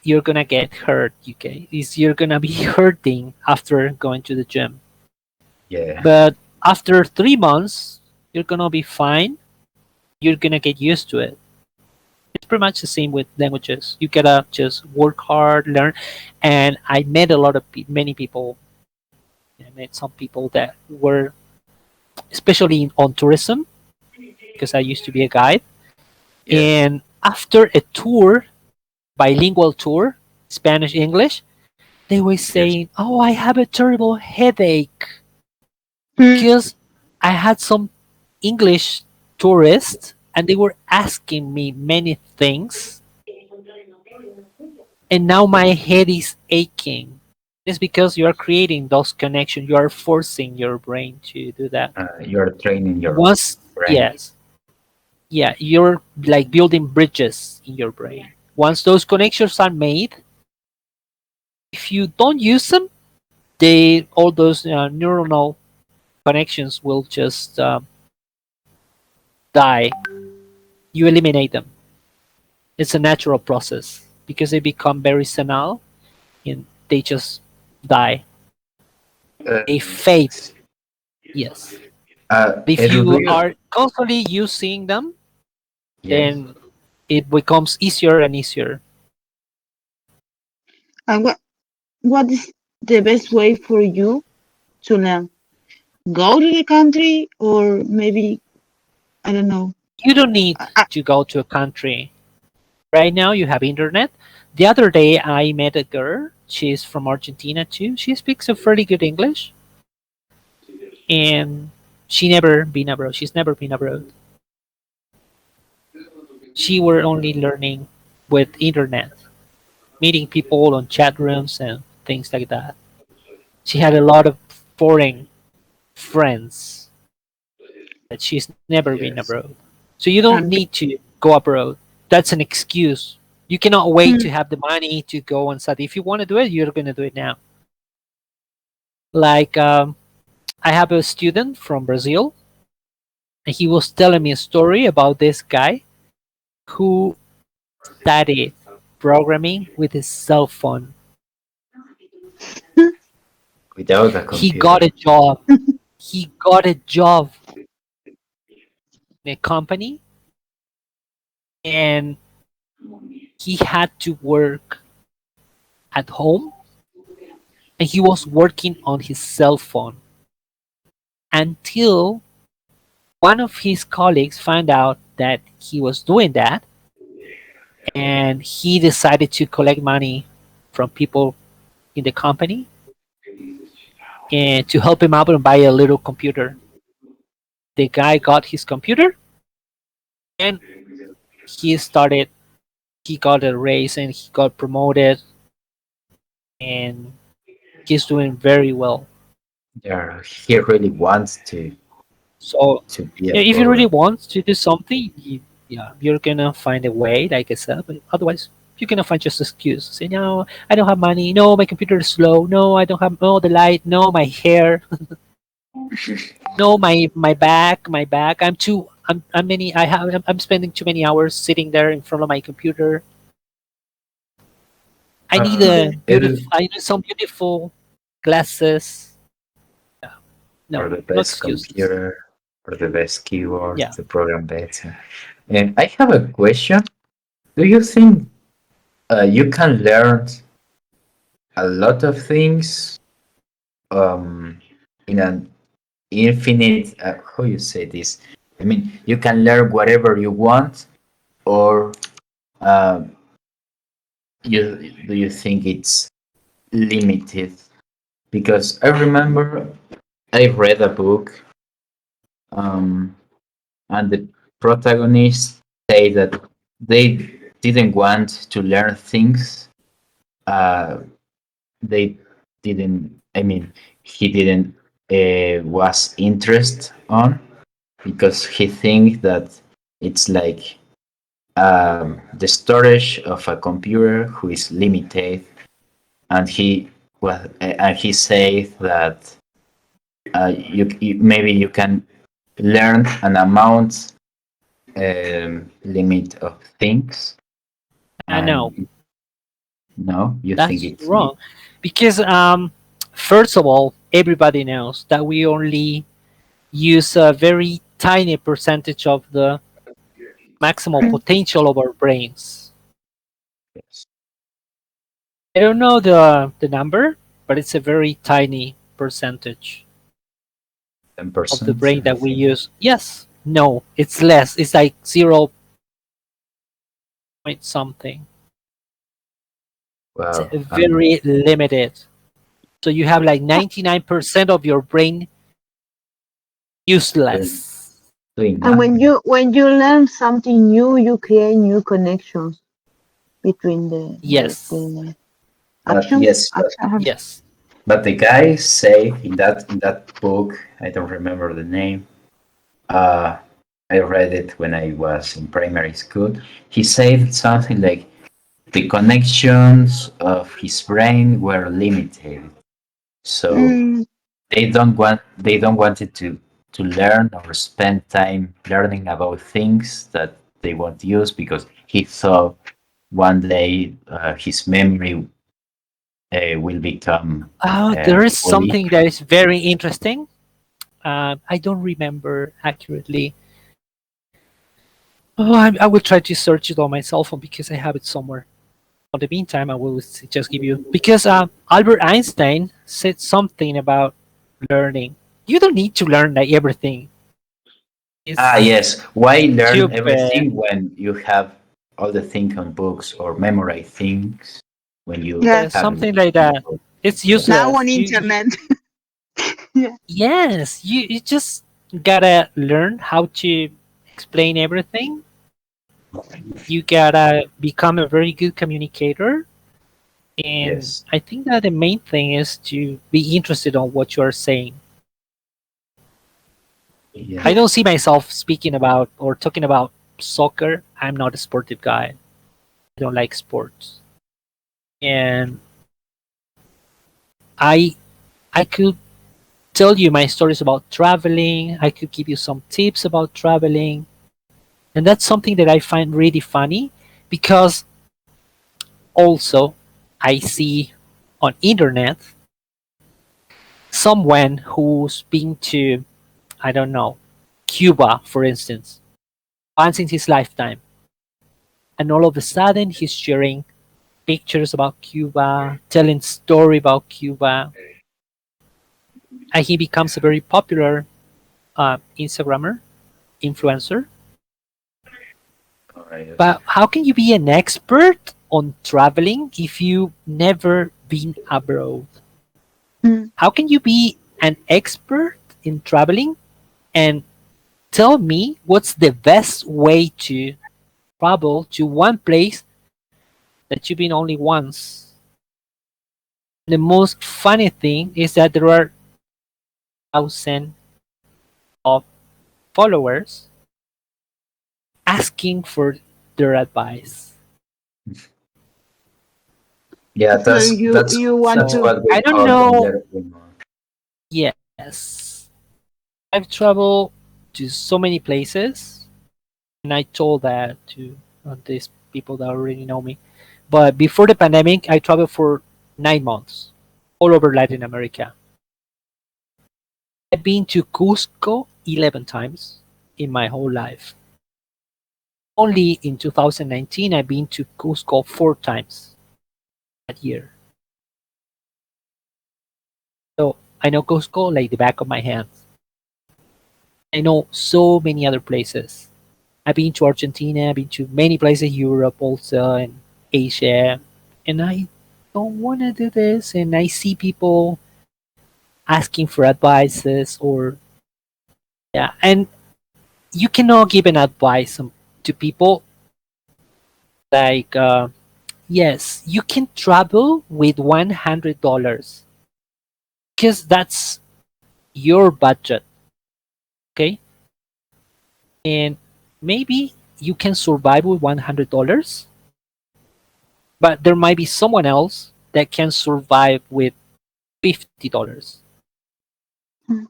you're gonna get hurt. Okay, is you're gonna be hurting after going to the gym. yeah, But after 3 months, you're gonna be fine. You're gonna get used to it. It's pretty much the same with languages. You gotta just work hard, learn. And I met a lot of many people. I met some people that were, especially on tourism, because I used to be a guide. yes, And after a tour, bilingual tour, Spanish English, they were yes. saying, "Oh, I have a terrible headache Hmm. because I had some English tourists and they were asking me many things, and now my head is aching." It's because you are creating those connections. You are forcing your brain to do that. You're training your Once, brain. yes, yeah, you're like building bridges in your brain. Once those connections are made, if you don't use them, they all those neuronal connections will just die. You eliminate them. It's a natural process because they become very senile and they just die. They fade. Yes. Yes. If Edu, do you you? are constantly using them, Yes. then it becomes easier and easier. And what is the best way for you to learn? Go to the country or maybe I don't know. You don't need to go to a country. Right now, you have internet. The other day, I met a girl. She's from Argentina too. She speaks a fairly good English, and she never been abroad. She's never been abroad. She were only learning with internet, meeting people on chat rooms and things like that. She had a lot of foreign friends, but she's never been Yes. abroad. So you don't And need to go abroad. That's an excuse. You cannot wait hmm, to have the money to go and study. If you want to do it, you're going to do it now. Like I have a student from Brazil, and he was telling me a story about this guy who studied programming with his cell phone. Without a He got computer. a job. He got a job in a company, and he had to work at home, and he was working on his cell phone until one of his colleagues found out that he was doing that, and he decided to collect money from people in the company and to help him out and buy a little computer. The guy got his computer, and he started he got a raise and he got promoted, and he's doing very well. Yeah, he really wants So to be a yeah, if you really programmer. want to do something, yeah, you're gonna find a way, like I said. But otherwise, you're gonna find just excuse. Say no, I don't have money. No, my computer is slow. No, I don't have. No, the light. No, my hair. No, my back. My back. I'm many. I'm spending too many hours sitting there in front of my computer. I need Uh, a Yeah. beautiful. it I need some beautiful glasses. or No, the no best excuses. computer or the best keyboard Yeah. to program better. And I have a question. Do you think you can learn a lot of things in an infinite how you say this? I mean, you can learn whatever you want, or um, you think it's limited? Because I remember I read a book, um, and the protagonists say that they didn't want to learn things. They didn't. I mean, he didn't was interest on, because he think that it's like the storage of a computer who is limited, and he said that maybe you can learn an amount limit of things, I know and no, you think that's it's wrong, because first of all, everybody knows that we only use a very tiny percentage of the maximal potential of our brains. yes, I don't know the number, but it's a very tiny percentage ten of the percent, brain I that we think. use. Yes, no, it's less. It's like 0 point something. It's Well, very limited. So you have like 99% of your brain doing, useless. doing And when nothing. you learn something new, you create new connections between Yes, the But actions. yes, yes. but the guy say in that book, I don't remember the name. Uh, I read it when I was in primary school. He said something like the connections of his brain were limited, so Mm, they don't want it to learn or spend time learning about things that they won't use, because he thought one day his memory will become There is fully. something that is very interesting. I don't remember accurately. Oh, I will try to search it on my cell phone because I have it somewhere. In the meantime, I will just give you, because Albert Einstein said something about learning. You don't need to learn like everything. Ah, It's yes. Why learn stupid. everything when you have all the things on books, or memorize things when you yeah. have it Something like in a that. book? It's Yeah. Now useless. on internet. Yeah. Yes, you just gotta learn how to explain everything. You gotta become a very good communicator. And Yes. I think that the main thing is to be interested on what you are saying. Yeah. I don't see myself speaking about or talking about soccer. I'm not a sportive guy. I don't like sports. And I I could tell you my stories about traveling. I could give you some tips about traveling. And that's something that I find really funny, because also I see on internet someone who's been to, I don't know, Cuba, for instance, once in his lifetime, and all of a sudden he's sharing pictures about Cuba, telling story about Cuba, and he becomes a very popular Instagrammer, influencer. Yes. But how can you be an expert on traveling if you've never been abroad? Mm. How can you be an expert in traveling and tell me what's the best way to travel to one place that you've been only once? The most funny thing is that there are thousands of followers asking for their advice. Yeah, So you want that's So to. what we I don't call know. Guillermo. Yes, I've traveled to so many places, and I told that to these people that already know me. But before the pandemic, I traveled for 9 months all over Latin America. I've been to Cusco 11 times in my whole life. Only in 2019, I've been to Cusco 4 times that year. So I know Cusco like the back of my hand. I know so many other places. I've been to Argentina, I've been to many places, Europe also, and Asia. And I don't want to do this. And I see people asking for advices or, yeah. And you cannot give an advice to people like, yes, you can travel with $100 because that's your budget. Okay. And maybe you can survive with $100, but there might be someone else that can survive with $50. Mm.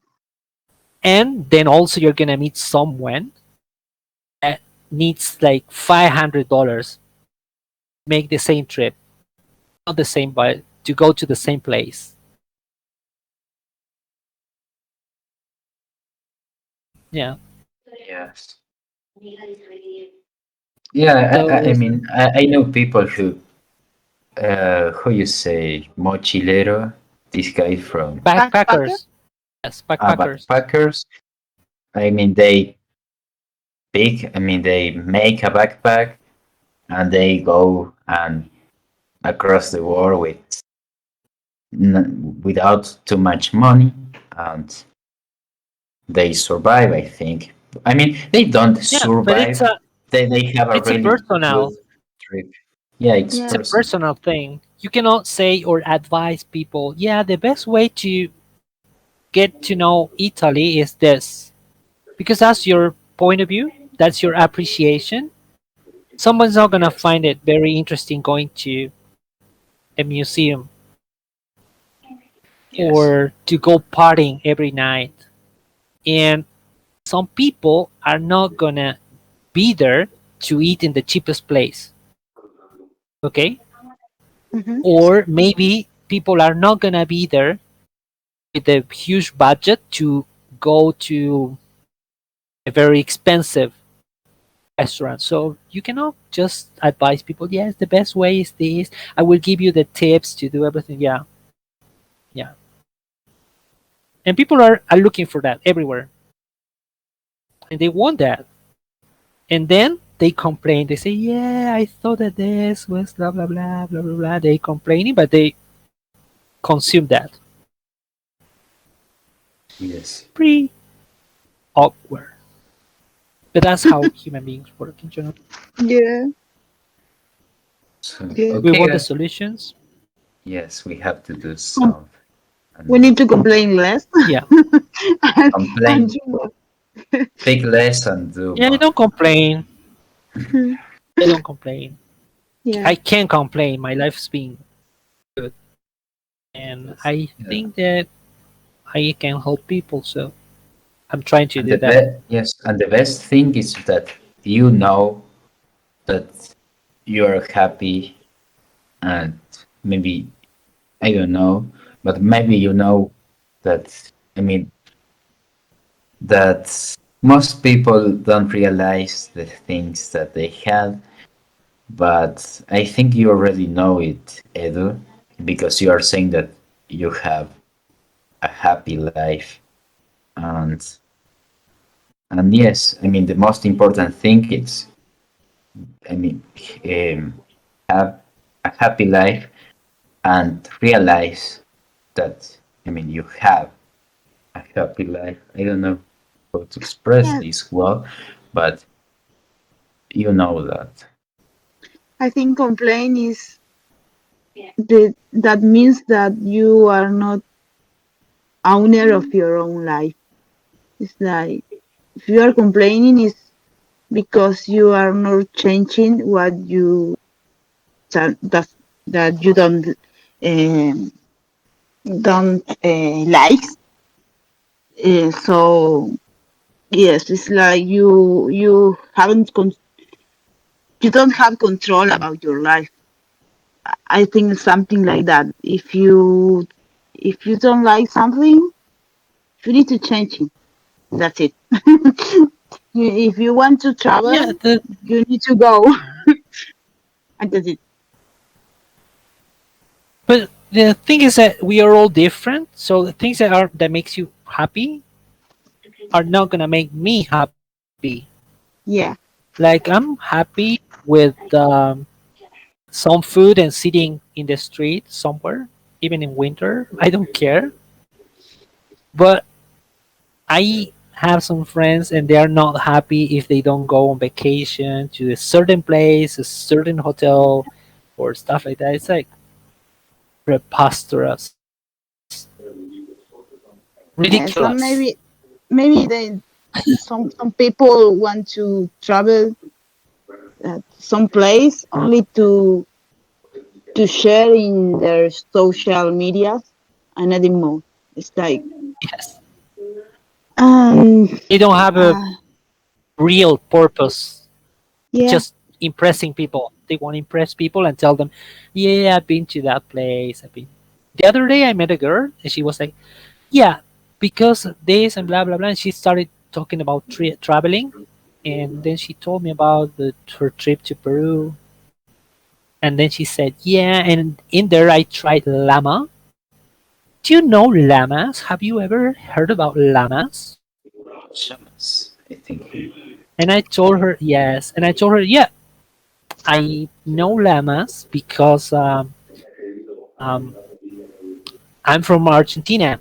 And then also you're gonna meet someone that needs like $500 make the same trip, not the same, but to go to the same place. Yeah. Yes. Yeah, I Those mean, I know people who you say, mochilero, this guy from Backpacker? backpackers. Yes, backpackers. backpackers. I mean, they make a backpack and they go and across the world without too much money and they survive, I think. I mean, they don't Yeah, but it's survive. a They have a it's a really good personal trip. Yeah, it's Yeah. it's a personal. personal thing. You cannot say or advise people, yeah, the best way to get to know Italy is this. Because that's your point of view, that's your appreciation. Someone's not gonna find it very interesting going to a museum Yes. or to go partying every night. And some people are not gonna be there to eat in the cheapest place. Okay? Hmm. Or maybe people are not gonna be there with a huge budget to go to a very expensive restaurant. So you cannot just advise people, yes, the best way is this. I will give you the tips to do everything. Yeah, yeah. And people are looking for that everywhere. And they want that. And then they complain. They say, yeah, I thought that this was blah, blah, blah, blah, blah, blah. They complaining, but they consume that. Yes. Pretty awkward. But that's how human beings work in general. Yeah. So, Yeah. We okay, want the guys. solutions. Yes, we have to do Com- some we and need to complain less. Yeah. And complain, speak less and do Yeah, I more. don't complain. Mhm. I don't complain. Yeah. I can't complain. My life's been good. And I Yeah. think that I can help people. So I'm trying to And do that. yes, and the best thing is that you know that you are happy and maybe I don't know, but maybe you know that. I mean that most people don't realize the things that they have, but I think you already know it, Edu, because you are saying that you have a happy life, and yes, I mean the most important thing is, I mean, have a happy life and realize that, I mean, you have a happy life. I don't know how to express Yes, this well, but you know that. I think complain is that means that you are not owner of your own life. It's like if you are complaining, is because you are not changing what you that that you um, don't like. So yes, it's like you don't have control about your life. I think something like that. If you don't like something, you need to change it. That's it. If you want to Yeah, travel, you need to go, and that's it. but the thing is that we are all different. So the things that makes you happy are not gonna make me happy. Yeah. Like I'm happy with some food and sitting in the street somewhere, even in winter. I don't care. But I have some friends and they are not happy if they don't go on vacation to a certain place, a certain hotel, or stuff like that. It's like preposterous, ridiculous. Some maybe they some people want to travel some place only to share in their social media and nothing more. It's like Yes, um they don't have a uh, real purpose, yeah. just impressing people. They want to impress people and tell them, "Yeah, I've been to that place. I've been." The other day, I met a girl and she was like, "Yeah, because of this and blah blah blah." And she started talking about traveling, and then she told me about her trip to Peru. And then she said, "Yeah, and in there I tried llama. Do you know llamas? Have you ever heard about llamas?" Shamas, I think. And I told her yes, and I told her, "Yeah, I know llamas because um, I'm from Argentina.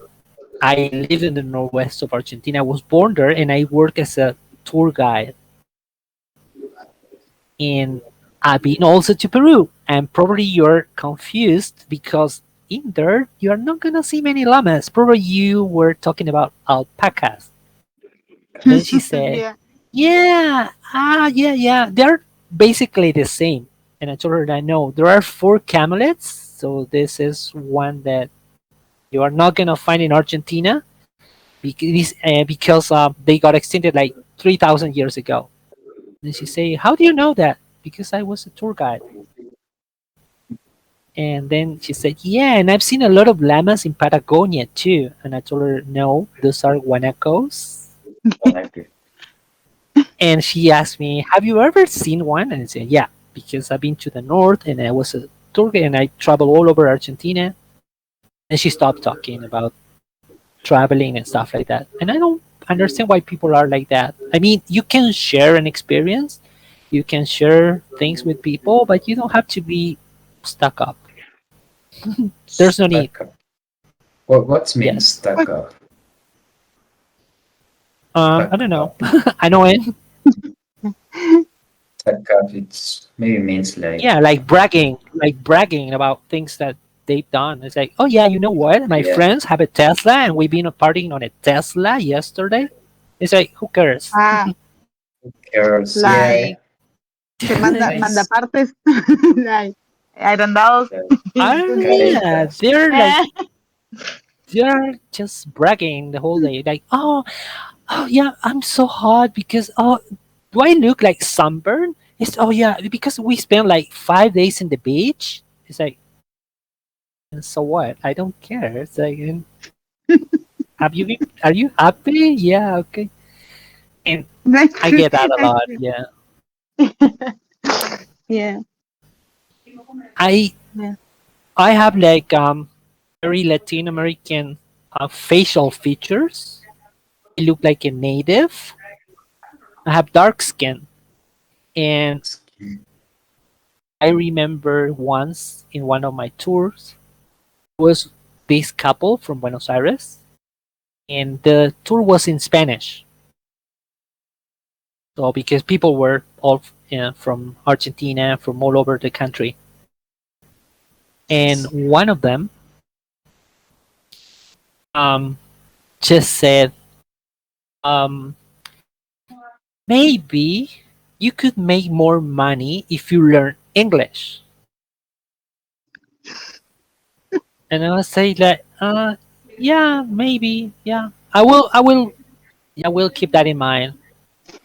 I live in the northwest of Argentina. I was born there, and I work as a tour guide. And I've been also to Peru. And probably you're confused because in there you are not gonna see many llamas. Probably you were talking about alpacas." Then she said, Yeah. "Yeah, yeah, yeah. They're basically the same." And I told her that no, there are four camelids. So this is one that you are not gonna find in Argentina because they got extincted like 3,000 years ago. And she say, "How do you know that?" "Because I was a tour guide." And then she said, "Yeah, and I've seen a lot of llamas in Patagonia too." And I told her, "No, those are guanacos." Okay. And she asked me, "Have you ever seen one?" And I said, "Yeah, because I've been to the north and I was a tour guide and I travel all over Argentina." And she stopped talking about traveling and stuff like that. And I don't understand why people are like that. I mean, you can share an experience, you can share things with people, but you don't have to be stuck up. There's no need. Stuck up. What means Yes. stuck up? I Stuck don't know. up. I know it. Stuck up. It's maybe means like, Yeah, like bragging about things that they've done. It's like, "Oh yeah, you know what? My yeah, friends have a Tesla and we've been partying on a Tesla yesterday." It's like, who cares? Ah, girls. Yeah, like se manda nice. partes, like agrandados. Yeah, Caritas. they're just bragging the whole day. Like, oh yeah, I'm so hot because do I look like sunburn? It's oh yeah, because we spent like 5 days in the beach. It's like, and so what? I don't care. It's like, have you been? Are you happy? Yeah, okay. And That's I true. get that a That's lot. true. Yeah, Yeah. I Yeah. I have like very Latin American facial features. I look like a native. I have dark skin, and I remember once in one of my tours was this couple from Buenos Aires, and the tour was in Spanish. So because people were all from Argentina, from all over the country, and one of them um, just said, um, maybe you could make more money if you learn English. And I was say like, yeah, maybe, yeah, I will keep that in mind.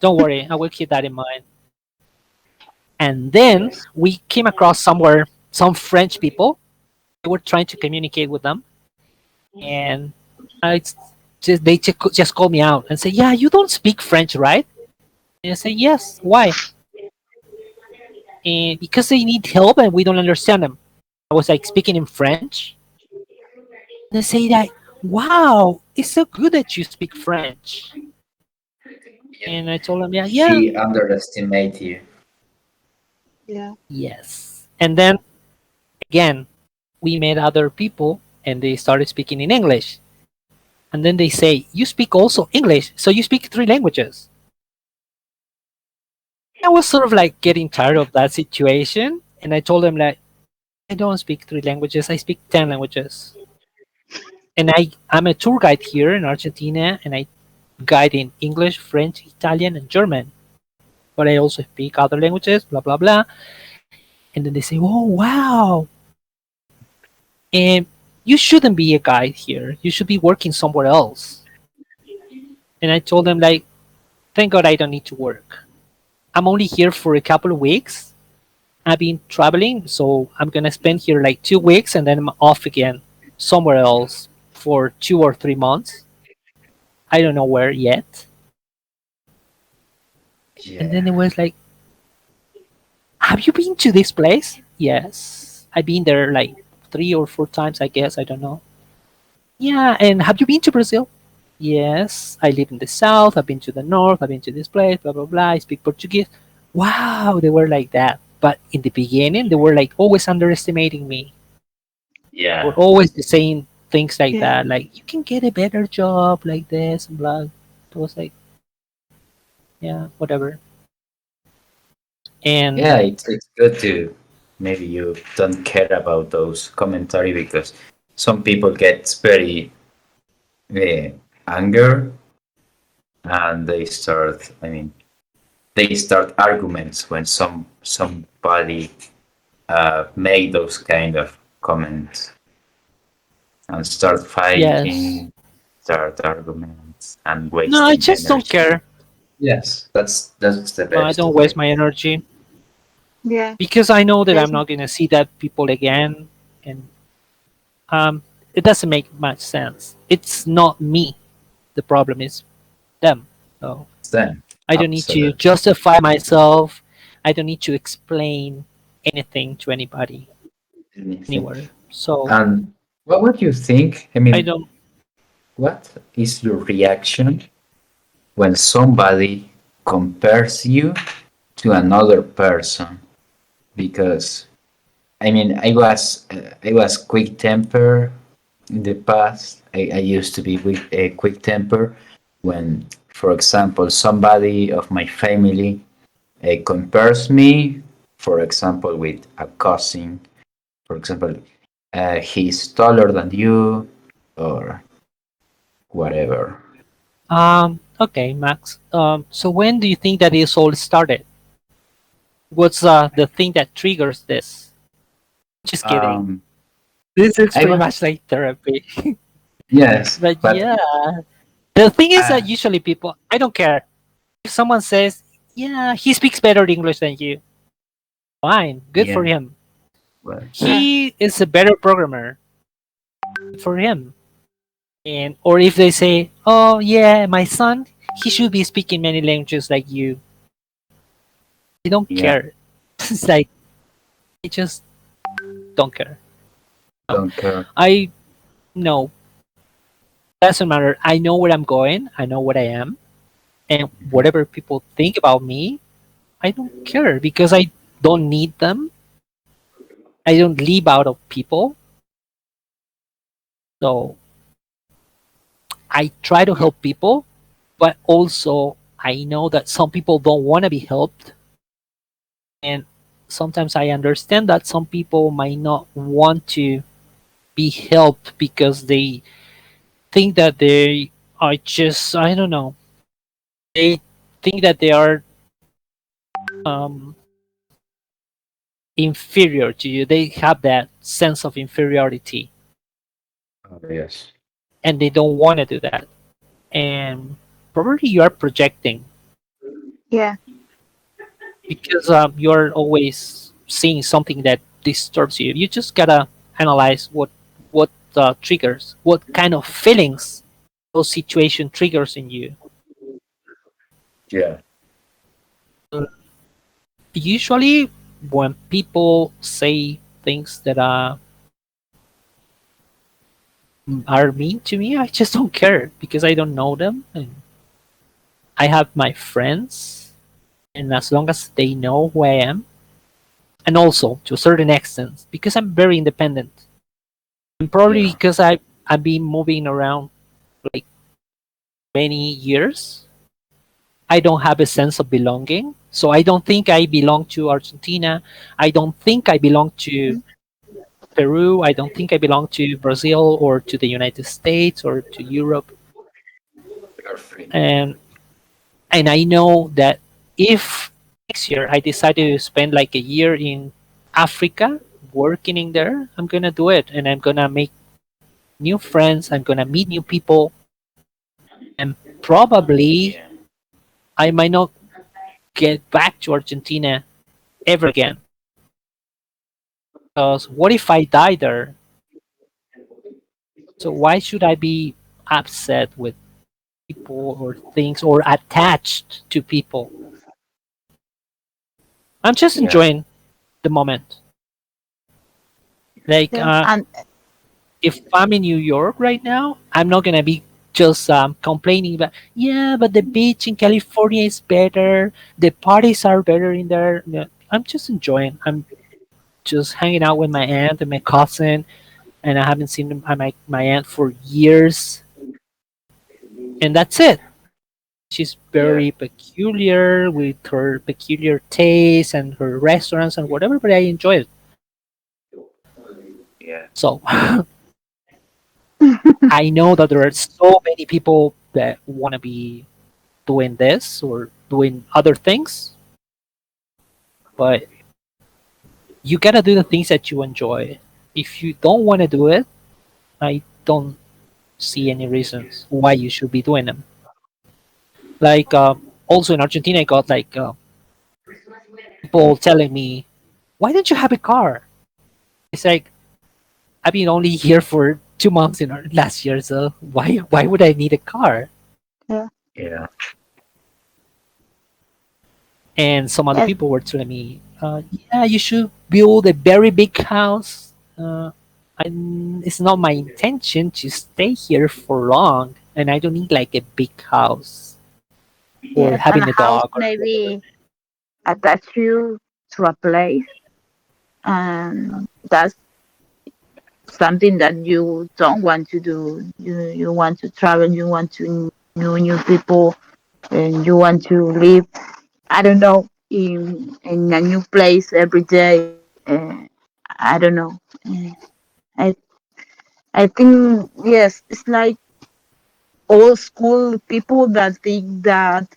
Don't worry, I will keep that in mind. And then Yes. we came across somewhere some French people. We were trying to communicate with them, and I just called me out and say, "Yeah, you don't speak French, right?" And I say, "Yes. Why?" And because they need help and we don't understand them. I was like speaking in French. They say that, "Wow, it's so good that you speak French." Yeah. And I told them, "Yeah, yeah, She underestimate you. Yeah. yes." And then again, we met other people and they started speaking in English. And then they say, "You speak also English, so you speak three languages." I was sort of like getting tired of that situation, and I told them like, "I don't speak three languages. I speak 10 languages, and I'm a tour guide here in Argentina, and I guide in English, French, Italian, and German. But I also speak other languages, blah blah blah." And then they say, "Oh wow, and you shouldn't be a guide here. You should be working somewhere else." And I told them like, "Thank God I don't need to work. I'm only here for a couple of weeks. I've been traveling, so I'm gonna spend here like 2 weeks and then I'm off again somewhere else for 2 or 3 months. I don't know where yet." And then Yeah. it was like, "Have you been to this place?" "Yes. I've been there like 3 or 4 times, I guess. I don't know." "Yeah, and have you been to Brazil?" "Yes. I live in the south. I've been to the north. I've been to this place, blah, blah, blah. I speak Portuguese." Wow, they were like that. But in the beginning, they were like always underestimating me. Or Yeah. always saying things like Yeah. that, like, "You can get a better job like this," and blah. It was like, yeah, whatever. And Yeah, it's good to maybe you don't care about those commentary because some people get very uh, anger and they start. I mean, they start arguments when somebody made those kind of comments and start yes, fighting, start arguments and no, I wasting just don't energy. care. Yes, that's the No, I best don't waste way. my energy Yeah. because I know that Yes. I'm not gonna see that people again, and um, it doesn't make much sense. It's not me. The problem is them. So Then, I don't need to absolutely. justify myself. I don't need to explain anything to anybody Anything. anywhere. So And what would you think? I I mean, don't. what is your reaction when somebody compares you to another person? Because I mean, I was quick temper in the past. I used to be with a quick temper when, for example, somebody of my family compares me, for example, with a cousin. For example, he's taller than you, or whatever. Okay, Max. So when do you think that this all started? What's the thing that triggers this? Just kidding. Um, This is I pretty was much like therapy. yes, But but yeah, the thing is uh, that usually people, I don't care. If someone says, "Yeah, he speaks better English than you," fine, good for yeah, him. Well, He is a better programmer for him. And or if they say, "Oh yeah, my son, he should be speaking many languages like you." I don't yeah, care. It's like I just don't care. No. don't care. I no, doesn't matter. I know where I'm going. I know what I am, and Mhm. whatever people think about me, I don't care because I don't need them. I don't live out of people, so I try to Yeah. help people, but also I know that some people don't want to be helped, and sometimes I understand that some people might not want to be helped because they think that they are just, I don't know, they think that they are um, inferior to you. They have that sense of inferiority Oh, yes. and they don't want to do that. And probably you are projecting Yeah. because you're always seeing something that disturbs you. You just gotta analyze what triggers, what kind of feelings those situation triggers in you. Yeah. Usually, when people say things that are mean to me, I just don't care because I don't know them, and I have my friends, and as long as they know who I am, and also to a certain extent, because I'm very independent, and probably Yeah. because I've been moving around like many years, I don't have a sense of belonging. So I don't think I belong to Argentina. I don't think I belong to Peru. I don't think I belong to Brazil or to the United States or to Europe. You're free. And I know that if next year I decide to spend like a year in Africa working in there, I'm gonna do it, and I'm gonna make new friends. I'm gonna meet new people, and probably Yeah. I might not get back to Argentina ever again. Because what if I die there? So why should I be upset with people or things or attached to people? I'm just Yeah. enjoying the moment. Like Yeah. And if I'm in New York right now, I'm not gonna be just complaining about, yeah, but the beach in California is better. The parties are better in there. No, I'm just enjoying. I'm just hanging out with my aunt and my cousin, and I haven't seen my aunt for years, and that's it. She's Yeah. very peculiar with her peculiar taste and her restaurants and whatever, but I enjoy it. Yeah. So I know that there are so many people that want to be doing this or doing other things, but you gotta do the things that you enjoy. If you don't want to do it, I don't see any reasons why you should be doing them. Like also in Argentina, I got like people telling me, "Why don't you have a car?" It's like I've been only here for 2 months in last year, so why would I need a car? yeah. Yeah. And some other Yes. people were telling me, "Yeah, you should build a very big house." It's not my intention to stay here for long, and I don't need like a big house or Yes. And having a a house dog. Or maybe attach you to a place, and that's something that you don't want to do. You want to travel. You want to know new people, and you want to live. I don't know, in a new place every day. I don't know. I I think yes, it's like old school people that think that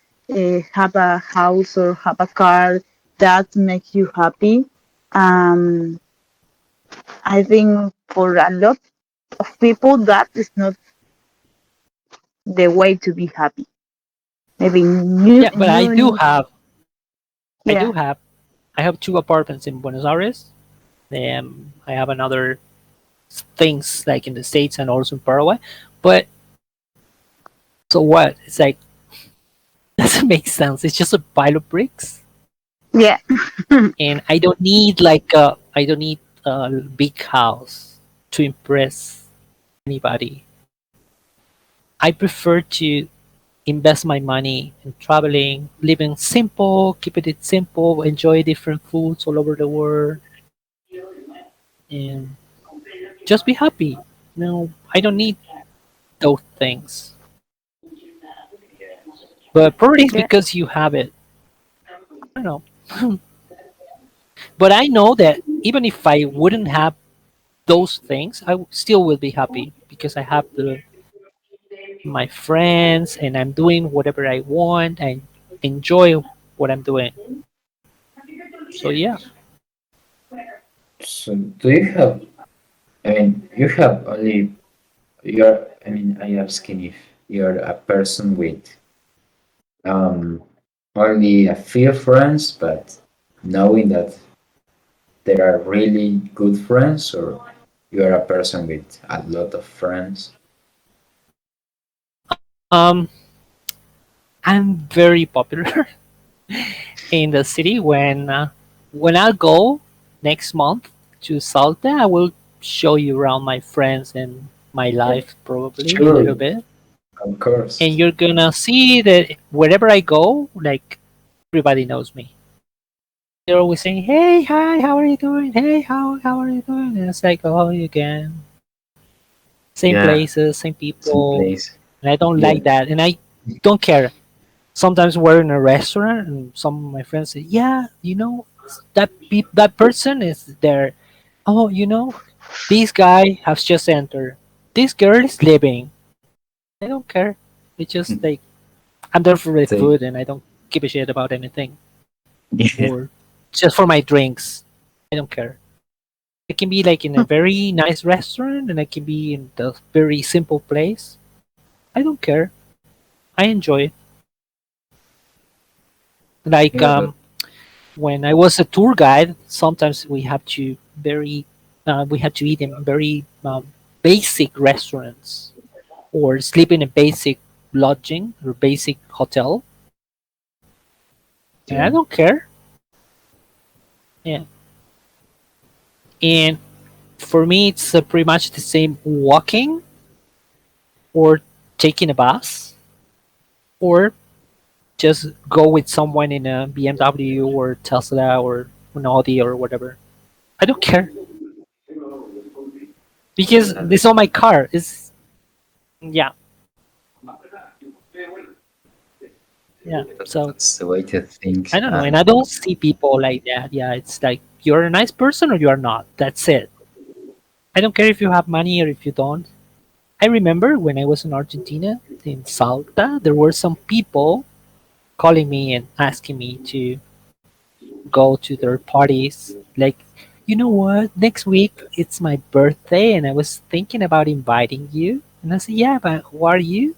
have a house or have a car that makes you happy. Um, I think for a lot of people that is not the way to be happy. Maybe yeah, but new, I yeah, do have, I have 2 apartments in Buenos Aires, I have another things like in the States and also in Paraguay. But so what? It's like doesn't make sense. It's just a pile of bricks, Yeah. and I don't need a big house to impress anybody. I prefer to invest my money in traveling, living simple, keeping it simple, enjoy different foods all over the world, and just be happy. No, I don't need those things. But probably it's Yeah. because you have it. I don't know. But I know that even if I wouldn't have those things, still will be happy because I have my friends and I'm doing whatever I want. I enjoy what I'm doing. So yeah. So do you have? I mean, you have only you're. I mean, I asking if you're a person with um only a few friends, but knowing that there are really good friends, or you are a person with a lot of friends. Um, I'm very popular in the city. When I go next month to Salta, I will show you around my friends and my life probably a little Sure, bit. of And course. you're gonna see that wherever I go, like everybody knows me. They're always saying, "Hey, hi, how are you doing? Hey, how are you doing?" And it's like, "Oh, you again, same Yeah, places, same some people," place. and I don't Yeah. like that, and I don't care. Sometimes we're in a restaurant, and some of my friends say, "Yeah, that person is there. Oh, this guy has just entered. This girl is leaving." I don't care. It's just like I'm there for the So, food, and I don't give a shit about anything yeah. or just for my drinks. I don't care. It can be like in a very nice restaurant, and it can be in the very simple place. I don't care. I enjoy it. Like Yeah, but when I was a tour guide, sometimes we had to eat in very basic restaurants or sleep in a basic lodging or basic hotel, and I yeah. don't care. Yeah, and for me, it's pretty much the same walking or taking a bus or just go with someone in a BMW or Tesla or an Audi or whatever. I don't care because Yeah, it's on my car. It's yeah, yeah. So that's the way to think. I don't know, and I don't see people like that. Yeah, it's like you're a nice person or you are not. That's it. I don't care if you have money or if you don't. I remember when I was in Argentina, in Salta, there were some people calling me and asking me to go to their parties. Like, you know what? Next week it's my birthday, and I was thinking about inviting you. And I said, yeah, but who are you?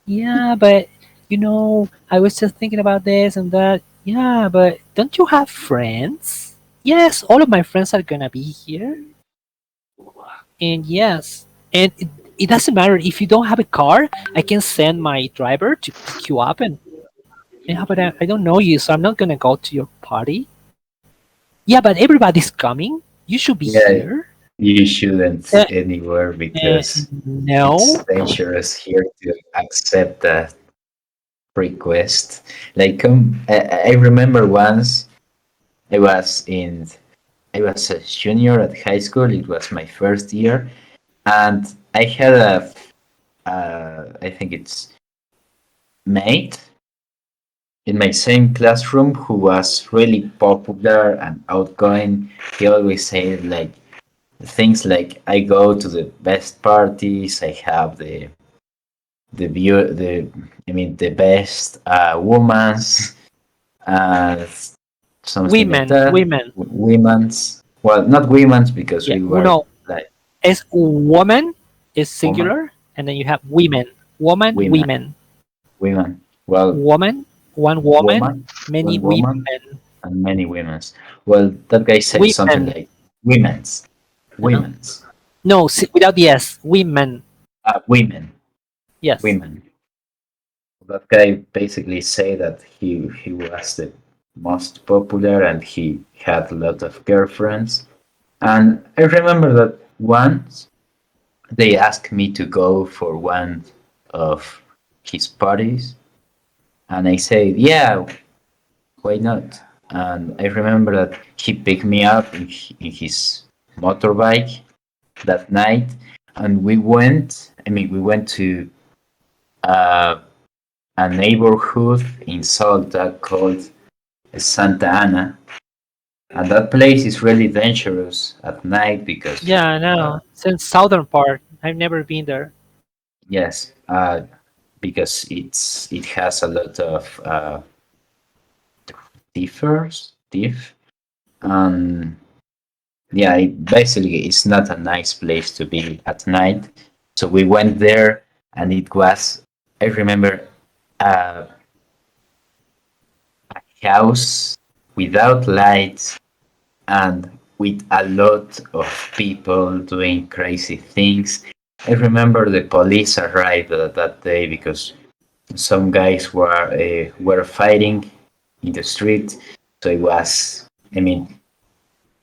Yeah, but I was just thinking about this and that. Yeah, but don't you have friends? Yes, all of my friends are gonna be here. And yes, and it doesn't matter if you don't have a car. I can send my driver to pick you up, and yeah, but I don't know you, so I'm not gonna go to your party. Yeah, but everybody's coming. You should be Yeah, here. you shouldn't Uh, anywhere because it's no, dangerous here to accept that request. Like, I remember once I was in, I was a junior at high school. It was my first year, and I had I think it's mate in my same classroom who was really popular and outgoing. He always said like things like, "I go to the best parties. I have the view the I mean the best woman's something like women, that. women. Women's, well, not women's because Yeah, we well, were no, like it's woman is woman, singular, and then you have women, woman, women, women, women. Well, woman, one woman, woman, many one woman, women. and many women's. Well, that guy said something Women. like women's, Uh-huh. women's, No, without the S. Women. women, Yes. women. That guy basically said that he was the most popular and he had a lot of girlfriends. And I remember that once they asked me to go for one of his parties, and I said, "Yeah, why not?" And I remember that he picked me up in his motorbike that night, and we went. I mean, we went to uh, a neighborhood in Salta called Santa Ana, and that place is really dangerous at night because Yeah, I know. Since southern part, I've never been there. yes, because it has a lot of thief, and yeah, basically it's not a nice place to be at night. So we went there, and it was, I remember, a house without lights and with a lot of people doing crazy things. I remember the police arrived that day because some guys were fighting in the street. So it was, I mean,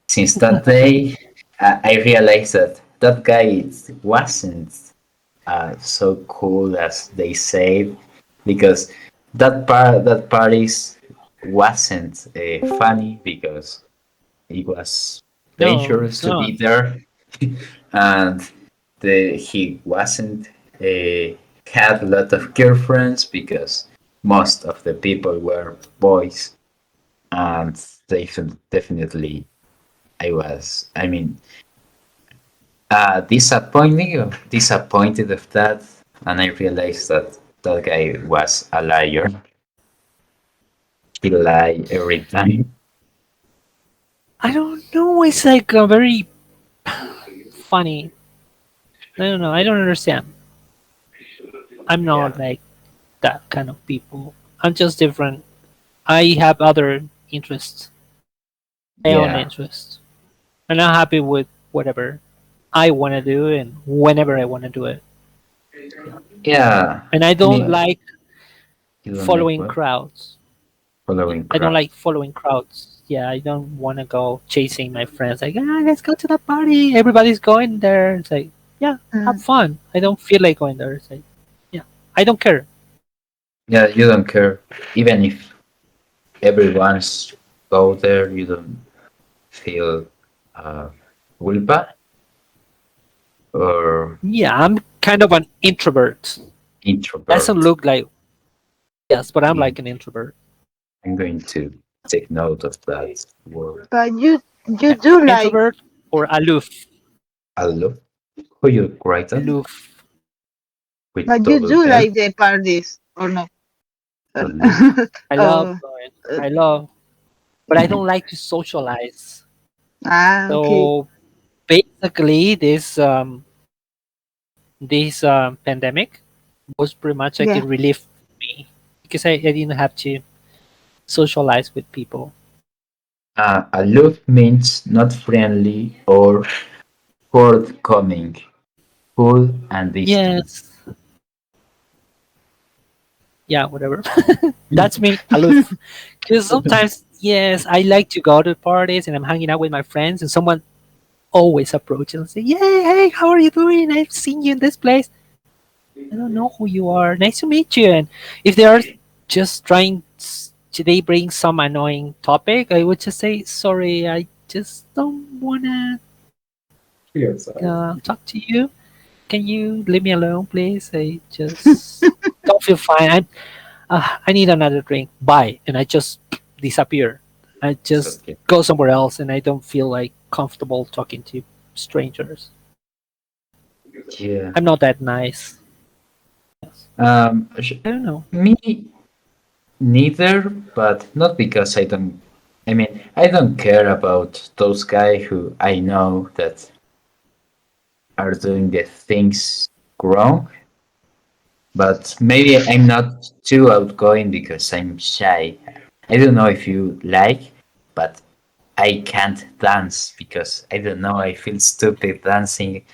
since that day, I realized that that guy wasn't so cool as they said, because that parties wasn't funny because it was No, dangerous it's to not. be there, and he wasn't had a lot of girlfriends because most of the people were boys, and definitely I was. I mean, disappointed of that, and I realized that that guy was a liar. He lied every time. I don't know. It's like a very funny. I don't know. I don't understand. I'm not Yeah, like that kind of people. I'm just different. I have other interests, my own yeah, interests, and I'm happy with whatever I want to do and whenever I want to do it. Yeah. yeah. And I I don't mean, like you don't like following what? crowds. Yeah, Following I don't crowd. like following crowds. Yeah, I don't want to go chasing my friends. Like, let's go to the party. Everybody's going there. It's like, yeah, have Mm. fun. I don't feel like going there. It's like, yeah, I don't care. Yeah, you don't care. Even if everyone's go there, you don't feel uh, culpa or Yeah, I'm kind of an introvert. Doesn't introvert. look like yes, but I'm Mm, like an introvert. I'm going to take note of that word. But you Yeah, do like introvert or aloof. Aloof. Who you write that Aloof. with but you double do L? like the parties or not? Aloof. I love Oh, going. uh, I love, but I don't like to socialize. okay. So basically, this pandemic was pretty much like a Yeah. relief for me because I didn't have to socialize with people. Aloof means not friendly or forthcoming, cool and distant. Yes, yeah, whatever. That's me, aloof. Because sometimes, yes, I like to go to parties and I'm hanging out with my friends, and someone always approaches and say, "Yeah, hey, how are you doing? I've seen you in this place. I don't know who you are. Nice to meet you." And if they are just trying to they bring some annoying topic, I would just say, "Sorry, I just don't wanna talk to you. Can you leave me alone, please? I just don't feel fine. I need another drink. Bye." And I just disappear. I So, just okay. go somewhere else, and I don't feel like comfortable talking to strangers. Yeah. I'm not that nice. I don't know. Me neither, but not because I don't. I mean, I don't care about those guys who I know that are doing the things wrong. But maybe I'm not too outgoing because I'm shy. I don't know if you like. but I can't dance because I don't know. I feel stupid dancing,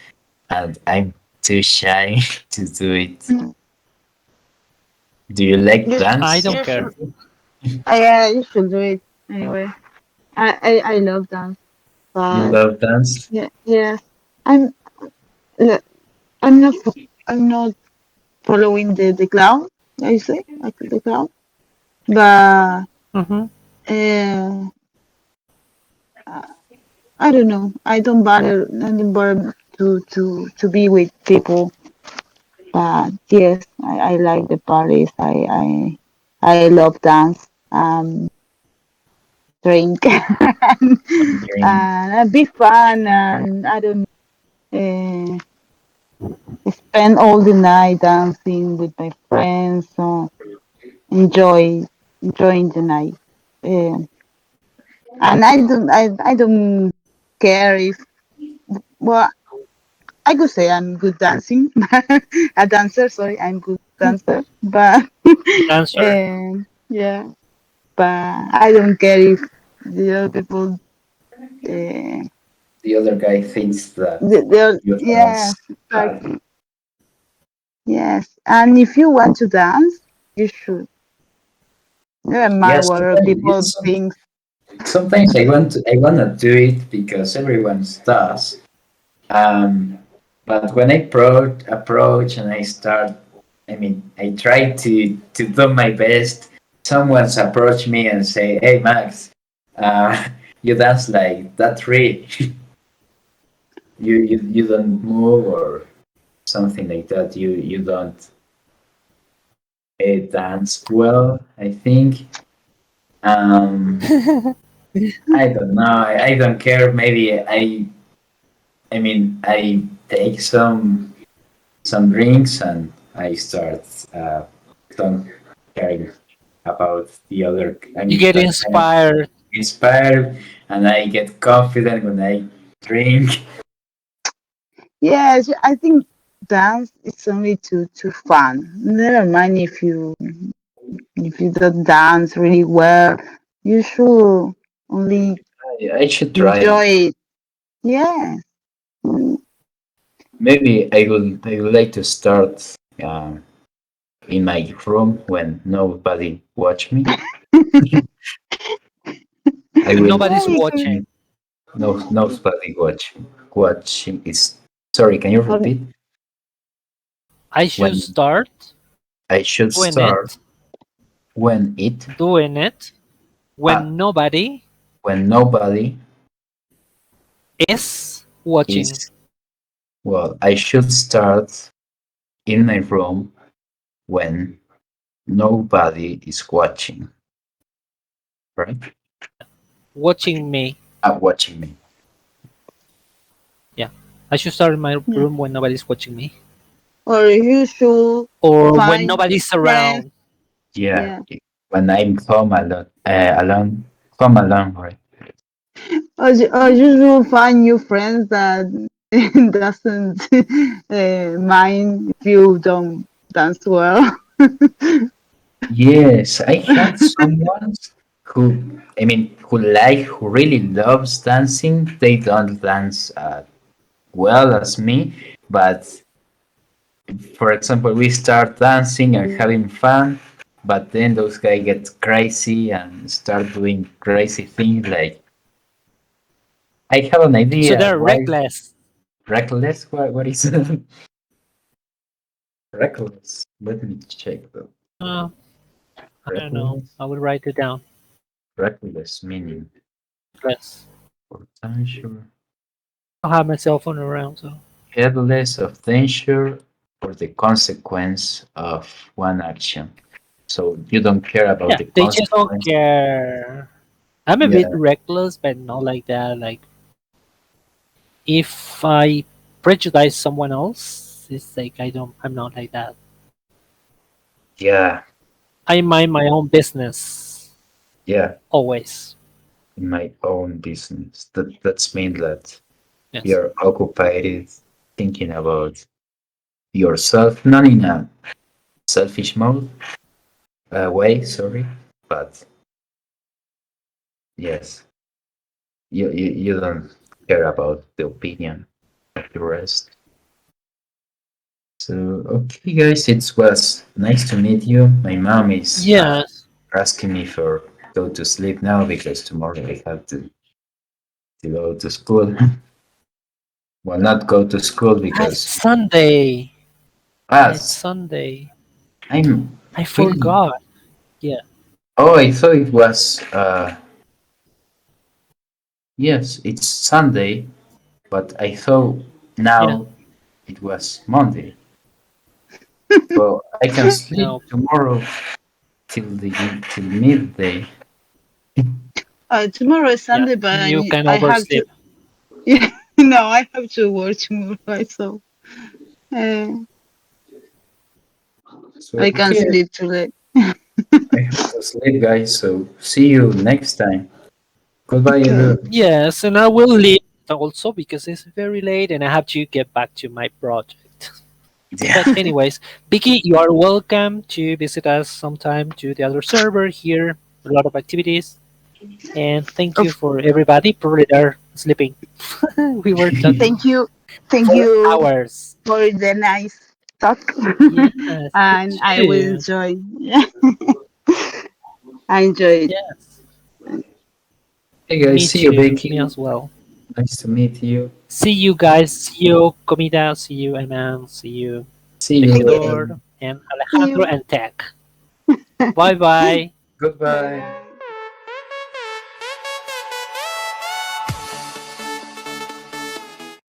and I'm too shy to do it. Do you like You, I dance? don't you care. should. You should do it anyway. I love dance, You but love dance? yeah, yes. I'm uh, I'm not I'm not following the clown. I say like the clown, but Hmm. uh, I don't know. I don't bother to be with people. But yes, I like the parties. I love dance. Drink Wondering. and be fun, and I don't spend all the night dancing with my friends. So enjoy enjoying the night. Uh, and I don't care if, well, I could say I'm good dancing, a dancer. Sorry, I'm good dancer, but Dancer. yeah, but I don't care if the other people. Uh, The other guy thinks that you yes, dance bad. exactly. Yes, and if you want to dance, you should. Never mind Yes, what other sometimes, people think. sometimes I wanna do it because everyone does. Um, but when I approach and I start, I mean, I try to do my best. Someone's approach me and say, "Hey, Max, you dance like that tree. You don't move or something like that. You don't dance well." I think. Um, I don't know. I don't care. Maybe I mean, I take some drinks and I start don't caring about the other. I You mean, get that kind of inspired. inspired, and I get confident when I drink. Yes, I think dance is only to fun. Never mind if you don't dance really well. You should only I should try enjoy it. it. Yes. Maybe I would like to start um, in my room when nobody watch me. I When will nobody's Yeah, you can. watching. nobody watching is sorry. Can you Or, repeat? I should When start I should doing start it, when it doing it uh, when nobody when nobody is watching. is well. I should start in my room when nobody is watching. Right? Watching me. Watching me. Yeah. I should start in my yeah. room when nobody's watching me. Or you should Or when find nobody's friends. around. Yeah. Yeah. When I'm home alone, home alone. Right? Or you should find new friends that doesn't mind if you don't dance well. Yes, I have someone who, I mean, who really loves dancing. They don't dance well as me, but for example, we start dancing and having fun, but then those guys get crazy and start doing crazy things. Like I have an So idea. they're Why reckless. reckless? What is it? Reckless? Let me check though. Uh, I don't know. Reckless. I will write it down. Reckless meaning Reckless. potential. I don't have my cell phone around, so Headless of danger or the consequence of one action. So you don't care about yeah, the they just don't consequence. care. I'm a bit Yeah. reckless, but not like that. Like if I prejudice someone else, it's like I'm not like that. Yeah. I mind my own business Yeah. always. In my own business. That's mean that Yes. you're occupied thinking about yourself, not in a selfish mode way, sorry, but yes. you don't care about the opinion of the rest. So okay, guys, it was nice to meet you. My mom is Yes. asking me for go to sleep now because tomorrow I have to go to school. Well, not go to school It's because Sunday. It's as Sunday. I'm I really. forgot. Yeah. Oh, I thought it was. Yes, it's Sunday, but I thought Yeah. now it was Monday. So I can sleep No. tomorrow till midday. Tomorrow is Yeah. Sunday, but You can I have to. oversleep. Yeah, no, I have to work tomorrow, so uh, So I can okay, sleep too late. I have to sleep, guys. So see you next time. Goodbye, Okay. everyone. Yes, and I will leave also because it's very late and I have to get back to my project. Yeah. But anyways, Vicky, you are welcome to visit us sometime to the other server here. A lot of activities. And thank you Of, for everybody. Probably they're sleeping. We were talking thank for you hours. for the nice talk, Yes, you and I will too. enjoy. I enjoyed. Yes, Hey guys, me see you, too. Me Becky. as well. Nice to meet you. See you guys. See you, Comida. See you, Eman. See you, See you Okay. Regidor again. and See Alejandro you. and Tech. Bye bye. Goodbye.